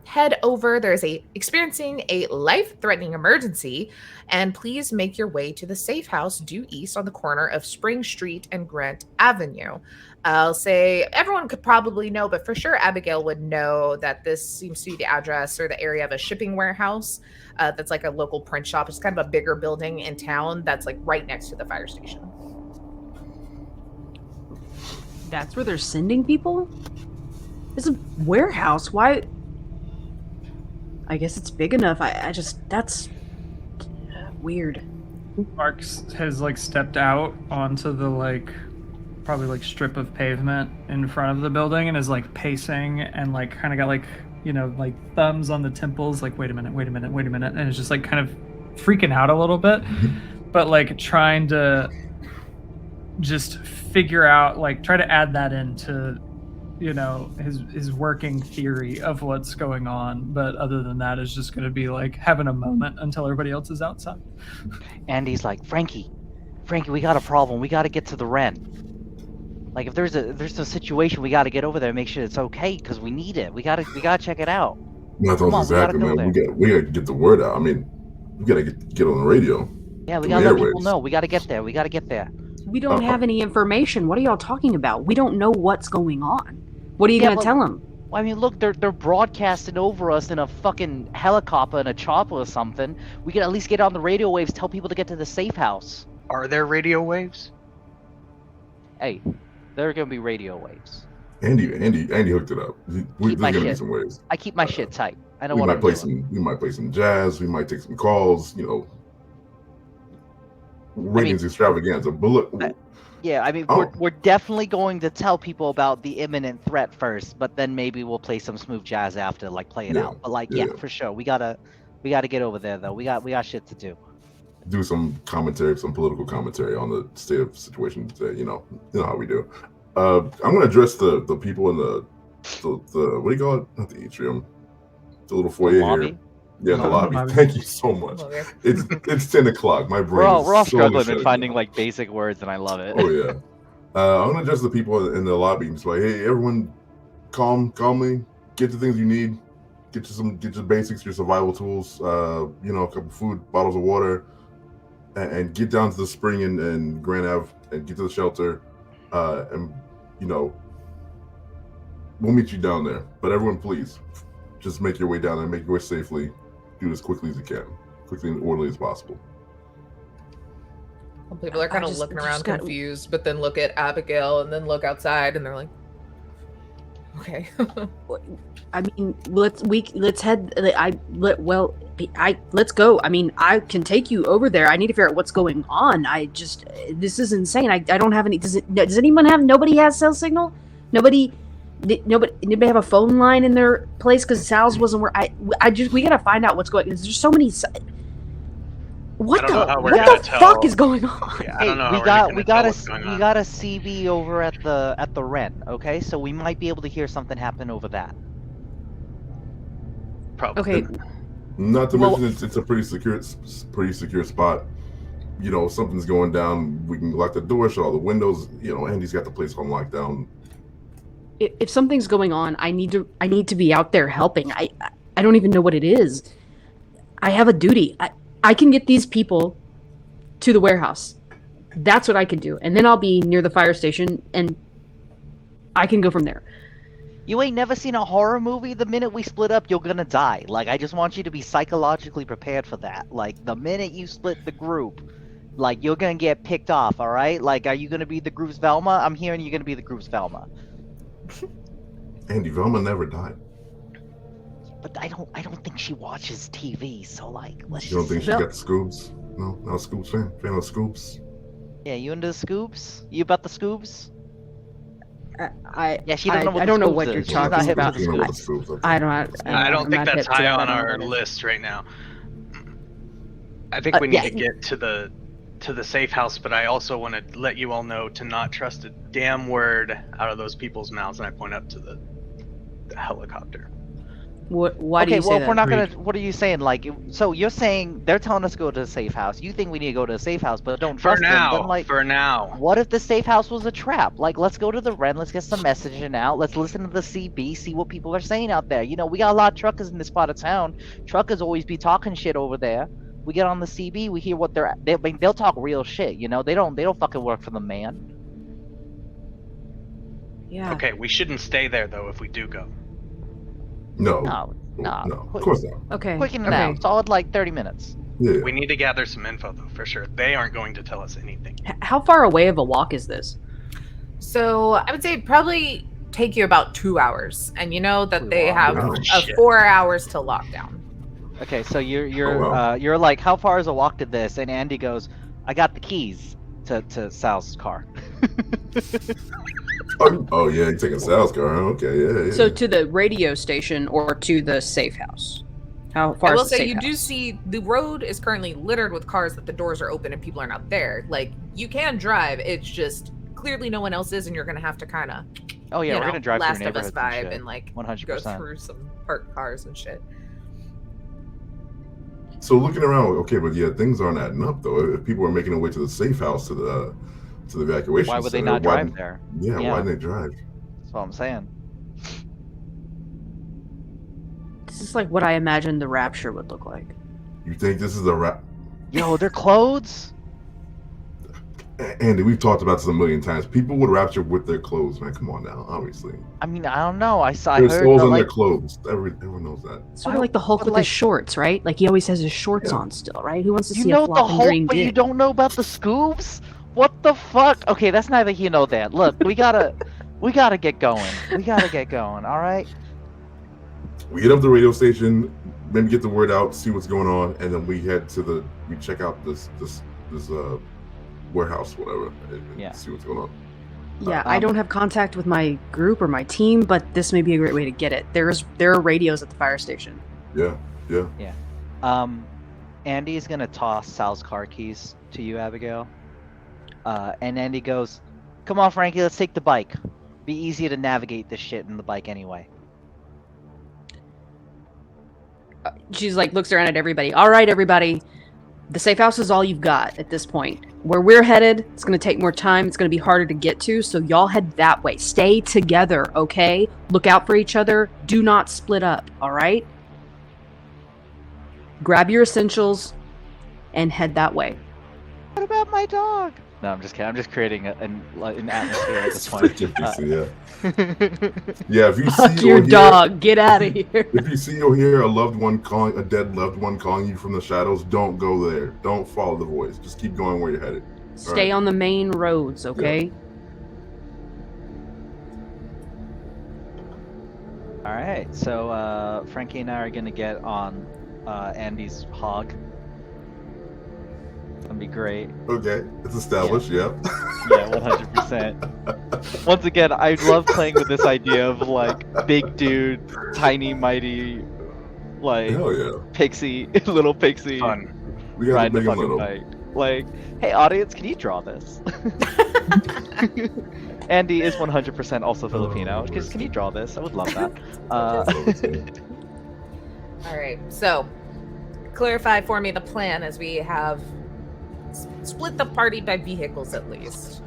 head over. There's experiencing a life-threatening emergency, and please make your way to the safe house due east on the corner of Spring Street and Grant Avenue. I'll say everyone could probably know, but for sure Abigail would know that this seems to be the address or the area of a shipping warehouse that's like a local print shop. It's kind of a bigger building in town that's like right next to the fire station. That's where they're sending people? It's a warehouse. Why? I guess it's big enough. That's weird. Mark has like stepped out onto the probably like strip of pavement in front of the building and is like pacing and like kind of got like, like thumbs on the temples, like wait a minute, and it's just like kind of freaking out a little bit, but like trying to just figure out, like try to add that into his working theory of what's going on. But other than that, is just going to be like having a moment until everybody else is outside. Andy's like, Frankie, we got a problem. We got to get to the Wren. Like, if there's a situation, we got to get over there and make sure it's okay because we need it. We gotta check it out. That's exactly, man. We gotta get the word out. I mean, we gotta get on the radio. Yeah, we gotta let people know. We gotta get there. We don't have any information. What are y'all talking about? We don't know what's going on. What are you gonna tell them? I mean, look, they're broadcasting over us in a fucking helicopter and a chopper or something. We can at least get on the radio waves, tell people to get to the safe house. Are there radio waves? Hey, there are gonna be radio waves. Andy hooked it up. There's gonna be some waves. I keep my shit tight. I know we what might I'm play doing. We might play some jazz. We might take some calls. Ratings extravaganza. But look. Yeah, I mean, we're definitely going to tell people about the imminent threat first, but then maybe we'll play some smooth jazz after, like play it out. But for sure, we gotta get over there though. We got shit to do. Do some commentary, some political commentary on the state of the situation today. You know how we do. I'm gonna address the people in the what do you call it? Not the atrium, the little foyer here. Yeah, the lobby. Thank you so much. It's 10 o'clock. My brain. We're all struggling and finding like basic words, and I love it. Oh yeah. I'm gonna address the people in the lobby and just like, hey, everyone, calmly, get the things you need, get your basics, your survival tools. A couple food, bottles of water, and get down to the spring and Grand Ave and get to the shelter, and we'll meet you down there. But everyone, please, just make your way down there, make your way safely. Do it as quickly as you can, quickly and orderly as possible. Some people are kind of looking around confused, but then look at Abigail and then look outside and they're like, okay. I mean, let's head. Let's go. I mean, I can take you over there. I need to figure out what's going on. This is insane. I don't have any. Does anyone have? Nobody has cell signal. Nobody have a phone line in their place because Sal's wasn't where we gotta find out what's going. There's just so many. What the fuck is going on? Yeah, I don't know. We got a CB over at the Ren. Okay, so we might be able to hear something happen over that. Probably. Okay. Not to mention it's a pretty secure spot. If something's going down, we can lock the door, shut all the windows. Andy's got the place on lockdown. If something's going on, I need to be out there helping. I don't even know what it is. I have a duty. I can get these people to the warehouse. That's what I can do. And then I'll be near the fire station and I can go from there. You ain't never seen a horror movie? The minute we split up, you're gonna die. Like, I just want you to be psychologically prepared for that. Like, the minute you split the group, like, you're gonna get picked off, alright? Like, are you gonna be the group's Velma? I'm hearing you're gonna be the group's Velma. Andy, Velma never died. But I don't think she watches TV, so like, let's You don't think she Vel- got the scoops? No, not a scoops fan. Fan of scoops? Yeah, you into the scoops? You about the scoops? Yeah, she doesn't know what I the don't know scoops what is. you're She's not talking hip to about. the You know what the scoops. scoops? I don't I'm think not that's hip to high that. on I don't know our what it is. list right now. I think we need to get to the safe house, but I also want to let you all know to not trust a damn word out of those people's mouths. And I point up to the helicopter. Why do you say well, that? if we're not gonna, what are you saying? Like, so you're saying they're telling us to go to the safe house. You think we need to go to the safe house, but don't trust them. Then, like, for now. what if the safe house was a trap? Like, let's go to the Ren, let's get some messaging out, let's listen to the CB, see what people are saying out there. We got a lot of truckers in this part of town. Truckers always be talking shit over there. We get on the CB, we hear what they'll talk real shit. They don't fucking work for the man. Yeah. Okay, we shouldn't stay there though if we do go. No. No, Of course not. Okay. quick in and okay. out. Solid like 30 minutes. Yeah. We need to gather some info though, for sure. They aren't going to tell us anything. How far away of a walk is this? So I would say it'd probably take you about 2 hours. And you know that they have Oh, 4 hours till lockdown. Okay, so you're Oh, wow. you're like, how far is a walk to this? And Andy goes, I got the keys to Sal's car. Oh yeah, you're taking Sal's car. Huh? Okay, yeah. So to the radio station or to the safe house? How far I will is the say safe you house? do see the road is currently littered with cars that the doors are open and people are not there. Like, you can drive, it's just clearly no one else is, and you're gonna have to kind of Oh yeah, we're gonna drive Last through of Us neighborhoods and vibe shit. and like 100%. go through some parked cars and shit. So looking around, okay, but yeah, things aren't adding up though. If people are making their way to the safe house to the evacuation Why would they center, not drive there? Yeah, Yeah. why didn't they drive? That's what I'm saying. This is like what I imagined the rapture would look like. You think this is a rap? Yo, their clothes? Andy, we've talked about this a million times. People would rapture with their clothes, man. Come on now, obviously. I mean, I don't know. I There's heard holes that, in like, their clothes. Everyone knows that. Sort of like the Hulk but with like- his shorts, right? Like he always has his shorts Yeah. on still, right? Who wants to you see know a the flopping Hulk, green but you dick? don't know about the scoops? What the fuck? Okay, that's neither here nor there. Look, we gotta get going. We gotta get going. All right. We get up the radio station, maybe get the word out, see what's going on, and then we check out this warehouse, whatever, and Yeah. see what's going on. Yeah, I don't have contact with my group or my team, but this may be a great way to get it. There are radios at the fire station. Yeah. Andy's gonna toss Sal's car keys to you, Abigail. And Andy goes, "Come on, Frankie, let's take the bike. Be easier to navigate this shit in the bike anyway." She's like looks around at everybody. All right, everybody. The safe house is all you've got at this point. Where we're headed, it's going to take more time. It's going to be harder to get to, so y'all head that way. Stay together, okay? Look out for each other. Do not split up, all right? Grab your essentials and head that way. What about my dog? No, I'm just kidding. I'm just creating an atmosphere at this point. Yeah, if you Fuck see your or hear, dog. Get out of here. if you see or hear a dead loved one calling you from the shadows, don't go there. Don't follow the voice. Just keep going where you're headed. Stay on the main roads, okay? All right, so Frankie and I are gonna get on Andy's hog. That'd be great. Okay, it's established. Yeah. Yeah, 100%. Once again, I love playing with this idea of like big dude, tiny, mighty, like Hell yeah. pixie, little pixie Fun. We got riding big a and fucking little. bike. Like, hey audience, can you draw this? Andy is 100% also Filipino. Can you draw this? I would love that. All right. So, clarify for me the plan as we have split the party by vehicles at least.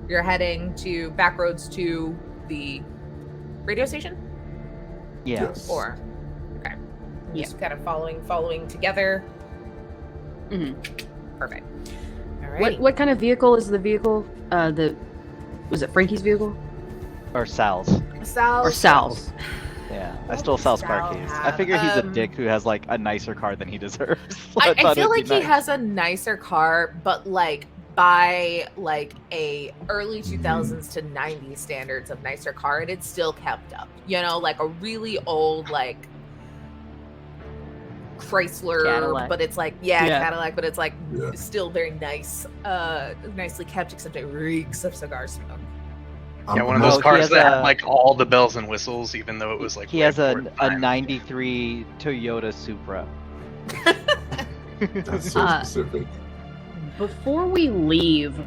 You're heading to back roads to the radio station, Yeah. Yes. or okay, just kind of following together. Mhm. Perfect. All right. What kind of vehicle is the vehicle? Was it Frankie's vehicle? Or Sal's. Sal? Or Sal's? Yeah, I What stole does Sal's Sal car keys. I have? figure he's a dick who has like a nicer car than he deserves. So I thought feel it'd like be he nice. has a nicer car, but like by like a early 2000s to 90s standards of nicer car, and it's still kept up. You know, like a really old like Chrysler, Cadillac. but it's like Yeah. Cadillac, but it's like Yeah. still very nice, nicely kept, except it reeks of cigar smoke. Yeah, one of No, those he cars has that a- had like all the bells and whistles, even though it was like He has way a before its time. 93 Toyota Supra. That's so Uh, specific. Before we leave,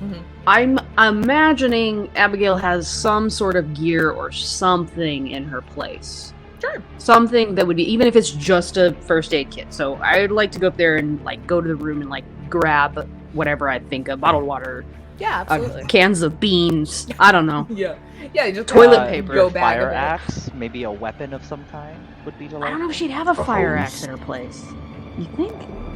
Mhm. I'm imagining Abigail has some sort of gear or something in her place. Sure. Something that would be, even if it's just a first aid kit. So I'd like to go up there and like go to the room and like grab whatever I think of, bottled water, Yeah, absolutely. cans of beans. I don't know. Yeah, you just Toilet kinda paper. Go back Fire a bit. axe, maybe a weapon of some kind would be I delightful. don't know if she'd have a fire hose. axe in her place. You think?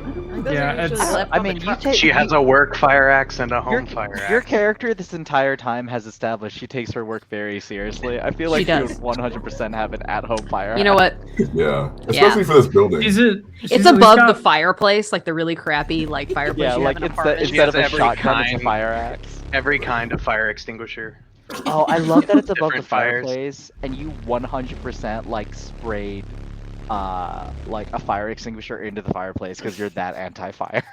I don't know. Those are Yeah, usually it's- left I on the mean, you truck. take She has a work fire axe and a home fire Your axe. character this entire time has established she takes her work very seriously. I feel like She she does. would 100% have an at-home fire. You know what? Yeah. Especially for this building. She's It's at least above got- the fireplace, like the really crappy like fireplace Yeah, you like have in instead, apartments. instead of She a has every shotgun, it's a kind. fire axe. Every kind of fire extinguisher. Oh, I love that it's above the Different fires. fireplace, and you 100% like sprayed like a fire extinguisher into the fireplace because you're that anti-fire.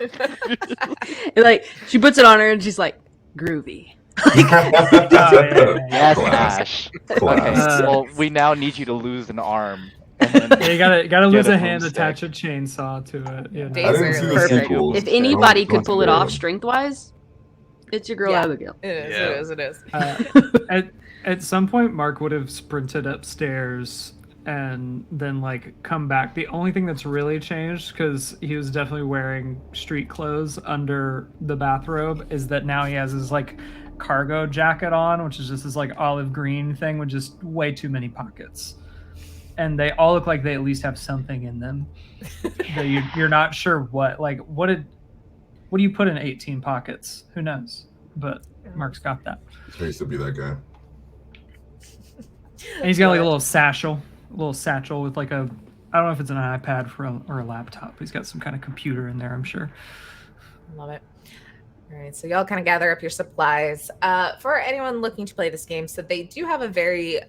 Like she puts it on her and she's like groovy. Yes, Class. Ash. Class. Okay, well, we now need you to lose an arm. And then Yeah, you gotta get lose a a hand, broomstick. attach a chainsaw to it. You know. I didn't see the Perfect. sequels. If anybody could pull it Yeah. off strength wise, it's your girl Yeah. Abigail. It is. Yeah. It is. It is. At some point, Mark would have sprinted upstairs and then like come back. The only thing that's really changed, because he was definitely wearing street clothes under the bathrobe, is that now he has his like cargo jacket on, which is just this like olive green thing with just way too many pockets. And they all look like they at least have something in them. That you're not sure what. Like, what do you put in 18 pockets? Who knows? But Mark's got that. I used to be that guy. And he's got like a little satchel with like a, I don't know if it's an iPad or a laptop. He's got some kind of computer in there, I'm sure. Love it. All right, so y'all kind of gather up your supplies. For anyone looking to play this game, so they do have a very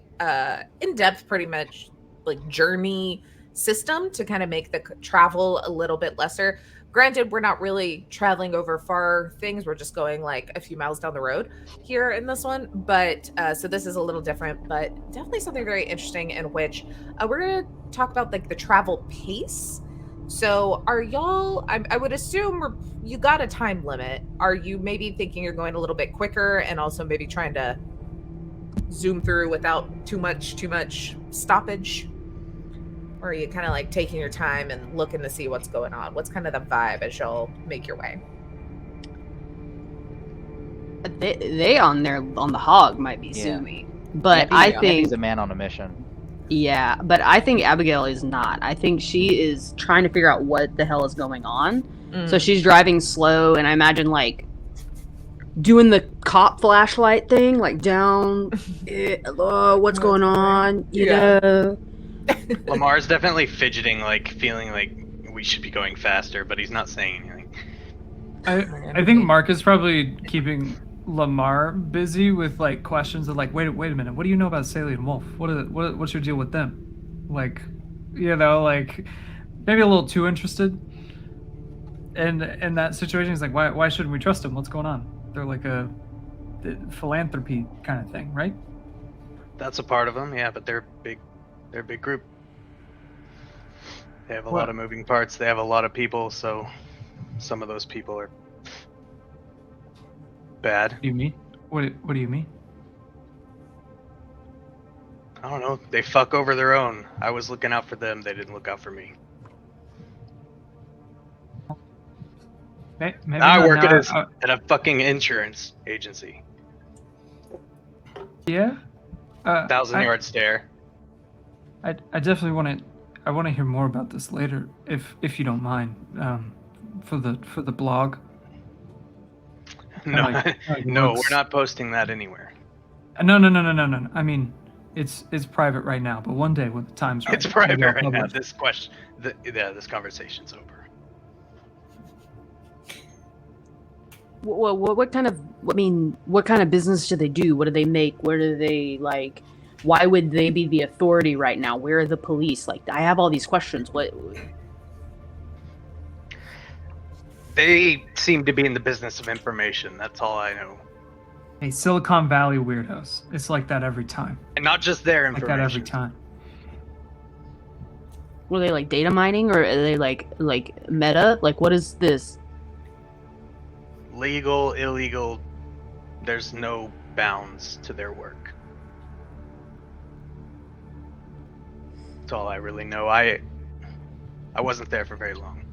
in-depth, pretty much like journey system to kind of make the travel a little bit lesser. Granted, we're not really traveling over far things. We're just going like a few miles down the road here in this one. But so this is a little different, but definitely something very interesting in which we're going to talk about like the travel pace. So are y'all, I would assume you got a time limit. Are you maybe thinking you're going a little bit quicker and also maybe trying to zoom through without too much stoppage? Or are you kind of like taking your time and looking to see what's going on? What's kind of the vibe as y'all make your way? They on the hog might be Yeah. zoomy, but Andy- I think Andy's a man on a mission. but I think Abigail is not. I think she is trying to figure out what the hell is going on, So she's driving slow, and I imagine like doing the cop flashlight thing, like down. Hello, what's going on? You know. Lamar's definitely fidgeting, like feeling like we should be going faster, but he's not saying anything. I think Mark is probably keeping Lamar busy with like questions of like, wait a minute, what do you know about Saley and Wolf? What's your deal with them? Like, you know, like maybe a little too interested. And in that situation, he's like, why shouldn't we trust them? What's going on? They're like a philanthropy kind of thing, right? That's a part of them, yeah, but they're big. They're a big group. They have a lot of moving parts. They have a lot of people, so some of those people are bad. What do you mean? What do you mean? I don't know. They fuck over their own. I was looking out for them. They didn't look out for me. Maybe I not work now. at a fucking insurance agency. Yeah. 1,000-yard stare. I definitely want to hear more about this later, if you don't mind, for the blog. No, no, we're not posting that anywhere. No. I mean, it's private right now, but one day when the time's right, It's private maybe I'll right now. publish. This conversation's over. What kind of business do they do? What do they make? Where do they like? Why would they be the authority right now? Where are the police? Like, I have all these questions. What? They seem to be in the business of information. That's all I know. Hey, Silicon Valley weirdos. It's like that every time. And not just their Like information. that every time. Were they like data mining, or are they like meta? Like, what is this? Legal, illegal, there's no bounds to their work. That's all I really know. I wasn't there for very long.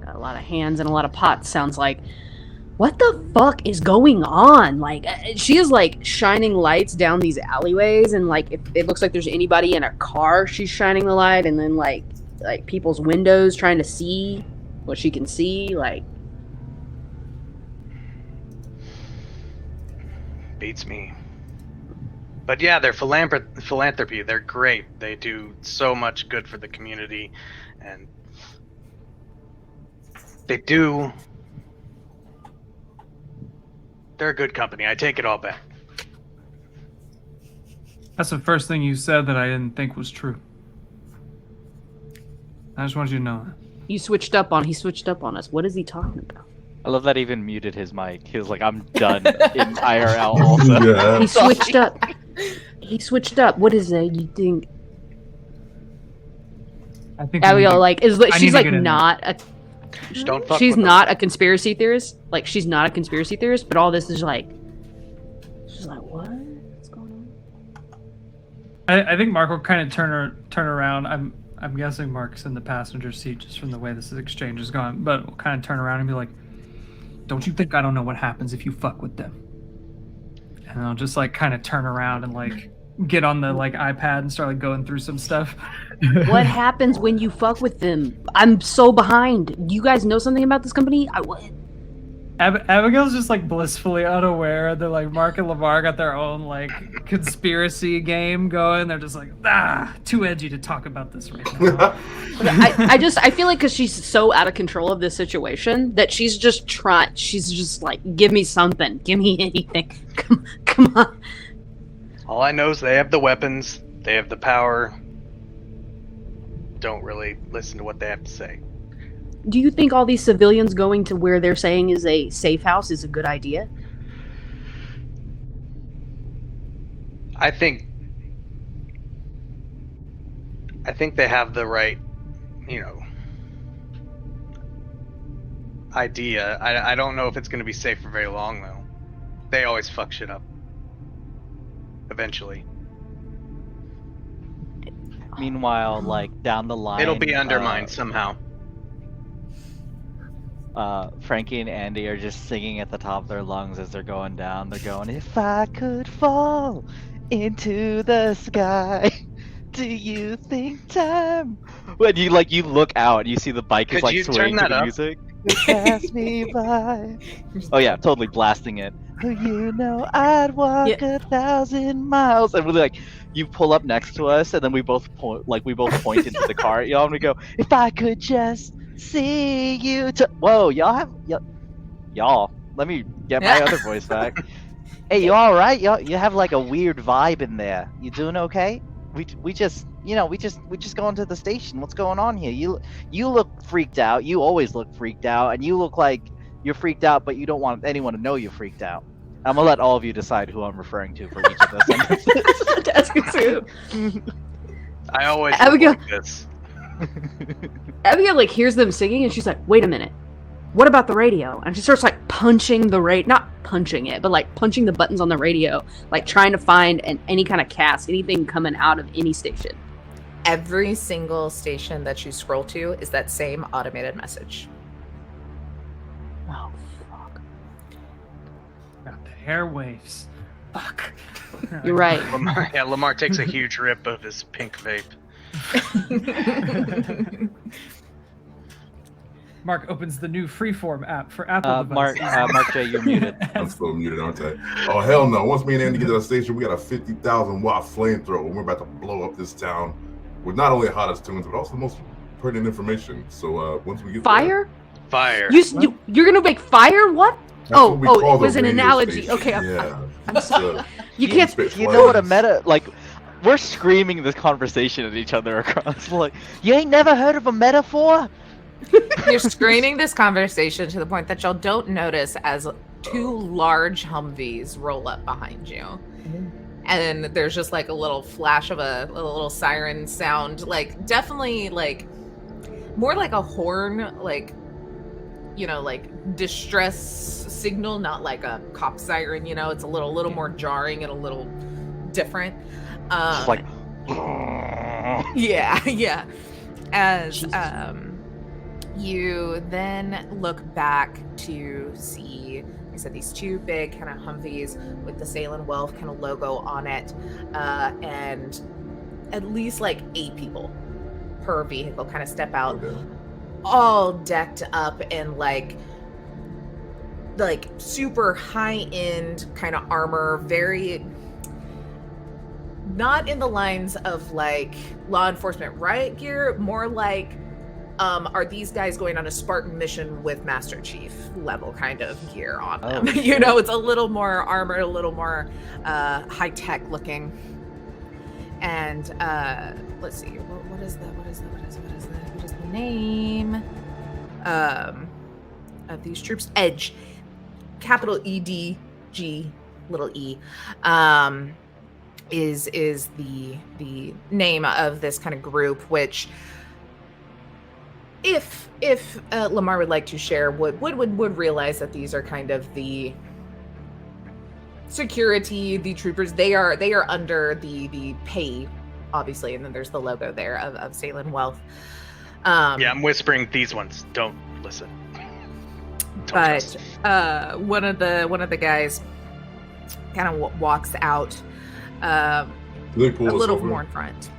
Got a lot of hands and a lot of pots. Sounds like. What the fuck is going on? Like, she is like shining lights down these alleyways, and like if it looks like there's anybody in a car, she's shining the light, and then like people's windows trying to see what she can see. Like, Beats me. But yeah, they're philanthropy. They're great. They do so much good for the community, and they do. They're a good company. I take it all back. That's the first thing you said that I didn't think was true. I just want you to know that. he switched up on us. What is he talking about? I love that he even muted his mic. He was like, I'm done in IRL also. Yeah. He switched up. He switched up. What is that? You think? I think Abigail like is I need she's to like get in not a. Just don't fuck She's with not a conspiracy theorist. Like, she's not a conspiracy theorist, but all this is like, she's like, what? What's going on? I think Mark will kind of turn around. I'm guessing Mark's in the passenger seat just from the way this exchange is going, but will kind of turn around and be like, "Don't you think I don't know what happens if you fuck with them?" And I'll just like kind of turn around and like get on the like iPad and start like going through some stuff. What happens when you fuck with them? I'm so behind. You guys know something about this company? What? Abigail's just like blissfully unaware that like Mark and Lamar got their own like conspiracy game going. They're just like, too edgy to talk about this right now. I feel like because she's so out of control of this situation that she's just like, give me something, give me anything, come on. All I know is they have the weapons, they have the power. Don't really listen to what they have to say. Do you think all these civilians going to where they're saying is a safe house is a good idea? I think they have the right, idea. I don't know if it's going to be safe for very long, though. They always fuck shit up. Eventually. Meanwhile, like down the line, It'll be undermined somehow. Frankie and Andy are just singing at the top of their lungs as they're going down. They're going, "If I could fall into the sky, do you think time when you look out and you see the bike is Could you swaying turn to that the up? music. You pass me by. Oh yeah, totally blasting it. Oh, you know I'd walk 1,000 miles, and we're you pull up next to us, and then we both point into the car, and we go, if I could just see you. Whoa, y'all. Let me get my other voice back. Hey, you all right? You have a weird vibe in there. You doing okay? We just going to the station. What's going on here? You look freaked out. You always look freaked out, and you look like you're freaked out, but you don't want anyone to know you're freaked out. I'm gonna let all of you decide who I'm referring to for each of those sentences. That's good too. I always Abigail- look like this. Abigail hears them singing and she's like, wait a minute. What about the radio? And she starts punching the not punching it, but punching the buttons on the radio, trying to find any kind of cast, anything coming out of any station. Every single station that you scroll to is that same automated message. Oh, fuck. Got the airwaves. Fuck. You're right. Lamar takes a huge rip of his pink vape. Mark opens the new Freeform app for Apple Mark devices. J, you're muted. I'm still muted, aren't I? Oh, hell no. Once me and Andy get to the station, we got a 50,000 watt flamethrower. We're about to blow up this town with not only the hottest tunes, but also the most pertinent information. So once we get Fire? Fire. You're gonna make fire? What? That's what we call it was the an radio analogy. station. Okay, Yeah. I'm sorry. You Do can't. you know what a meta we're screaming this conversation at each other across you ain't never heard of a metaphor? You're screening this conversation to the point that y'all don't notice as two large Humvees roll up behind you. And there's just a little flash of a little siren sound, definitely more like a horn, distress signal, not like a cop siren, it's a little more jarring and a little different. Just yeah. As you then look back to see, like I said, these two big kind of Humvees with the Salem Wealth kind of logo on it, and at least 8 people per vehicle kind of step out, all decked up in super high-end kind of armor, very not in the lines of law enforcement riot gear, more are these guys going on a Spartan mission with Master Chief level kind of gear on them? It's a little more armored, a little more high-tech looking. And let's see, what is the name of these troops? Edge, capital EDG, little e, is the name of this kind of group, which if Lamar would like to share, would realize that these are kind of the security, the troopers. They are under the pay, obviously, and then there's the logo there of Salem Wealth. Yeah, I'm whispering these ones. Don't listen. But one of the guys kind of walks out a little more in front.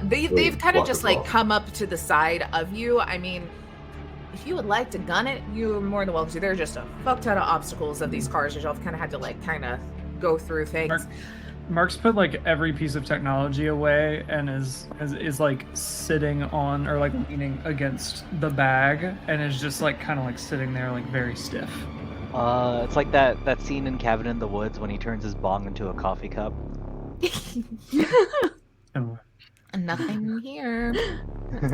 They've kind of just come up to the side of you. I mean, if you would like to gun it, you're more than welcome to. There are just a fuck ton of obstacles of these cars that y'all kind of had to kind of go through things. Mark's put every piece of technology away and is sitting on or leaning against the bag and is just kind of sitting there very stiff. It's like that scene in Cabin in the Woods when he turns his bong into a coffee cup. Nothing here.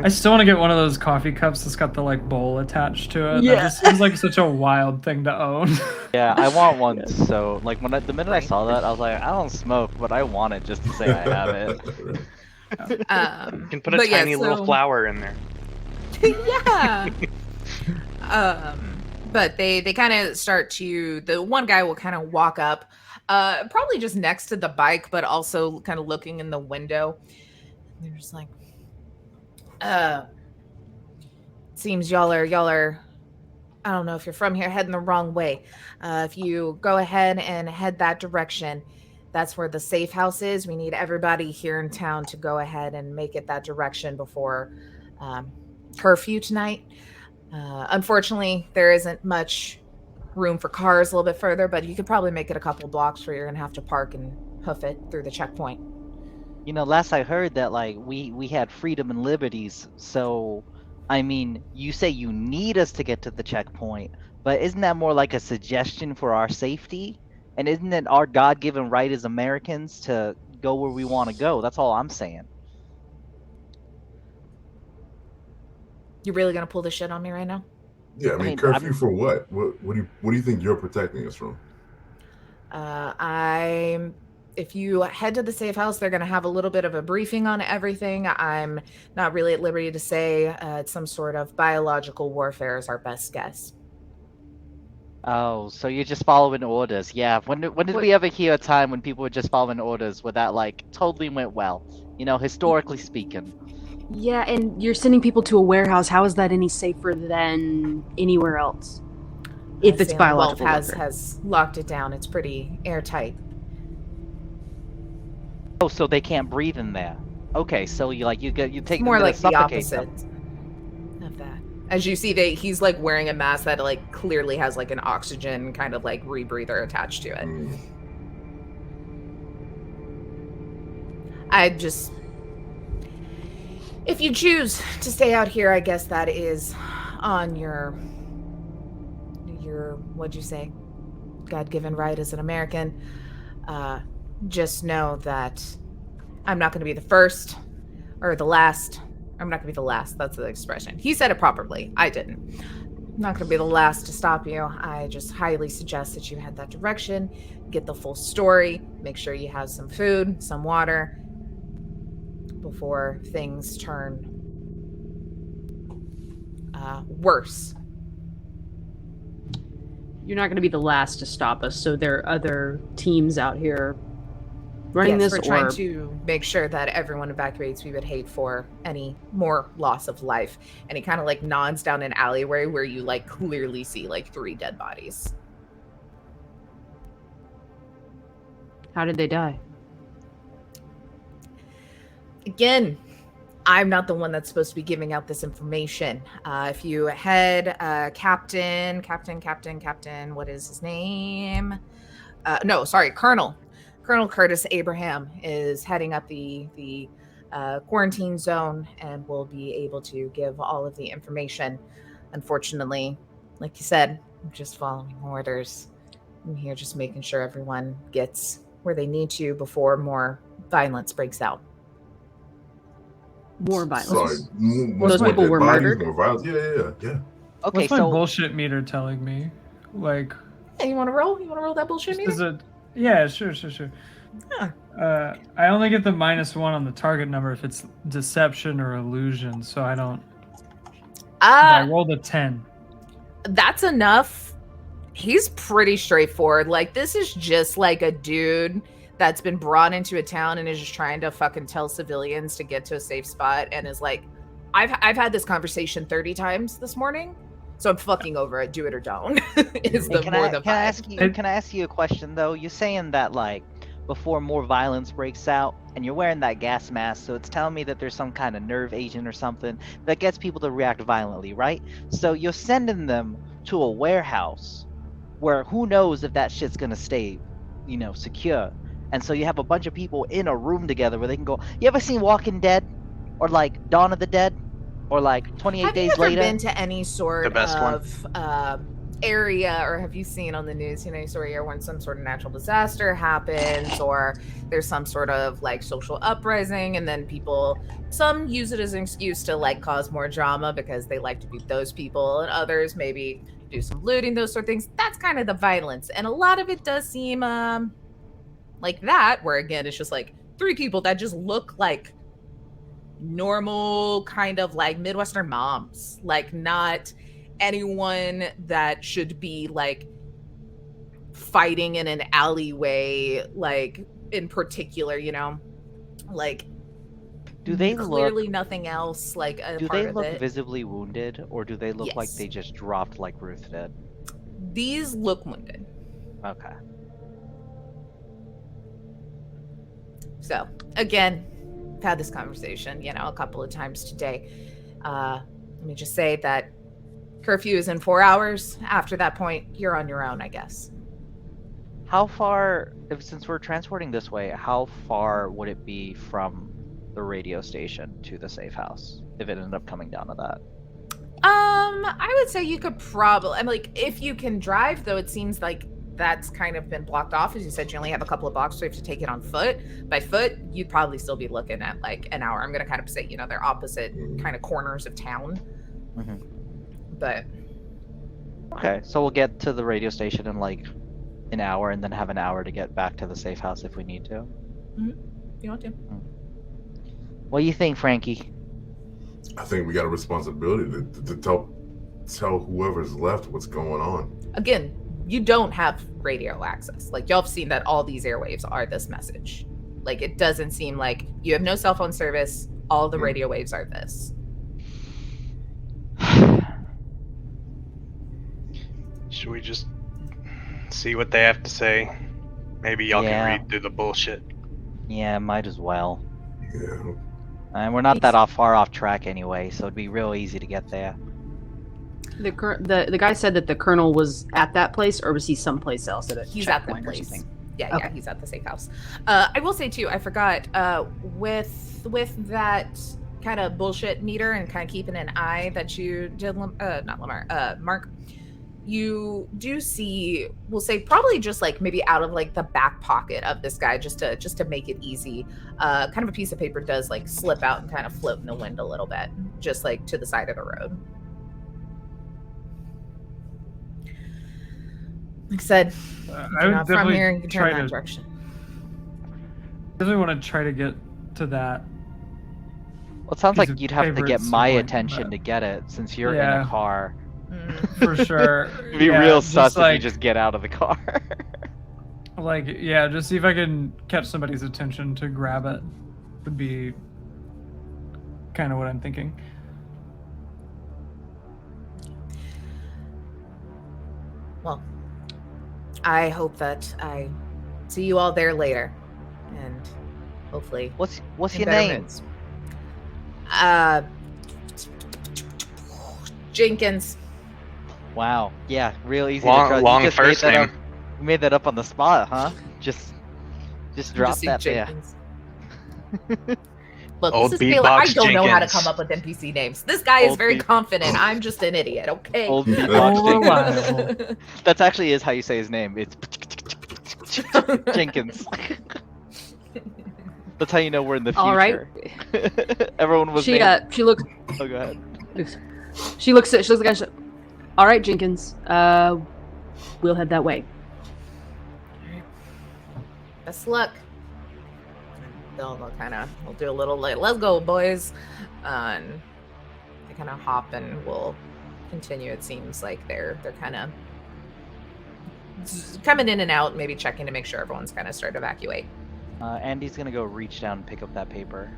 I still want to get one of those coffee cups that's got the bowl attached to it. Yeah. That just seems such a wild thing to own. Yeah, I want one. So the minute I saw that, I was like, I don't smoke, but I want it just to say I have it. You can put a tiny little flower in there. Yeah. But they kind of start to, the one guy will kind of walk up, probably just next to the bike, but also kind of looking in the window. They're just seems y'all are, I don't know if you're from here, heading the wrong way. If you go ahead and head that direction, That's where the safe house is. We need everybody here in town to go ahead and make it that direction before curfew tonight. Unfortunately, there isn't much room for cars a little bit further, but you could probably make it a couple blocks where you're gonna have to park and hoof it through the checkpoint. You know, last I heard that like we had freedom and liberties. So, I mean, you say you need us to get to the checkpoint, but isn't that more like a suggestion for our safety? And isn't it our God-given right as Americans to go where we want to go? That's all I'm saying. You really gonna pull this shit on me right now? Yeah, I mean, curfew for what? What do you think you're protecting us from? If you head to the safe house, they're going to have a little bit of a briefing on everything. I'm not really at liberty to say. It's some sort of biological warfare is our best guess. Oh, so you're just following orders. Yeah, when did we ever hear a time when people were just following orders where that, like, totally went well? You know, historically speaking. Yeah, and you're sending people to a warehouse. How is that any safer than anywhere else? If it's biological Wolf has locked it down. It's pretty airtight. Oh, so they can't breathe in there. Okay, so you take more like the opposite them. of that. As you see, he's like wearing a mask that like clearly has like an oxygen kind of like rebreather attached to it. If you choose to stay out here, I guess that is on your what'd you say? God-given right as an American. Just know that I'm not going to be the first or the last. I'm not going to be the last. That's the expression. He said it properly. I didn't. I'm not going to be the last to stop you. I just highly suggest that you head that direction, get the full story, make sure you have some food, some water before things turn worse. You're not going to be the last to stop us, so there are other teams out here running this. We're trying to make sure that everyone evacuates. We would hate for any more loss of life. And he kind of like nods down an alleyway where you like clearly see like 3 dead bodies. How did they die? Again, I'm not the one that's supposed to be giving out this information. If you head Captain, what is his name? Colonel Curtis Abraham is heading up the quarantine zone and will be able to give all of the information. Unfortunately, like you said, I'm just following orders. I'm here just making sure everyone gets where they need to before more violence breaks out. More violence. Sorry, those people were murdered. More violence. Yeah. Okay, what's my bullshit meter telling me? Like, hey, you want to roll? You want to roll that bullshit meter? Yeah, sure. Huh. I only get the -1 on the target number if it's deception or illusion, so I don't. I rolled a 10. That's enough. He's pretty straightforward. Like, this is just like a dude that's been brought into a town and is just trying to fucking tell civilians to get to a safe spot and is like, I've had this conversation 30 times this morning, so I'm fucking over it. Do it or don't. Can I ask you a question though? You're saying that like before more violence breaks out, and you're wearing that gas mask, so it's telling me that there's some kind of nerve agent or something that gets people to react violently, right? So you're sending them to a warehouse where who knows if that shit's gonna stay, secure. And so you have a bunch of people in a room together where they can go. You ever seen Walking Dead, or like Dawn of the Dead, or like 28 Days Later? Have you ever been to any sort of area, or have you seen on the news, story when some sort of natural disaster happens, or there's some sort of like social uprising, and then some use it as an excuse to like cause more drama because they like to beat those people, and others maybe do some looting, those sort of things. That's kind of the violence, and a lot of it does seem like that, where again it's just like 3 people that just look like normal kind of like Midwestern moms, like not anyone that should be like fighting in an alleyway, like in particular, like do they clearly nothing else like a do part they of look it. visibly wounded, or do they look like they just dropped like Ruth did? These look wounded. Okay. So, again, I've had this conversation, a couple of times today. Let me just say that curfew is in 4 hours. After that point, you're on your own, I guess. How far, since we're transporting this way, how far would it be from the radio station to the safe house if it ended up coming down to that? I would say you could probably, if you can drive, though, it seems like that's kind of been blocked off. As you said, you only have a couple of blocks, so you have to take it on foot. By foot, you'd probably still be looking at like an hour. I'm going to kind of say, they're opposite kind of corners of town. Mm-hmm. But. Okay, so we'll get to the radio station in like an hour and then have an hour to get back to the safe house if we need to. Mm-hmm. If you want to. What do you think, Frankie? I think we got a responsibility to tell whoever's left what's going on. Again, you don't have radio access. Like, y'all have seen that all these airwaves are this message. Like, it doesn't seem like you have no cell phone service. All the radio waves are this. Should we just see what they have to say? Maybe y'all can read through the bullshit. Yeah, might as well. Yeah. And we're not that far off track anyway, so it'd be real easy to get there. The guy said that the colonel was at that place, or was he someplace else at a He's at that checkpoint or place. something? Yeah, he's at the safe house. I will say too, I forgot, with that kind of bullshit meter and kind of keeping an eye that you did, not Lamar, Mark, you do see, we'll say probably just like maybe out of like the back pocket of this guy, just to make it easy, kind of a piece of paper does like slip out and kind of float in the wind a little bit, just like to the side of the road. Like I said, I would not from definitely here, you can turn try that to direction. definitely want to try to get to that. Well, it sounds Piece like of you'd have to paper get at some my point, attention but- to get it, since you're in Yeah. a car. For sure. It'd be Yeah, real just sus if like, you just get out of the car. just see if I can catch somebody's attention to grab it. Would be kind of what I'm thinking. Well, I hope that I see you all there later, and hopefully. What's in your better name? moods. Jenkins. Wow. Yeah, real easy Long- to trust. long You just first made that name. up- You made that up on the spot, huh? Just drop Just see that there. Jenkins. Look, Old this is Caleb. I beatbox don't know how to Jenkins. come up with NPC names. This guy is Old very beat- confident. I'm just an idiot, okay? Old All beatbox Jenkins. reliable. That's actually is how you say his name. It's Jenkins. That's how you know we're in the future. All right. Everyone was She named... she looks Oh, go ahead. she looks at the guy. She's like, all right, Jenkins. We'll head that way. Best of luck. They'll we'll do a little like, let's go, boys. And they kind of hop and we'll continue. It seems like they're kind of coming in and out, maybe checking to make sure everyone's kind of started to evacuate. Andy's gonna go reach down and pick up that paper.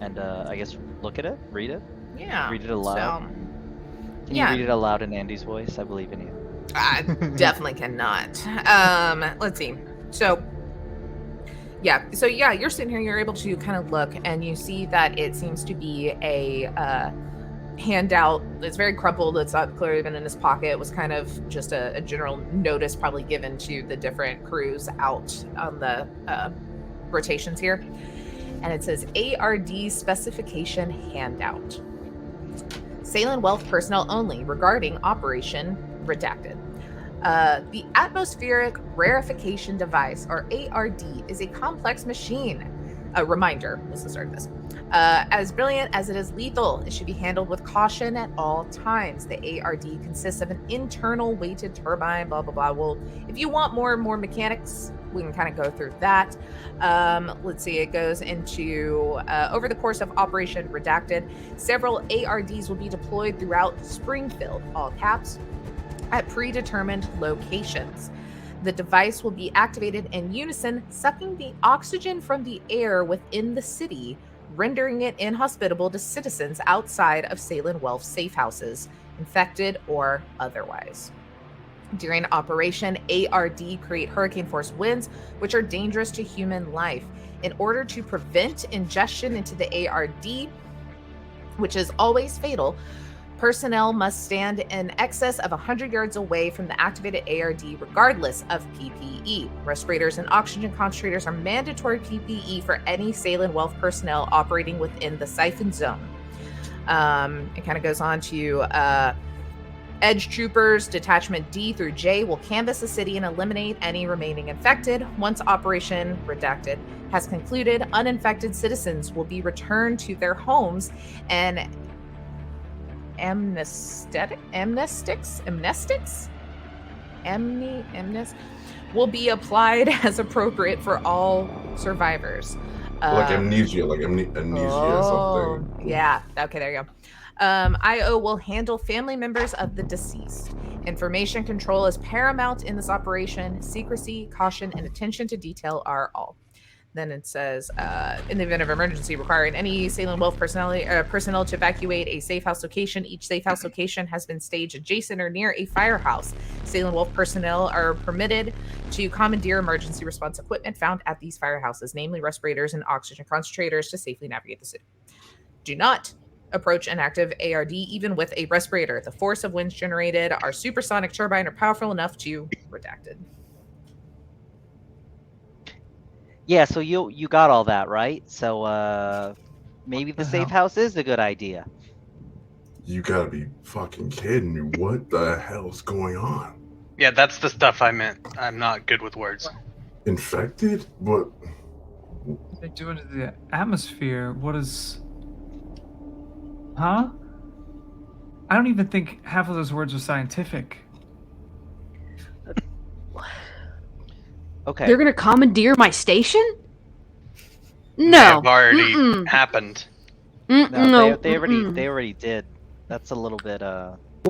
And I guess look at it, read it. Yeah. Read it aloud. So, Can yeah. you read it aloud in Andy's voice? I believe in you. I definitely cannot. Let's see. So you're sitting here, you're able to kind of look and you see that it seems to be a handout. It's very crumpled. It's not clearly been in his pocket. It was kind of just a general notice probably given to the different crews out on the rotations here. And it says ARD specification handout. Salient Wealth personnel only regarding Operation Redacted. The Atmospheric Rarefication Device, or ARD, is a complex machine. A reminder, let's start this. As brilliant as it is lethal, it should be handled with caution at all times. The ARD consists of an internal weighted turbine, blah, blah, blah. Well, if you want more mechanics, we can kind of go through that. Let's see, it goes into, over the course of Operation Redacted, several ARDs will be deployed throughout Springfield, all caps, at predetermined locations. The device will be activated in unison, sucking the oxygen from the air within the city, rendering it inhospitable to citizens outside of Salem Wealth safe houses, infected or otherwise. During Operation ARD, create hurricane force winds, which are dangerous to human life. In order to prevent ingestion into the ARD, which is always fatal, personnel must stand in excess of 100 yards away from the activated ARD, regardless of PPE. Respirators and oxygen concentrators are mandatory PPE for any Salem Wealth personnel operating within the siphon zone. It kind of goes on to Edge Troopers, Detachment D through J will canvass the city and eliminate any remaining infected. Once Operation Redacted has concluded, uninfected citizens will be returned to their homes and amnestics will be applied as appropriate for all survivors. Like amnesia, or something. Yeah. Okay, there you go. IO will handle family members of the deceased. Information control is paramount in this operation. Secrecy, caution, and attention to detail are all. Then it says, in the event of emergency requiring any Salem Wealth personnel to evacuate a safe house location, each safe house location has been staged adjacent or near a firehouse. Salem Wealth personnel are permitted to commandeer emergency response equipment found at these firehouses, namely respirators and oxygen concentrators, to safely navigate the city. Do not approach an active ARD even with a respirator. The force of winds generated are supersonic turbine are powerful enough to redacted. Yeah, so you got all that, right? So maybe the safe house is a good idea. You gotta be fucking kidding me. What the hell's going on? Yeah, that's the stuff I meant. I'm not good with words. Infected? What? They do into the atmosphere. What is... Huh? I don't even think half of those words are scientific. Okay. They're gonna commandeer my station? They No. have already happened. No, they already did. That's a little bit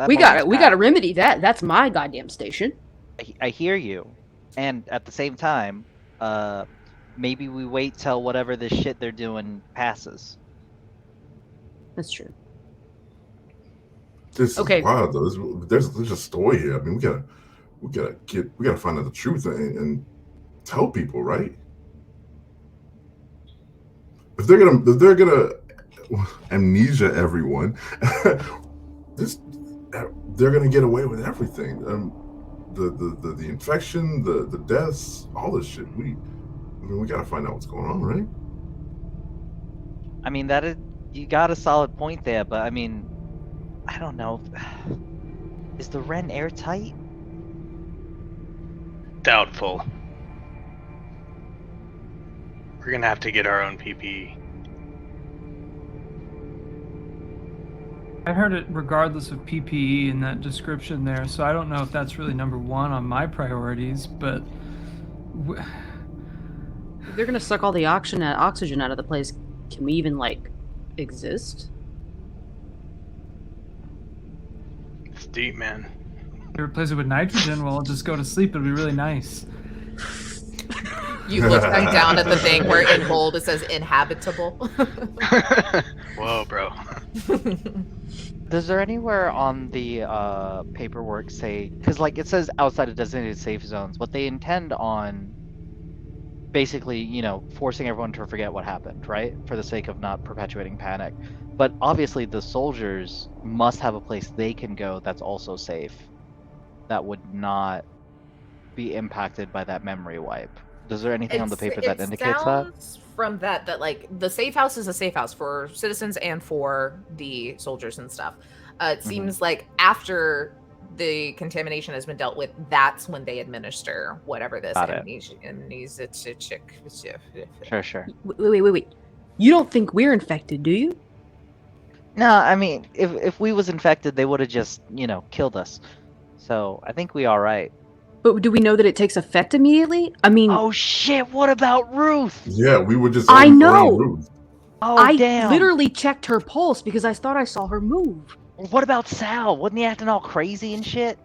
We gotta remedy that. That's my goddamn station. I hear you. And at the same time, maybe we wait till whatever this shit they're doing passes. That's true. This Okay. is wild though. There's a story here. I mean, we gotta find out the truth and tell people, right? If they're gonna amnesia everyone, they're gonna get away with everything. The infection, the deaths, all this shit. We gotta find out what's going on, right? I mean, you got a solid point there, but I mean, I don't know. Is the Ren airtight? Doubtful. We're gonna have to get our own PPE. I heard it regardless of PPE in that description there, so I don't know if that's really number one on my priorities, but... If they're gonna suck all the oxygen out of the place, can we even, like, exist? It's deep, man. They replace it with nitrogen, well, I'll just go to sleep. It'll be really nice. You look right down at the thing where in bold it says inhabitable. Whoa, bro. Does there anywhere on the paperwork say, because like it says outside of designated safe zones, what they intend on basically, forcing everyone to forget what happened, right? For the sake of not perpetuating panic. But obviously the soldiers must have a place they can go that's also safe, that would not be impacted by that memory wipe. Is there anything on the paper that indicates that? From that like the safe house is a safe house for citizens and for the soldiers and stuff. It seems like after the contamination has been dealt with, that's when they administer whatever this amnesia. Sure. Wait. You don't think we're infected, do you? No, I mean, if we was infected, they would have just, killed us. So I think we all right. But do we know that it takes effect immediately? I mean... Oh shit, what about Ruth? Yeah, we would just... I know! Ruth. Oh, damn. I literally checked her pulse because I thought I saw her move. What about Sal? Wasn't he acting all crazy and shit?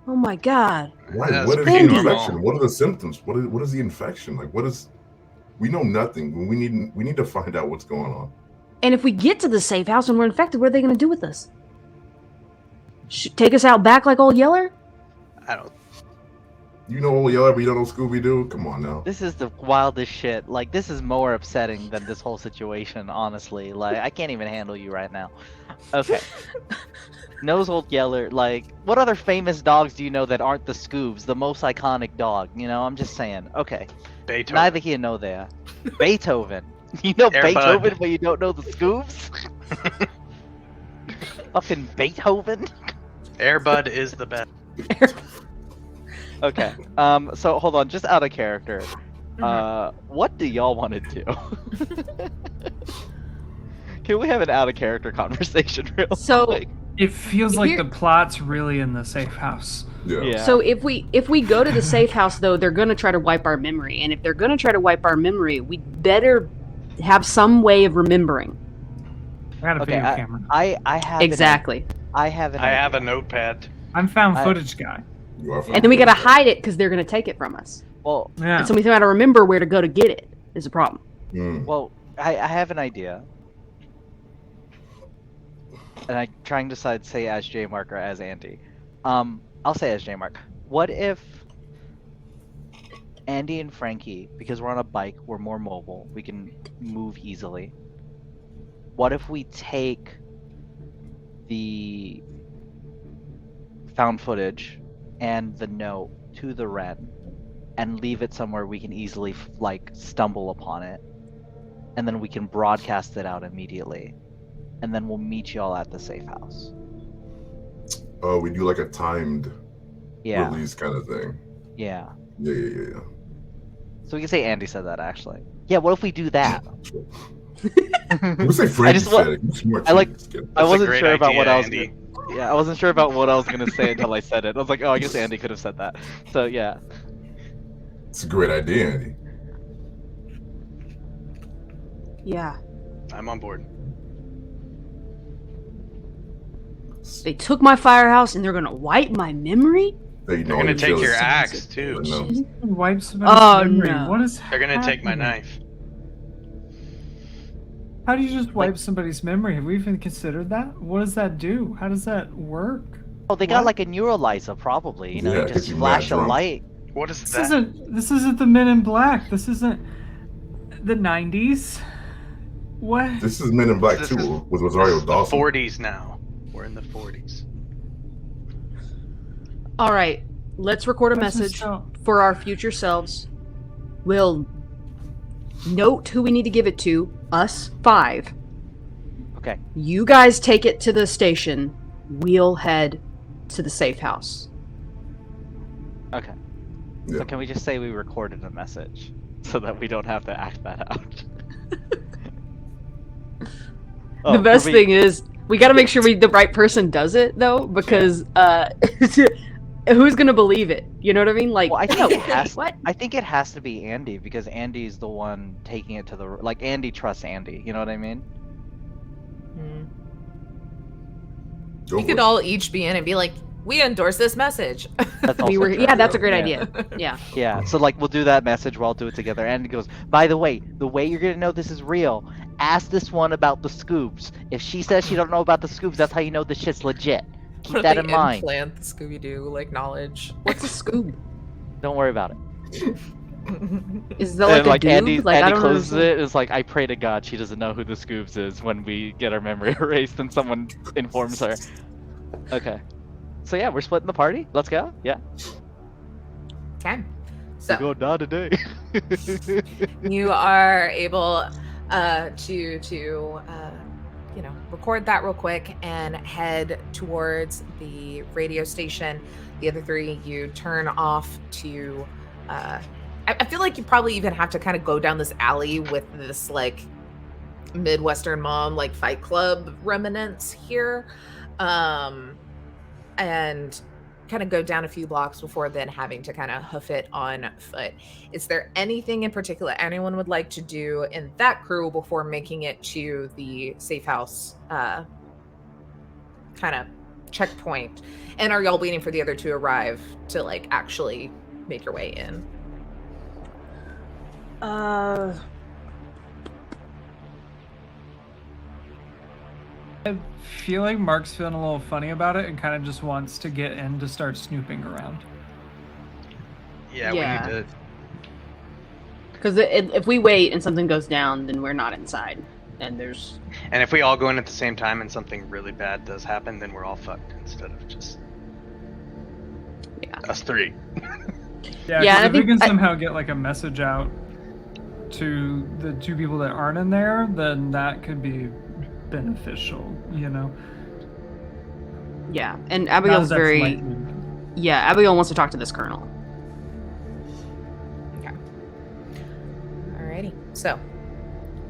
Oh my god. Right, what is the infection? What are the symptoms? What is the infection? Like, what is... We know nothing. We need to find out what's going on. And if we get to the safe house and we're infected, what are they going to do with us? Take us out back like old Yeller? I don't. You know Old Yeller, but you don't know Scooby-Doo? Come on now. This is the wildest shit. Like, this is more upsetting than this whole situation, honestly. Like, I can't even handle you right now. Okay. Knows Old Yeller. Like, what other famous dogs do you know that aren't the Scoobs, the most iconic dog? You know, I'm just saying. Okay. Beethoven. Neither here nor there. Beethoven. You know Air Beethoven, Bud. but you don't know the Scoobs? Fucking Beethoven? Airbud is the best. Okay. So hold on, just out of character. What do y'all want to do? Can we have an out of character conversation real So- quick? It feels like Here- the plot's really in the safe house. Yeah. So if we go to the safe house, though, they're gonna try to wipe our memory, and if they're gonna try to wipe our memory, we better have some way of remembering. I got a Okay, video camera. I have Exactly. I have an I have a idea. notepad. I'm found I- footage guy. You are And then we gotta hide it because they're gonna take it from us. Well, Yeah. And so we gotta remember where to go to get it. Is a problem. well, I have an idea. And I'm trying to decide, say as J Mark or as Andy. I'll say as J Mark. What if Andy and Frankie, because we're on a bike, we're more mobile, we can move easily. What if we take the found footage and the note to the Ren and leave it somewhere we can easily like stumble upon it, and then we can broadcast it out immediately, and then we'll meet y'all at the safe house. Oh, we do like a timed Yeah, release kind of thing. yeah. Yeah. So we can say Andy said that actually. Yeah, what if we do that? We say Frankie just wa- said it. You smart I like- cheese, kid. I That's a wasn't great sure about what idea, I was Andy. Yeah, I wasn't sure about what I was gonna say until I said it. I was like, oh, I guess Andy could have said that. So yeah. It's a great idea, Andy. Yeah. I'm on board. They took my firehouse and they're gonna wipe my memory? They They're gonna take your axe too. No. Wipe somebody's Oh, memory. no. What is They're gonna take my happening? knife. How do you just wipe somebody's memory? Have we even considered that? What does that do? How does that work? Oh, they got What? like a neuralizer probably. You know, Yeah, you it just gets you flash mad a drunk. light. What is This that? isn't the Men in Black. This isn't the 90s. What? This is Men in Black This 2 is- with This Rosario is the Dawson. 40s now. We're in the 40s. Alright, let's record a This is message so- for our future selves. We'll note who we need to give it to, us 5. Okay. You guys take it to the station. We'll head to the safe house. Okay. Yeah. So can we just say we recorded a message so that we don't have to act that out? The best thing is, we gotta make sure the right person does it, though, because, who's gonna believe it? You know what I mean? Like, Well, I think no, it has. what? I think it has to be Andy because Andy's the one taking it to the like. Andy trusts Andy. You know what I mean? Go We for could it. all each be in and be like, we endorse this message. That's We also were, true. yeah, that's a great Yeah. idea. Yeah. Yeah. So like we'll do that message. We'll all do it together. Andy goes. By the way you're gonna know this is real. Ask this one about the scoops. If she says she don't know about the scoops, that's how you know this shit's legit. Keep that in mind. Implant the Scooby-Doo like knowledge. What's a scoob? Don't worry about it. Is that like And, a like dude? Andy, Like, I Andy don't closes understand. it. It's like I pray to God she doesn't know who the Scoops is when we get our memory erased and someone informs her. Okay. So yeah, we're splitting the party. Let's go. Yeah. Okay. We're So going down today. you are able to record that real quick and head towards the radio station. The other 3 you turn off to I feel like you probably even have to kind of go down this alley with this like Midwestern mom like Fight Club remnants here, and kind of go down a few blocks before then having to kind of hoof it on foot. Is there anything in particular anyone would like to do in that crew before making it to the safe house kind of checkpoint? And are y'all waiting for the other 2 to arrive to like actually make your way in? I feel like Mark's feeling a little funny about it and kind of just wants to get in to start snooping around. Yeah, Yeah. we need to. Because if we wait and something goes down, then we're not inside. And there's. And if we all go in at the same time and something really bad does happen, then we're all fucked instead of just us three. Yeah, Yeah, 'cause I if we think can somehow get like a message out to the two people that aren't in there, then that could be beneficial, you know? Yeah, and Not Abigail's that that's very. likely. Yeah, Abigail wants to talk to this colonel. Alrighty. So,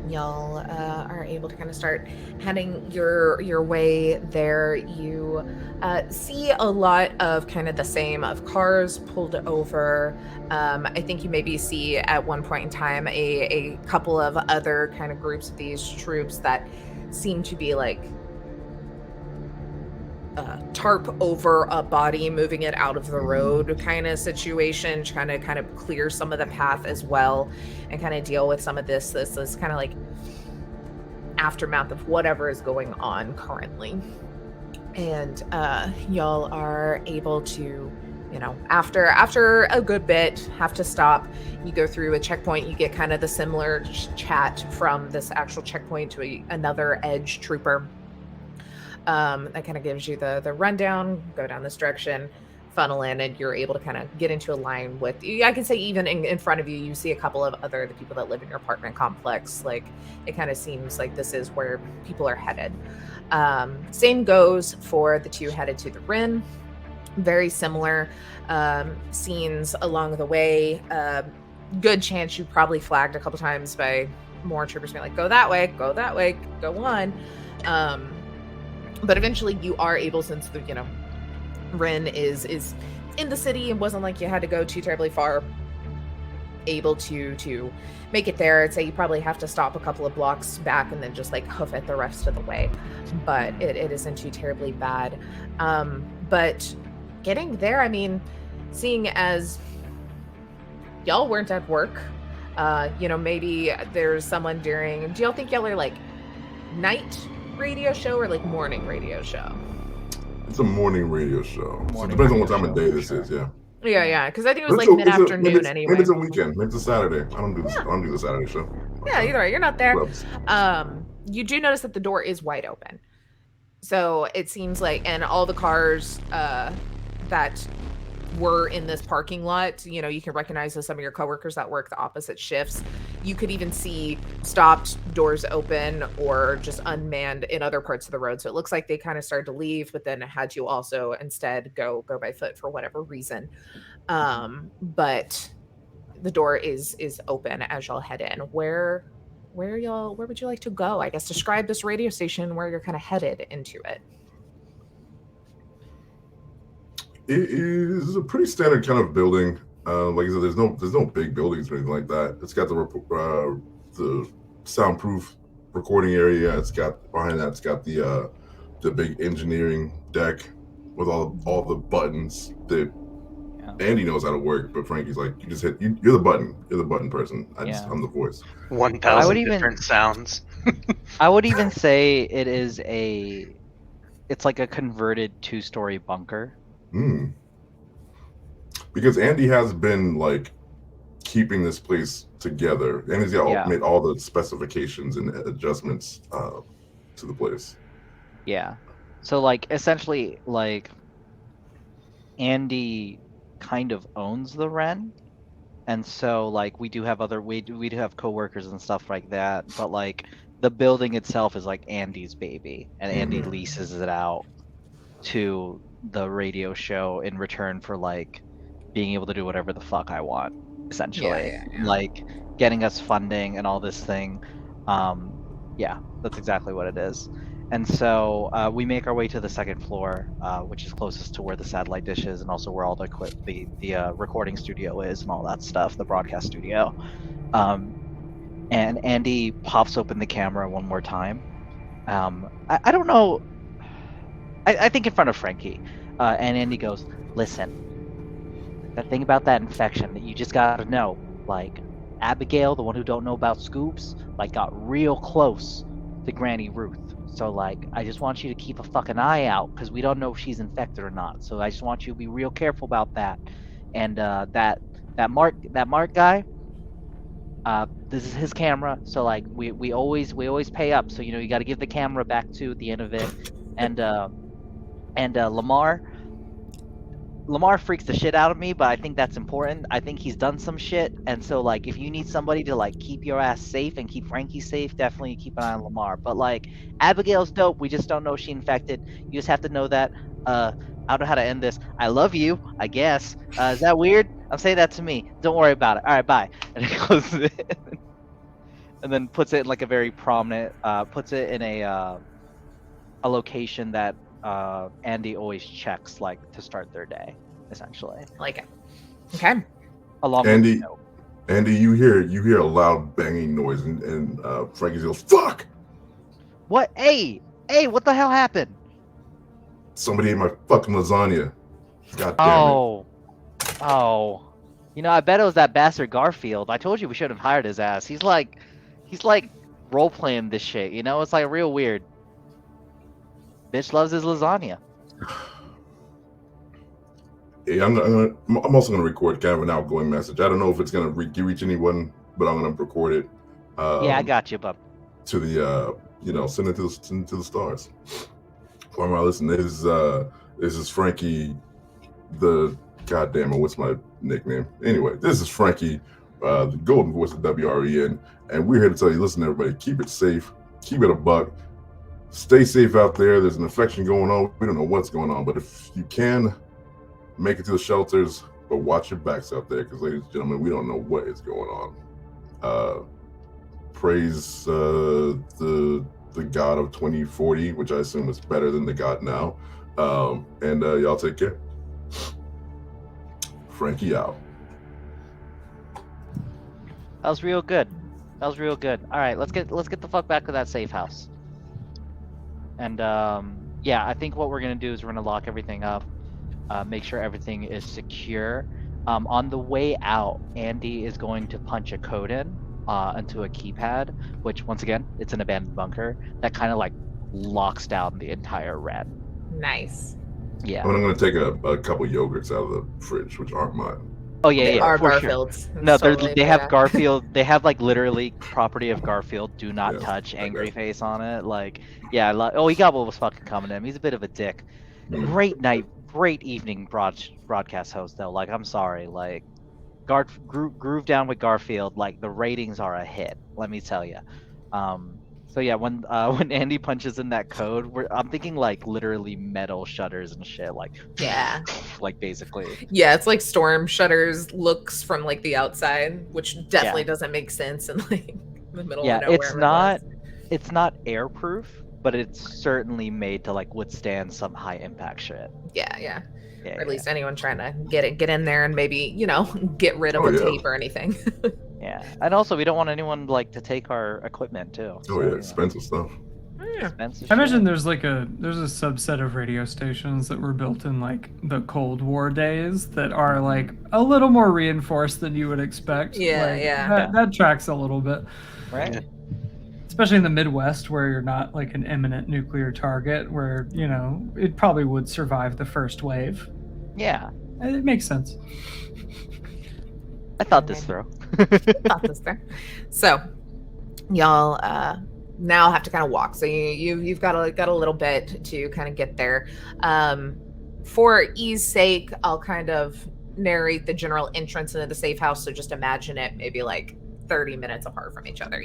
y'all are able to kind of start heading your way there. You see a lot of kind of the same of cars pulled over. I think you maybe see at one point in time a couple of other kind of groups of these troops that seem to be like tarp over a body, moving it out of the road kind of situation, trying to kind of clear some of the path as well and kind of deal with some of this kind of like aftermath of whatever is going on currently. And y'all are able to, you know, after a good bit, have to stop. You go through a checkpoint, you get kind of the similar chat from this actual checkpoint to another edge trooper. That kind of gives you the rundown, go down this direction, funnel in, and you're able to kind of get into a line with, I can say even in front of you, you see a couple of the people that live in your apartment complex. Like, it kind of seems like this is where people are headed. Same goes for the two headed to the Rin. Very similar scenes along the way. Good chance you probably flagged a couple times by more troopers being like, go that way, go on. But eventually you are able, since the, you know, Rin is in the city and wasn't like you had to go too terribly far, able to make it there. I'd say you probably have to stop a couple of blocks back and then just like hoof it the rest of the way. But it isn't too terribly bad. But getting there, I mean, seeing as y'all weren't at work, you know, maybe there's someone do y'all think y'all are like night radio show or like morning radio show? It's a morning radio show. So it Morning depends on what radio time of show, day for this sure. is, yeah. Yeah, because I think it was But like it's maybe mid-afternoon anyway. Maybe it's a weekend. Maybe it's a Saturday. I don't do the Saturday show. Yeah, either way, you're not there. Clubs. You do notice that the door is wide open. So it seems like, and all the cars that were in this parking lot, you know, you can recognize as some of your coworkers that work the opposite shifts. You could even see stopped, doors open, or just unmanned in other parts of the road. So it looks like they kind of started to leave, but then had to also instead go by foot for whatever reason. But the door is open as y'all head in. Where would you like to go? I guess describe this radio station where you're kind of headed into it. It is a pretty standard kind of building. Like I said, there's no big buildings or anything like that. It's got the soundproof recording area. It's got behind that. It's got the big engineering deck with all the buttons that Andy knows how to work. But Frankie's like, you just hit. You're the button. You're the button person. I'm the voice. 1,000 different sounds. I would even say it's like a converted 2-story bunker. Because Andy has been like keeping this place together, and he's made all the specifications and adjustments to the place. Yeah. So like essentially, like Andy kind of owns the Ren, and so like we do have coworkers and stuff like that, but like the building itself is like Andy's baby, and Andy leases it out to the radio show in return for like being able to do whatever the fuck I want, essentially. Like getting us funding and all this thing. Yeah, that's exactly what it is. And so we make our way to the second floor, which is closest to where the satellite dish is, and also where all the recording studio is and all that stuff, the broadcast studio. And Andy pops open the camera one more time. I don't know. I think in front of Frankie, and Andy goes, "Listen, that thing about that infection that you just gotta know, like, Abigail, the one who don't know about scoops, like, got real close to Granny Ruth. So, like, I just want you to keep a fucking eye out, because we don't know if she's infected or not. So I just want you to be real careful about that. And that That Mark guy. This is his camera, so like we always pay up. So you got to give the camera back to at the end of it, and Lamar freaks the shit out of me, but I think that's important. I think he's done some shit, and so like if you need somebody to like keep your ass safe and keep Frankie safe, definitely keep an eye on Lamar. But like Abigail's dope. We just don't know if she infected. You just have to know that. I don't know how to end this. I love you, I guess. Is that weird? I'm saying that to me. Don't worry about it. All right, bye. And he closes it, and then puts it in like a very prominent. Puts it in a location that Andy always checks like to start their day, essentially. Like it. Okay. Along Andy, with the note. Andy, you hear a loud banging noise, and Frankie goes, "Fuck! What? Hey, what the hell happened? Somebody ate my fucking lasagna. God damn it!" Oh. I bet it was that bastard Garfield. I told you we should have hired his ass. He's like role playing this shit. It's like real weird. Bitch loves his lasagna. Hey, I'm also gonna record kind of an outgoing message. I don't know if it's gonna reach anyone, but I'm gonna record it. Yeah, I got you, bub. To the send it to the stars. For my listeners, this is Frankie. Goddamn it, what's my nickname? Anyway, this is Frankie, the golden voice of WREN, and we're here to tell you, listen, everybody, keep it safe, keep it a buck, stay safe out there. There's an infection going on. We don't know what's going on, but if you can, make it to the shelters, but watch your backs out there, because, ladies and gentlemen, we don't know what is going on. Praise the God of 2040, which I assume is better than the God now. And y'all take care. Frankie out. That was real good. All right, let's get the fuck back to that safe house. And yeah, I think what we're gonna do is we're gonna lock everything up, make sure everything is secure. On the way out, Andy is going to punch a code in into a keypad, which once again, it's an abandoned bunker that kind of like locks down the entire ren. Nice. Yeah. I'm gonna take a couple yogurts out of the fridge, which aren't mine. Oh yeah, They yeah. are for sure. Garfield's. No, Totally, they have yeah. Garfield. They have like literally property of Garfield. Do not Yeah, touch. Angry okay. face on it. Like, yeah. Oh, he got what was fucking coming to him. He's a bit of a dick. Great night, great evening broadcast host though. Like, I'm sorry. Like, groove down with Garfield. Like, the ratings are a hit. Let me tell you. So yeah, when Andy punches in that code, I'm thinking like literally metal shutters and shit. Like, Yeah. like basically. Yeah, it's like storm shutters looks from like the outside, which definitely doesn't make sense in like the middle of nowhere. It's not airproof, but it's certainly made to like withstand some high impact shit. Yeah. Or at least anyone trying to get in there and maybe, get rid of tape or anything. Yeah. And also we don't want anyone like to take our equipment too. Oh yeah, expensive stuff. Yeah. Expensive I imagine shit. there's a subset of radio stations that were built in like the Cold War days that are like a little more reinforced than you would expect. Yeah, Like, yeah. That tracks a little bit. Right? Especially in the Midwest where you're not like an imminent nuclear target where, it probably would survive the first wave. Yeah. It makes sense. I thought this through. Thought this there. So y'all now have to kind of walk. So you've got a little bit to kind of get there. For ease sake, I'll kind of narrate the general entrance into the safe house. So just imagine it maybe like 30 minutes apart from each other,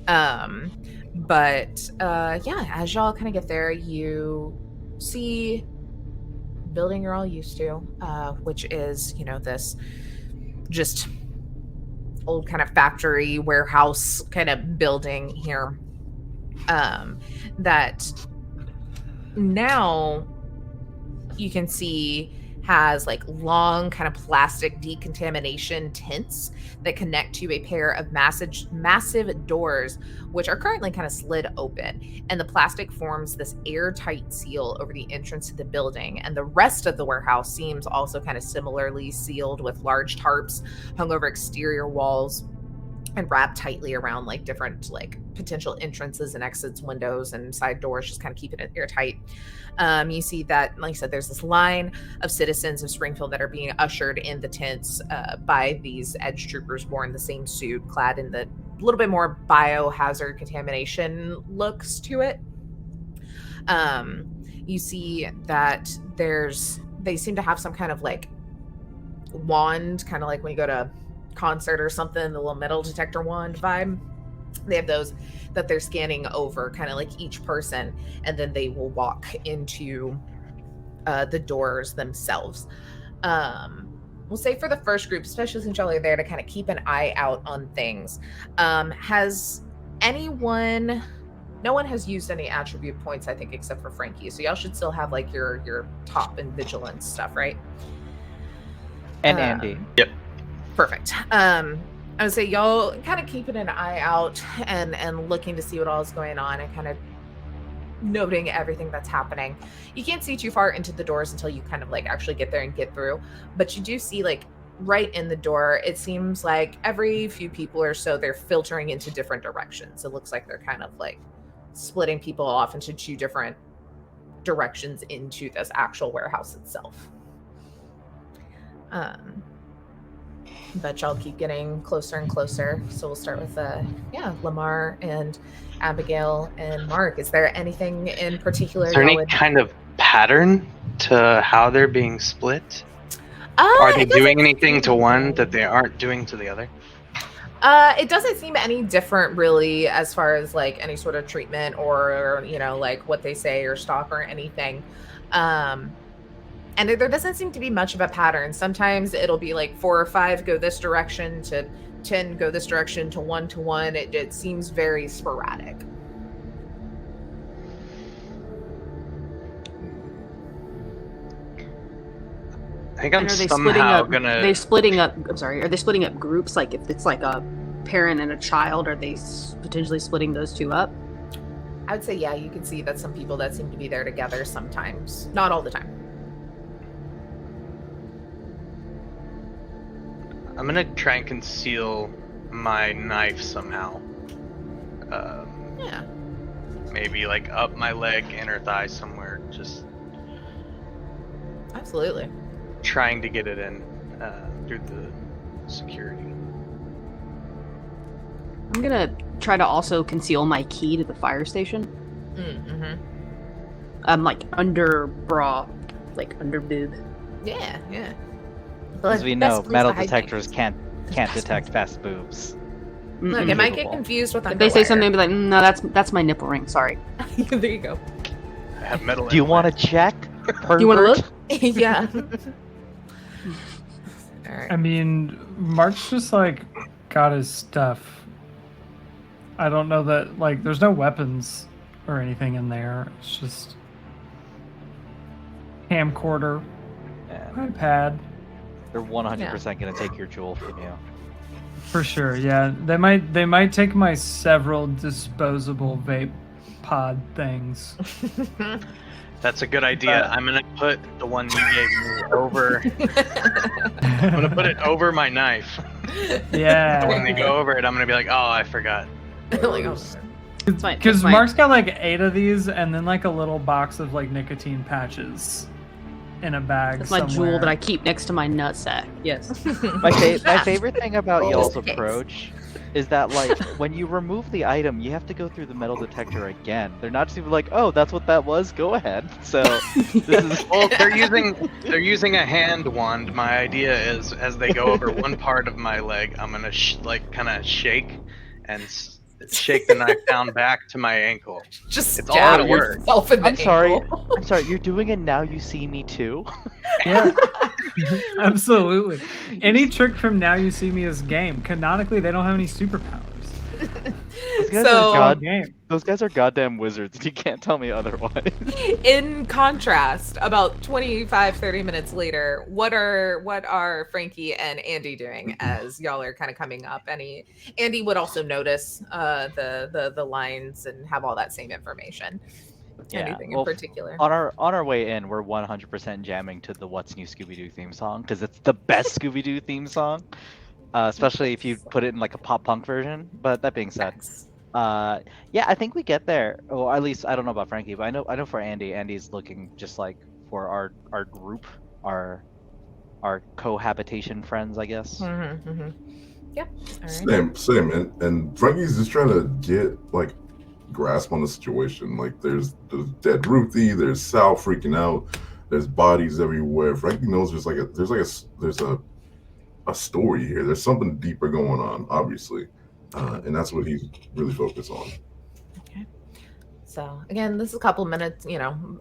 But yeah, as y'all kind of get there, you see building you're all used to, which is, this just old kind of factory warehouse kind of building here, that now you can see has like long kind of plastic decontamination tents that connect to a pair of massive doors, which are currently kind of slid open. And the plastic forms this airtight seal over the entrance to the building. And the rest of the warehouse seems also kind of similarly sealed with large tarps hung over exterior walls. and wrapped tightly around like different like potential entrances and exits, windows and side doors, just kind of keeping it airtight. You see that, like I said, there's this line of citizens of Springfield that are being ushered in the tents by these edge troopers wearing the same suit, clad in the little bit more biohazard contamination looks to it. You see that they seem to have some kind of like wand, kind of like when you go to concert or something, the little metal detector wand vibe. They have those that they're scanning over kind of like each person, and then they will walk into the doors themselves. We'll say for the first group, especially since y'all are there to kind of keep an eye out on things, has anyone... No one has used any attribute points, I think, except for Frankie. So y'all should still have like your top and vigilance stuff, right? And Andy. Yep. Perfect. I would say y'all kind of keeping an eye out and looking to see what all is going on and kind of noting everything that's happening. You can't see too far into the doors until you kind of like actually get there and get through. But you do see like right in the door, it seems like every few people or so, they're filtering into different directions. It looks like they're kind of like splitting people off into two different directions into this actual warehouse itself. But y'all keep getting closer and closer. So we'll start with Lamar and Abigail and Mark. Is there anything in particular? Is there any kind of pattern to how they're being split? Are they doing anything to one that they aren't doing to the other? It doesn't seem any different really as far as like any sort of treatment or, you know, like what they say or stop or anything. And there doesn't seem to be much of a pattern. Sometimes it'll be like 4 or 5 go this direction to 10 go this direction to 1 to 1. It seems very sporadic. I think I'm And are they somehow They're splitting up. I'm sorry. Are they splitting up groups? Like if it's like a parent and a child, are they potentially splitting those two up? I would say, yeah, you can see that some people that seem to be there together sometimes, not all the time. I'm gonna try and conceal my knife somehow. Yeah. Maybe like up my leg, inner thigh somewhere. Just Absolutely. trying to get it in through the security. I'm gonna try to also conceal my key to the fire station. Mm-hmm. Like under bra, like under boob. Yeah, yeah. As we Best know, place metal to hide detectors things. can't detect fast boobs. Look, it might get confused with If they say underwear. something, I'd be like, no, that's my nipple ring. Sorry. There you go. I have metal. Do you want to check? Do you want to look? Yeah. All right. I mean, Mark's just like got his stuff. I don't know that like there's no weapons or anything in there. It's just camcorder, iPad. They're 100% gonna take your jewel from you. For sure, yeah. They might take my several disposable vape pod things. That's a good idea. I'm gonna put the one you gave me over. I'm gonna put it over my knife. Yeah. So when they go over it, I'm gonna be like, oh, I forgot. Like, oh, It's fine. Because it's fine. Mark's got like 8 of these, and then like a little box of like nicotine patches in a bag. That's my somewhere. jewel that I keep next to my nutsack. Yes. My favorite thing about y'all's Just in case. approach is that like when you remove the item, you have to go through the metal detector again. They're not just even like, oh, that's what that was. Go ahead. So this is Well, they're using a hand wand. My idea is, as they go over one part of my leg, I'm gonna kind of shake and shake the knife down back to my ankle. just It's all out stab of work. yourself in the I'm sorry. ankle. I'm sorry. You're doing it now. You see me too. Yeah, absolutely. Any trick from Now You See Me is game. Canonically, they don't have any superpowers. Those guys, So- are Game. those guys are goddamn wizards. You can't tell me otherwise. In contrast, about 25-30 minutes later, what are Frankie and Andy doing as y'all are kind of coming up? Andy would also notice the lines and have all that same information. Anything in well, particular? On our way in, we're 100% jamming to the What's New Scooby-Doo theme song because it's the best Scooby-Doo theme song. especially if you put it in like a pop punk version. But that being said, Max. yeah, I think we get there. Or at least I don't know about Frankie, but I know for Andy, Andy's looking just like for our group, our cohabitation friends, I guess. Mm-hmm, mm-hmm. Yep. All right. Same. And Frankie's just trying to get like grasp on the situation. Like there's dead Ruthie, there's Sal freaking out, there's bodies everywhere. Frankie knows there's a story here. There's something deeper going on, obviously, and that's what he's really focused on. Okay. So again, this is a couple minutes,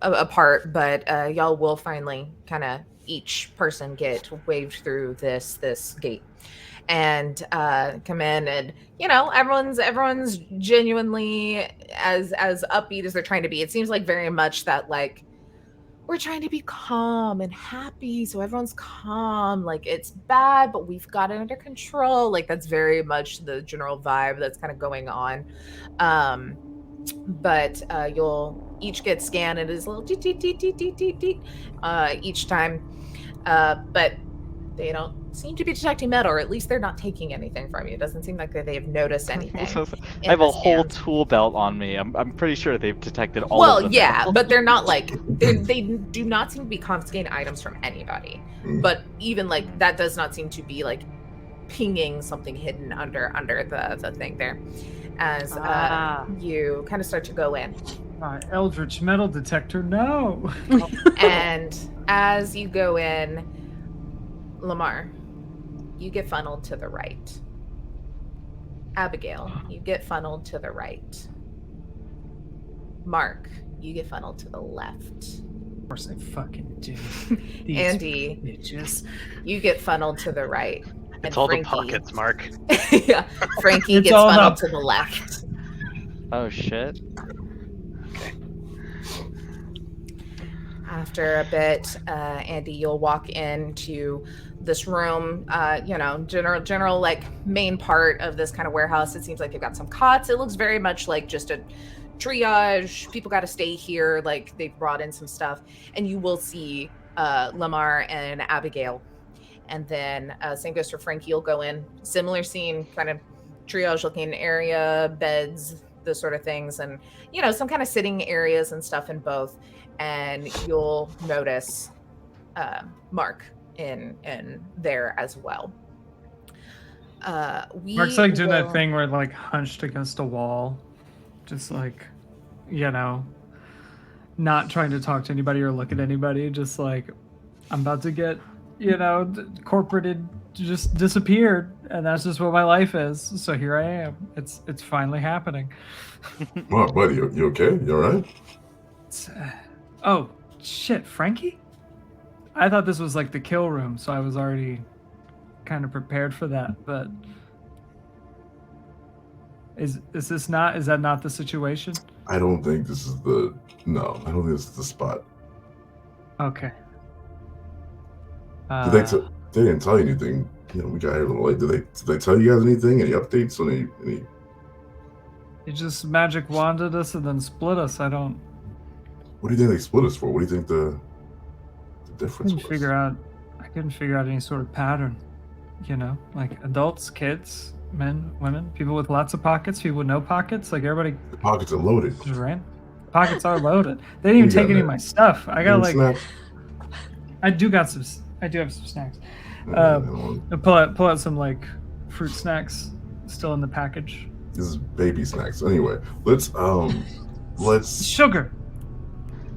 apart, but y'all will finally kind of each person get waved through this gate and come in, and everyone's genuinely as upbeat as they're trying to be. It seems like very much that like we're trying to be calm and happy, so everyone's calm, like it's bad but we've got it under control. Like that's very much the general vibe that's kind of going on. But you'll each get scanned. It is a little deet, deet, deet, deet, deet, deet, deet, each time, but they don't seem to be detecting metal, or at least they're not taking anything from you. It doesn't seem like they have noticed anything. I have a whole tool belt on me. I'm pretty sure they've detected all of them. Yeah, but they're not like they do not seem to be confiscating items from anybody. But even like that does not seem to be like pinging something hidden under the thing there. As you kind of start to go in. Eldritch metal detector, no. And as you go in, Lamar, you get funneled to the right. Abigail, you get funneled to the right. Mark, you get funneled to the left. Of course I fucking do. Andy, bitches. you get funneled to the right. It's And all Frankie, the pockets, Mark. yeah, Frankie It's gets all funneled up. to the left. Oh shit. After a bit, Andy, you'll walk into this room, general like main part of this kind of warehouse. It seems like they've got some cots. It looks very much like just a triage. People got to stay here. Like they've brought in some stuff, and you will see Lamar and Abigail. And then same goes for Frankie. You'll go in, similar scene, kind of triage looking area, beds, those sort of things, and some kind of sitting areas and stuff in both. And you'll notice Mark in there as well. Mark's like doing that thing where like hunched against a wall, just like, not trying to talk to anybody or look at anybody, just like, I'm about to get, corporated, just disappeared, and that's just what my life is. So here I am. It's finally happening. Well, buddy, you okay? You all right? Oh shit, Frankie? I thought this was like the kill room, so I was already kind of prepared for that. But is that not the situation? I don't think this is the spot. Okay. They didn't tell you anything. We got here a little late. Did they tell you guys anything? Any updates on any? They just magic wanded us and then split us. I don't. What do you think they split us for? What do you think the difference was? I couldn't figure out any sort of pattern. Like adults, kids, men, women, people with lots of pockets, people with no pockets. Like everybody. The pockets are loaded. Just ran. Pockets are loaded. They didn't even take any of my stuff. I got like. Snacks? I do have some snacks. Pull out some like fruit snacks still in the package. This is baby snacks. Anyway, let's sugar.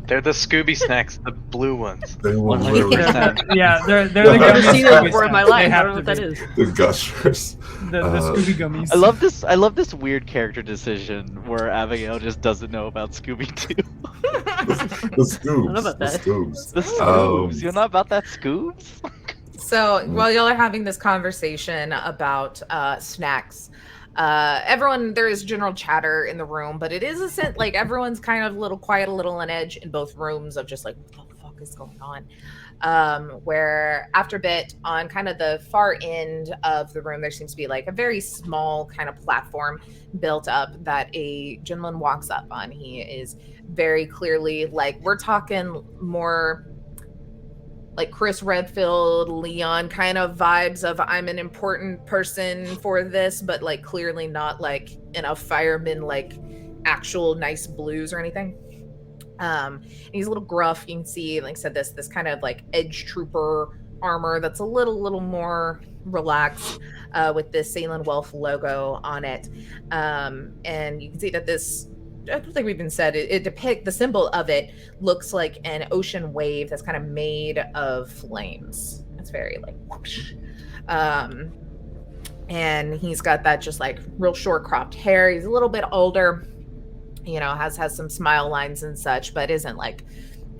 They're the Scooby snacks, the blue ones. They will 100%. Yeah, they're I've the never gummies. seen them before in my life. I don't know what that be. is. the gushers. The Scooby gummies. I love this weird character decision where Abigail just doesn't know about Scooby-Doo. The Scoobs. I don't know about that. The Scoobs. The Scoobs. You know about that Scoobs? So while y'all are having this conversation about snacks, there is general chatter in the room, but it is a sense like everyone's kind of a little quiet, a little on edge in both rooms of just like, what the fuck is going on? Where after a bit on kind of the far end of the room, there seems to be like a very small kind of platform built up that a gentleman walks up on. He is very clearly like, we're talking more like Chris Redfield, Leon kind of vibes of I'm an important person for this, but like clearly not like in a fireman like actual nice blues or anything. And he's a little gruff. You can see, like I said, this kind of like edge trooper armor that's a little more relaxed with this Salem Wealth logo on it. And you can see that this, like we've been said, it depicts the symbol of it looks like an ocean wave that's kind of made of flames. It's very like whoosh. And he's got that just like real short cropped hair. He's a little bit older, you know, has some smile lines and such, but isn't like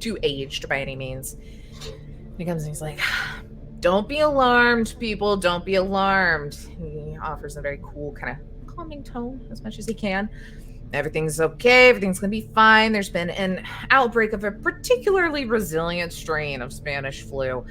too aged by any means. He comes and he's like, don't be alarmed, people, don't be alarmed. He offers a very cool kind of calming tone as much as he can. Everything's okay, everything's gonna be fine. There's been an outbreak of a particularly resilient strain of Spanish flu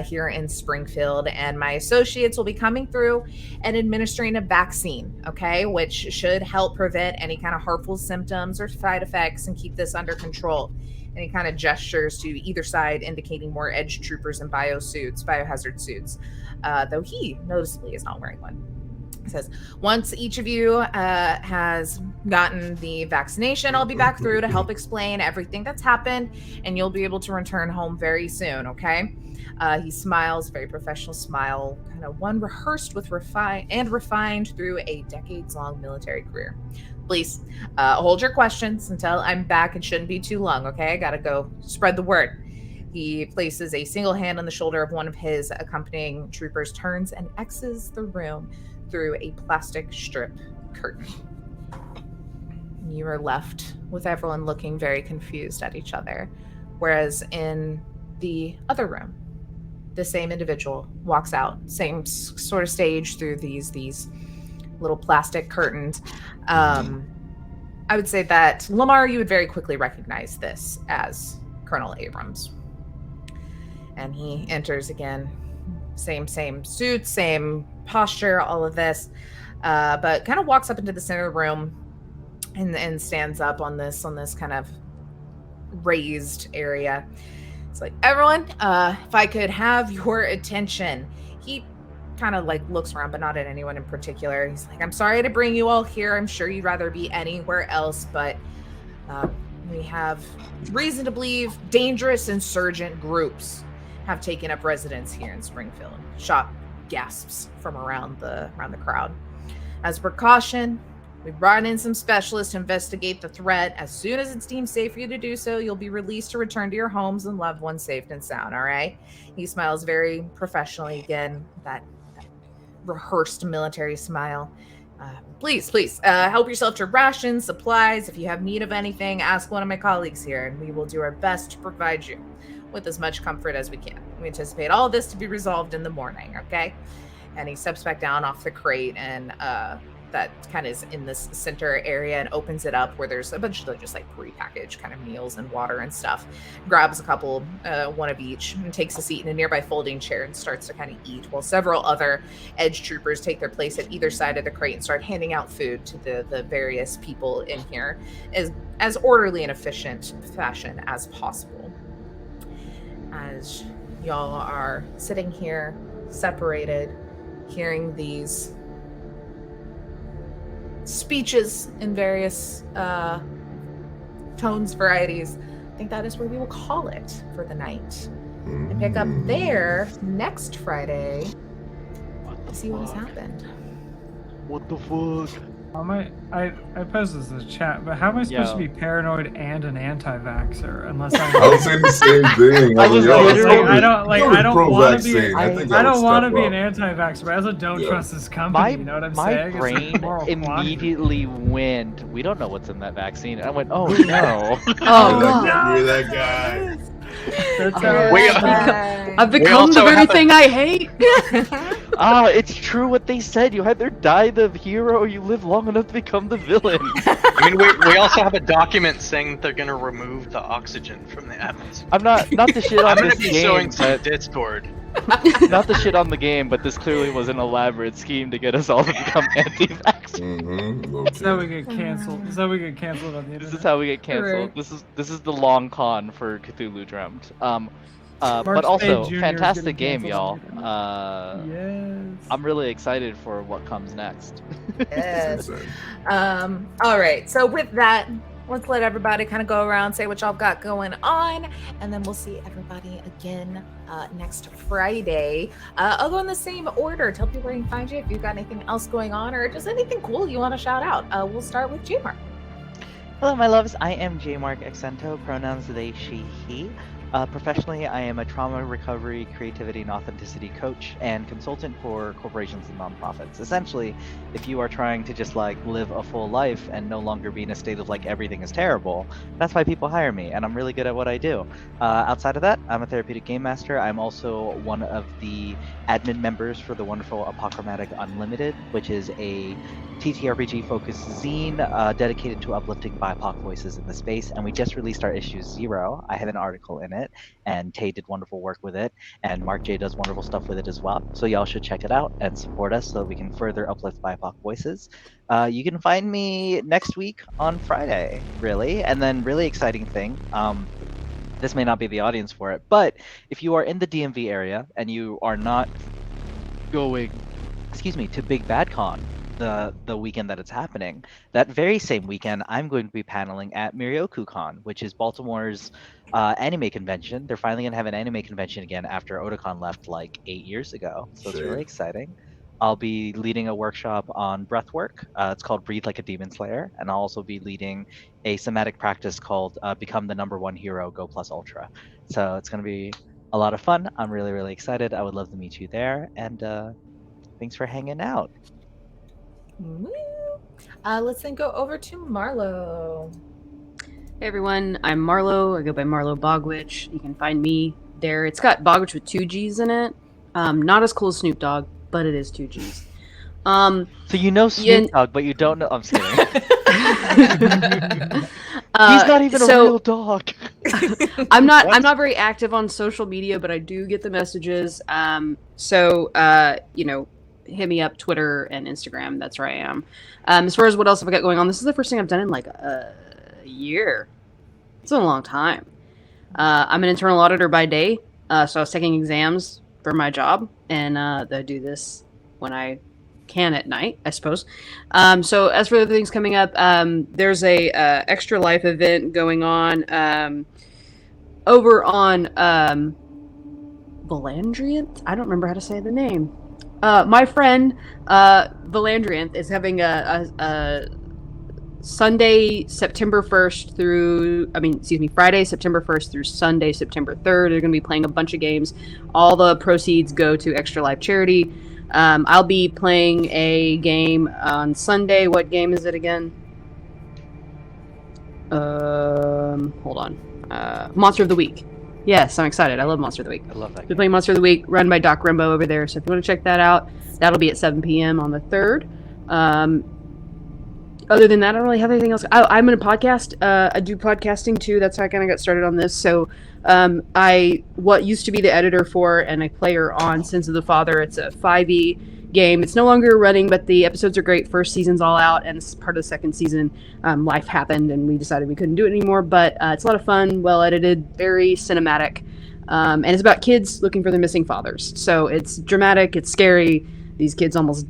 here in Springfield, and my associates will be coming through and administering a vaccine, okay, which should help prevent any kind of harmful symptoms or side effects and keep this under control. And he kind of gestures to either side, indicating more edge troopers in biohazard suits, though he noticeably is not wearing one. It says, once each of you has gotten the vaccination, I'll be back through to help explain everything that's happened, and you'll be able to return home very soon, okay? He smiles, very professional smile, kind of one rehearsed with refined through a decades-long military career. Please hold your questions until I'm back. It shouldn't be too long, okay? I gotta go spread the word. He places a single hand on the shoulder of one of his accompanying troopers, turns and exits the room through a plastic strip curtain. You are left with everyone looking very confused at each other, whereas in the other room, the same individual walks out, same sort of stage through these little plastic curtains. I would say that Lamar, you would very quickly recognize this as Colonel Abrams. And he enters again, same suit, same posture, all of this, but kind of walks up into the center of the room and stands up on this kind of raised area. It's like, everyone, if I could have your attention. He kind of like looks around, but not at anyone in particular. He's like, I'm sorry to bring you all here. I'm sure you'd rather be anywhere else, but we have reason to believe dangerous insurgent groups have taken up residence here in Springfield. Shot gasps from around the crowd. As a precaution, we brought in some specialists to investigate the threat. As soon as it's deemed safe for you to do so, you'll be released to return to your homes and loved ones safe and sound, all right? He smiles very professionally again, that rehearsed military smile. Please, help yourself to rations, supplies. If you have need of anything, ask one of my colleagues here, and we will do our best to provide you with as much comfort as we can. We anticipate all of this to be resolved in the morning, okay? And he steps back down off the crate, and that kind of is in this center area, and opens it up where there's a bunch of just like prepackaged kind of meals and water and stuff. Grabs a couple, one of each, and takes a seat in a nearby folding chair and starts to kind of eat, while several other edge troopers take their place at either side of the crate and start handing out food to the various people in here as orderly and efficient fashion as possible. As y'all are sitting here separated, hearing these speeches in various tones, varieties, I think that is where we will call it for the night. And pick up there next Friday to see what has happened. What the fuck? How am I posed this in the chat, but how am I supposed to be paranoid and an anti-vaxxer unless I was saying the same thing. I was literally- I don't want to be. I don't want to be an an anti-vaxxer, but I also don't trust this company. You know what I'm saying? My brain immediately went, we don't know what's in that vaccine. And I went, oh no. You're that guy. I've become the very thing I hate. It's true what they said. You either die the hero or you live long enough to become the villain. I mean, we also have a document saying that they're gonna remove the oxygen from the atmosphere. I'm not the shit on I'm gonna this be game, showing some but Discord. not the shit on the game, but this clearly was an elaborate scheme to get us all to become anti-vaxxers. This is how we get canceled. This is how we get canceled on the internet. This is how we get canceled. Right. This is the long con for Cthulhu Dreamt. But Mark also, Spade Jr. is fantastic getting game, canceled y'all. on YouTube. Yes. I'm really excited for what comes next. Yes. Insane. All right. So with that, let's let everybody kind of go around, say what y'all got going on, and then we'll see everybody again next Friday. I'll go in the same order. Tell people where you can find you if you've got anything else going on or just anything cool you want to shout out. We'll start with Jmar. Hello, my loves. I am J-Mark Accento, pronouns they, she, he. Professionally, I am a trauma recovery, creativity, and authenticity coach and consultant for corporations and nonprofits. Essentially, if you are trying to just like live a full life and no longer be in a state of like everything is terrible, that's why people hire me, and I'm really good at what I do. Outside of that, I'm a therapeutic game master. I'm also one of the admin members for the wonderful Apochromatic Unlimited, which is a TTRPG focused zine dedicated to uplifting BIPOC voices in the space, and we just released our issue 0. I have an article in it, and Tay did wonderful work with it, and Mark J does wonderful stuff with it as well. So y'all should check it out and support us so that we can further uplift BIPOC voices. You can find me next week on Friday, really, and then really exciting thing. This may not be the audience for it, but if you are in the DMV area and you are not going, to Big Bad Con, the weekend that it's happening, that very same weekend I'm going to be paneling at MiriokuCon, which is Baltimore's anime convention. They're finally going to have an anime convention again after Otakon left like 8 years ago, so it's really exciting. I'll be leading a workshop on breathwork. It's called Breathe Like a Demon Slayer, and I'll also be leading a somatic practice called Become the Number One Hero Go Plus Ultra. So it's going to be a lot of fun. I'm really, really excited. I would love to meet you there, and thanks for hanging out. Let's then go over to Marlo. Hey everyone, I'm Marlo. I go by Marlo Bogwitch. You can find me there. It's got Bogwitch with 2 G's in it. Not as cool as Snoop Dogg, but it is 2 G's. So you know Snoop Dogg, but you don't know. I'm just kidding. He's not even a real dog. I'm not very active on social media, but I do get the messages. Hit me up, Twitter and Instagram. That's where I am. As far as what else have I got going on, this is the first thing I've done in like a year. It's been a long time. I'm an internal auditor by day, so I was taking exams for my job, and I do this when I can at night, I suppose. So as for the things coming up, there's a Extra Life event going on over on Valandriant. I don't remember how to say the name. My friend Valandriant is having a Friday, September 1st through Sunday, September 3rd. They're going to be playing a bunch of games. All the proceeds go to Extra Life charity. I'll be playing a game on Sunday. What game is it again? Hold on. Monster of the Week. Yes, I'm excited. I love Monster of the Week. I love that. We're playing Monster of the Week, run by Doc Rembo over there. So if you want to check that out, that'll be at 7 p.m. on the 3rd. Other than that, I don't really have anything else. I'm in a podcast. I do podcasting too. That's how I kind of got started on this. So what used to be the editor for and a player on Sins of the Father. It's a 5e game. It's no longer running, but the episodes are great. First season's all out, and this is part of the second season. Life happened, and we decided we couldn't do it anymore. But it's a lot of fun, well edited, very cinematic, and it's about kids looking for their missing fathers. So it's dramatic, it's scary. These kids almost,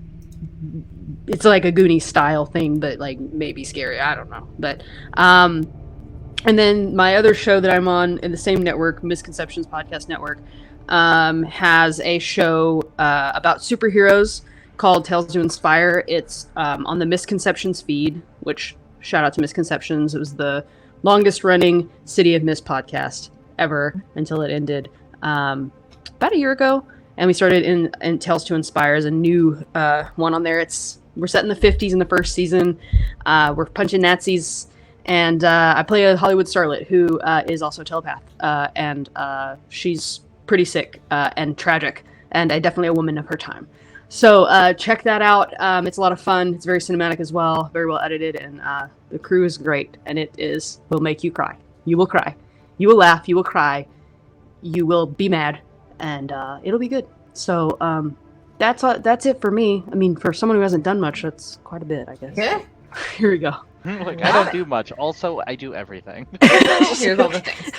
it's like a Goonies style thing, but like maybe scary. I don't know, but and then my other show that I'm on in the same network, Misconceptions Podcast Network, has a show about superheroes called Tales to Inspire. It's on the Misconceptions feed, which shout out to Misconceptions. It was the longest running City of Mist podcast ever until it ended about a year ago. And we started in Tales to Inspire as a new one on there. We're set in the 50s in the first season. We're punching Nazis. And I play a Hollywood starlet who is also a telepath. And she's pretty sick and tragic. And definitely a woman of her time. So check that out. It's a lot of fun. It's very cinematic as well. Very well edited. And the crew is great. And will make you cry. You will cry. You will laugh. You will cry. You will be mad. And it'll be good. So that's it for me. I mean, for someone who hasn't done much, that's quite a bit, I guess. Yeah. Here we go. Look, I don't do much. Also, I do everything. Here's all the things.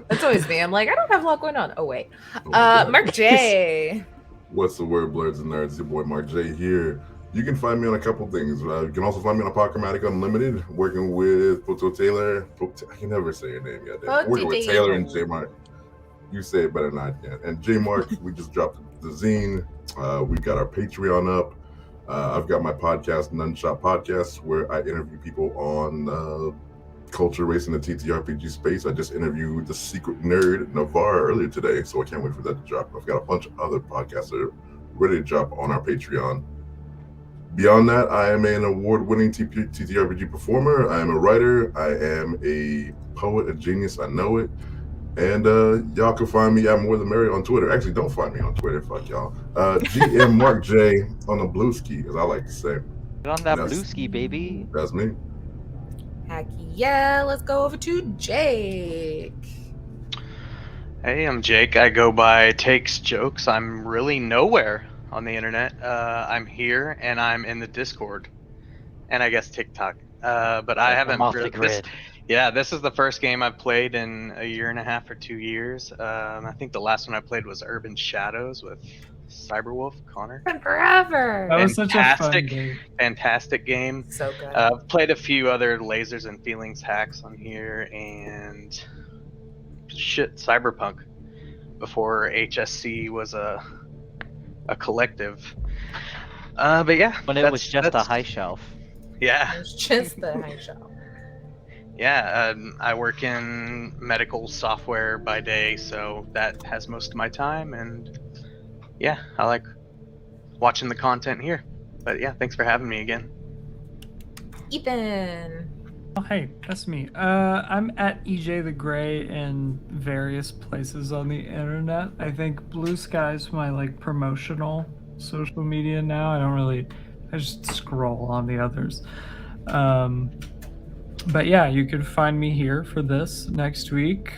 That's always me. I'm like, I don't have a lot going on. Oh wait, Oh my God. Mark J. What's the word, blurs and nerds? It's your boy Mark J here. You can find me on a couple things. You can also find me on Apocalyptic Unlimited, working with Poto Taylor. I can never say your name yet. Working with Taylor and J Mark. You say it better than I can. And J Mark, we just dropped the zine. We got our Patreon up. I've got my podcast, None Shot Podcast, where I interview people on culture, race, and the TTRPG space. I just interviewed the secret nerd Navarre earlier today, so I can't wait for that to drop. I've got a bunch of other podcasts that are ready to drop on our Patreon. Beyond that, I am an award-winning TTRPG performer. I am a writer. I am a poet, a genius. I know it. And y'all can find me at More Than Merry on Twitter. Actually, don't find me on Twitter. Fuck y'all. GM Mark J on the blue ski, as I like to say. Get on that blue ski, baby. That's me. Heck yeah, let's go over to Jake. Hey, I'm Jake. I go by Takes Jokes. I'm really nowhere on the internet. I'm here and I'm in the Discord, and I guess TikTok. But I haven't really. This is the first game I've played in a year and a half or 2 years. I think the last one I played was Urban Shadows with Cyberwolf Connor. Been forever. That was such a fun game. Fantastic game. So good. I've played a few other Lasers and Feelings hacks on here, and Cyberpunk before HSC was a collective. But yeah, when it was just a high shelf. Yeah. It was just the high shelf. Yeah, I work in medical software by day, so that has most of my time, and yeah, I like watching the content here. But yeah, thanks for having me again. Ethan. Oh, hey, that's me. I'm at EJ the Gray in various places on the internet. I think Blue Sky's my promotional social media now. I just scroll on the others. But yeah, you can find me here for this next week.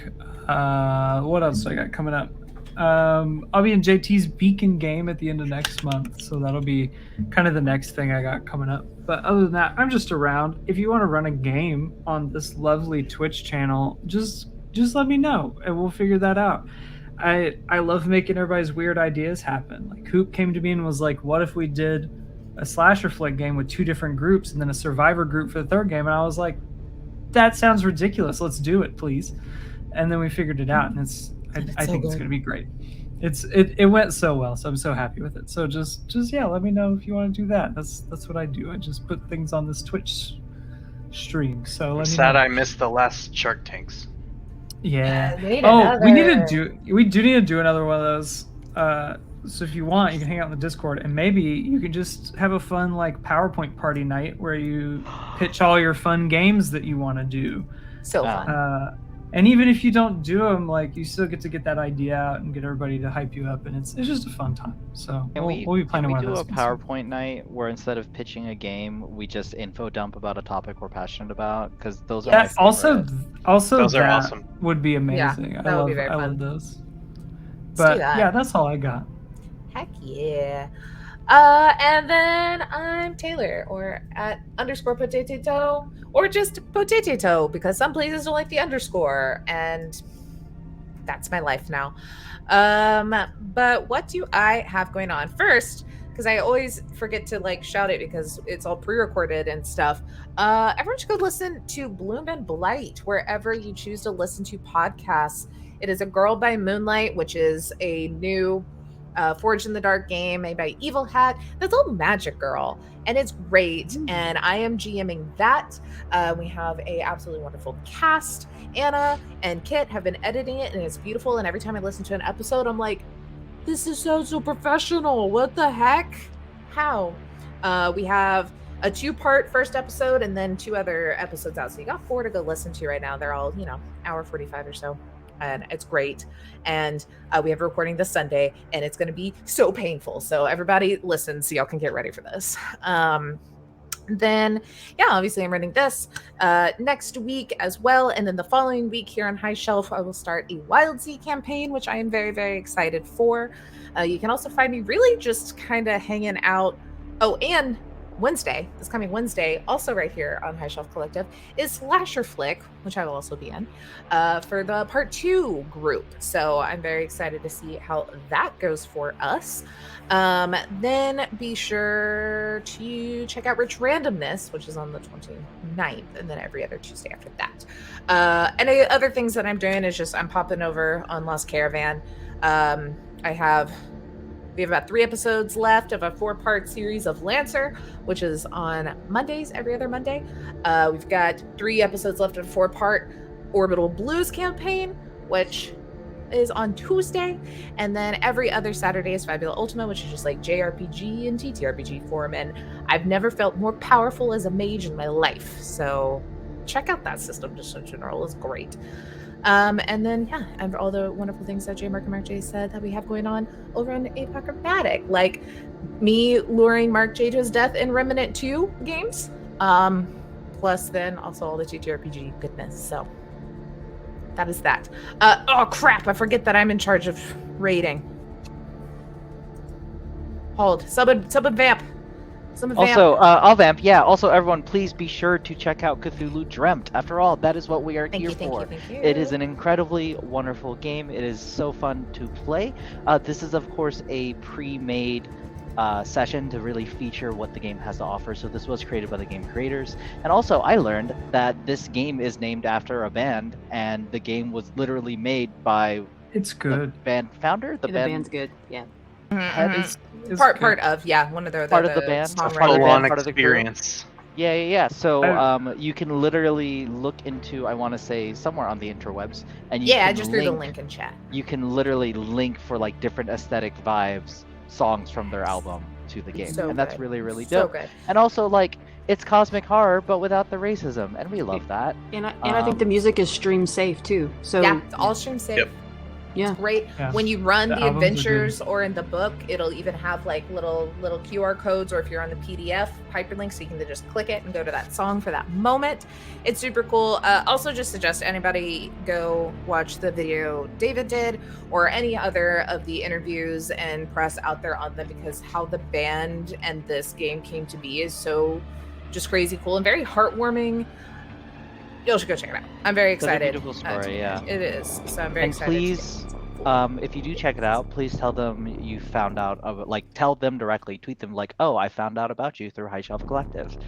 What else I got coming up? I'll be in JT's Beacon game at the end of next month, so that'll be kind of the next thing I got coming up. But other than that, I'm just around. If you want to run a game on this lovely Twitch channel, just let me know and we'll figure that out. I love making everybody's weird ideas happen. Like Hoop came to me and was like, what if we did a slasher flick game with 2 different groups and then a survivor group for the 3rd game? And I was like, that sounds ridiculous. Let's do it, please. And then we figured it out, and I think it's gonna be great. It went so well, so I'm so happy with it. So just let me know if you want to do that. That's what I do. I just put things on this Twitch stream. So I'm sad I missed the last Shark Tanks. Yeah. We do need to do another one of those. So if you want, you can hang out in the Discord, and maybe you can just have a fun PowerPoint party night where you pitch all your fun games that you want to do. So fun. And even if you don't do them, you still get to get that idea out and get everybody to hype you up, and it's just a fun time. So we'll be planning one of those. Can we do a PowerPoint night where instead of pitching a game, we just info dump about a topic we're passionate about? Because those are my favorite. Also those that are awesome. Would be amazing. Yeah, that would be very fun. I love those. But yeah, that's all I got. Heck yeah. And then I'm Taylor, or at _potato, or just potato, because some places don't like the underscore, and that's my life now. But what do I have going on? First, because I always forget to shout it because it's all pre-recorded and stuff. Everyone should go listen to Bloom and Blight wherever you choose to listen to podcasts. It is A Girl by Moonlight, which is a new Forged in the Dark game made by Evil Hat. That's a little magic girl, and it's great. And I am GMing that. We have a absolutely wonderful cast. Anna and Kit have been editing it, and it's beautiful. And every time I listen to an episode, I'm like, this is so professional. What the heck? How? We have a 2-part first episode and then 2 other episodes out. So you got 4 to go listen to right now. They're all, hour 45 or so. And it's great. And we have a recording this Sunday, and it's going to be so painful. So everybody listen so y'all can get ready for this. Then, yeah, obviously I'm running this next week as well. And then the following week here on High Shelf, I will start a Wild Sea campaign, which I am very, very excited for. You can also find me really just kind of hanging out. Oh, and Wednesday, this coming Wednesday, also right here on High Shelf Collective, is Slasher Flick, which I will also be in, for the part 2 group. So I'm very excited to see how that goes for us. Then be sure to check out Rich Randomness, which is on the 29th, and then every other Tuesday after that. Any other things that I'm doing is just I'm popping over on Lost Caravan. We have about 3 episodes left of a 4-part series of Lancer, which is on Mondays, every other Monday. We've got 3 episodes left of a 4-part Orbital Blues campaign, which is on Tuesday. And then every other Saturday is Fabula Ultima, which is just like JRPG and TTRPG form. And I've never felt more powerful as a mage in my life. So check out that system just in general. It's great. And then, yeah, and all the wonderful things that J. Mark and Mark J said that we have going on over on Apocalyptic, like me luring Mark J to his death in Remnant 2 games, plus then also all the TTRPG goodness. So that is that. Oh, crap, I forget that I'm in charge of rating. Hold. Sub and vamp. Also, I'll vamp. Yeah. Also, everyone, please be sure to check out Cthulhu Dreamt. After all, that is what we are here for. Thank you. It is an incredibly wonderful game. It is so fun to play. This is, of course, a pre-made session to really feature what the game has to offer. So this was created by the game creators. And also, I learned that this game is named after a band, and the game was literally made by It's good. the band founder. The band's good. Yeah. It's Part good. of one of the Part of the band. songwriters. Full-on part of the crew. experience. Yeah. So you can literally look into, I want to say, somewhere on the interwebs, and you Yeah, I can just threw the link in chat. You can literally link for like different aesthetic vibes, songs from their album to the game, So and that's good. really, really So dope. good. And also, like, it's cosmic horror, but without the racism, and we love that. And I think the music is stream safe too. So Yeah, it's all stream safe. Yep. Yeah. Great. Yeah. When you run The the albums are adventures or in the book, it'll even have like little QR codes, or if you're on the PDF, hyperlinks, so you can just click it and go to that song for that moment. It's super cool. Also, just suggest anybody go watch the video David did, or any other of the interviews and press out there on them, because how the band and this game came to be is so just crazy cool and very heartwarming. You should go check it out. I'm very It's a excited. beautiful story, yeah. It is. So I'm very And excited. please, if you do check it out, please tell them you found out of, like, tell them directly, tweet them like, oh, I found out about you through High Shelf Collective. You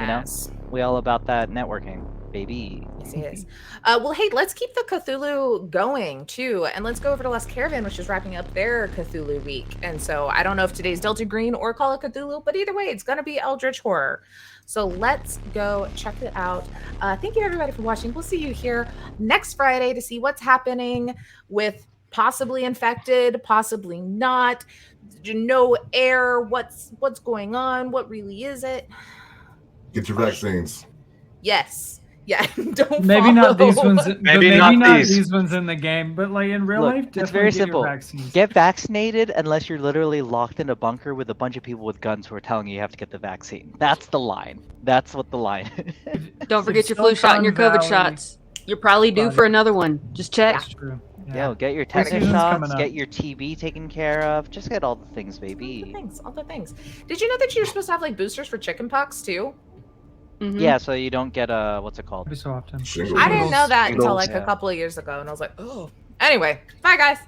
know, Yes. we all about that networking, baby. Yes, it is. Well, hey, let's keep the Cthulhu going too, and let's go over to Lost Caravan, which is wrapping up their Cthulhu week. And so I don't know if today's Delta Green or Call of Cthulhu, but either way, it's gonna be Eldritch Horror. So let's go check it out. Thank you everybody for watching. We'll see you here next Friday to see what's happening with possibly infected, possibly not. No air. What's going on? What really is it? Get your vaccines. Yes. Yeah. Don't Maybe not these follow. ones. Maybe Maybe not not these. these ones in the game, but like in real Look, life, it's definitely very get your simple. vaccines. Get vaccinated unless you're literally locked in a bunker with a bunch of people with guns who are telling you have to get the vaccine. That's the line. That's what the line is. don't forget your flu shot and your Silicon COVID Valley. shots. You're probably due for another one. Just check. That's true. Yo, get your Flu tetanus season's shots, coming up. get your TB taken care of. Just get all the things, All the baby. things, all the things. Did you know that you're supposed to have like boosters for chickenpox too? Mhm. Yeah, so you don't get what's it called? Every so often. Shingles. I didn't know that until Shingles, like yeah. a couple of years ago, and I was like, oh. Anyway, bye guys.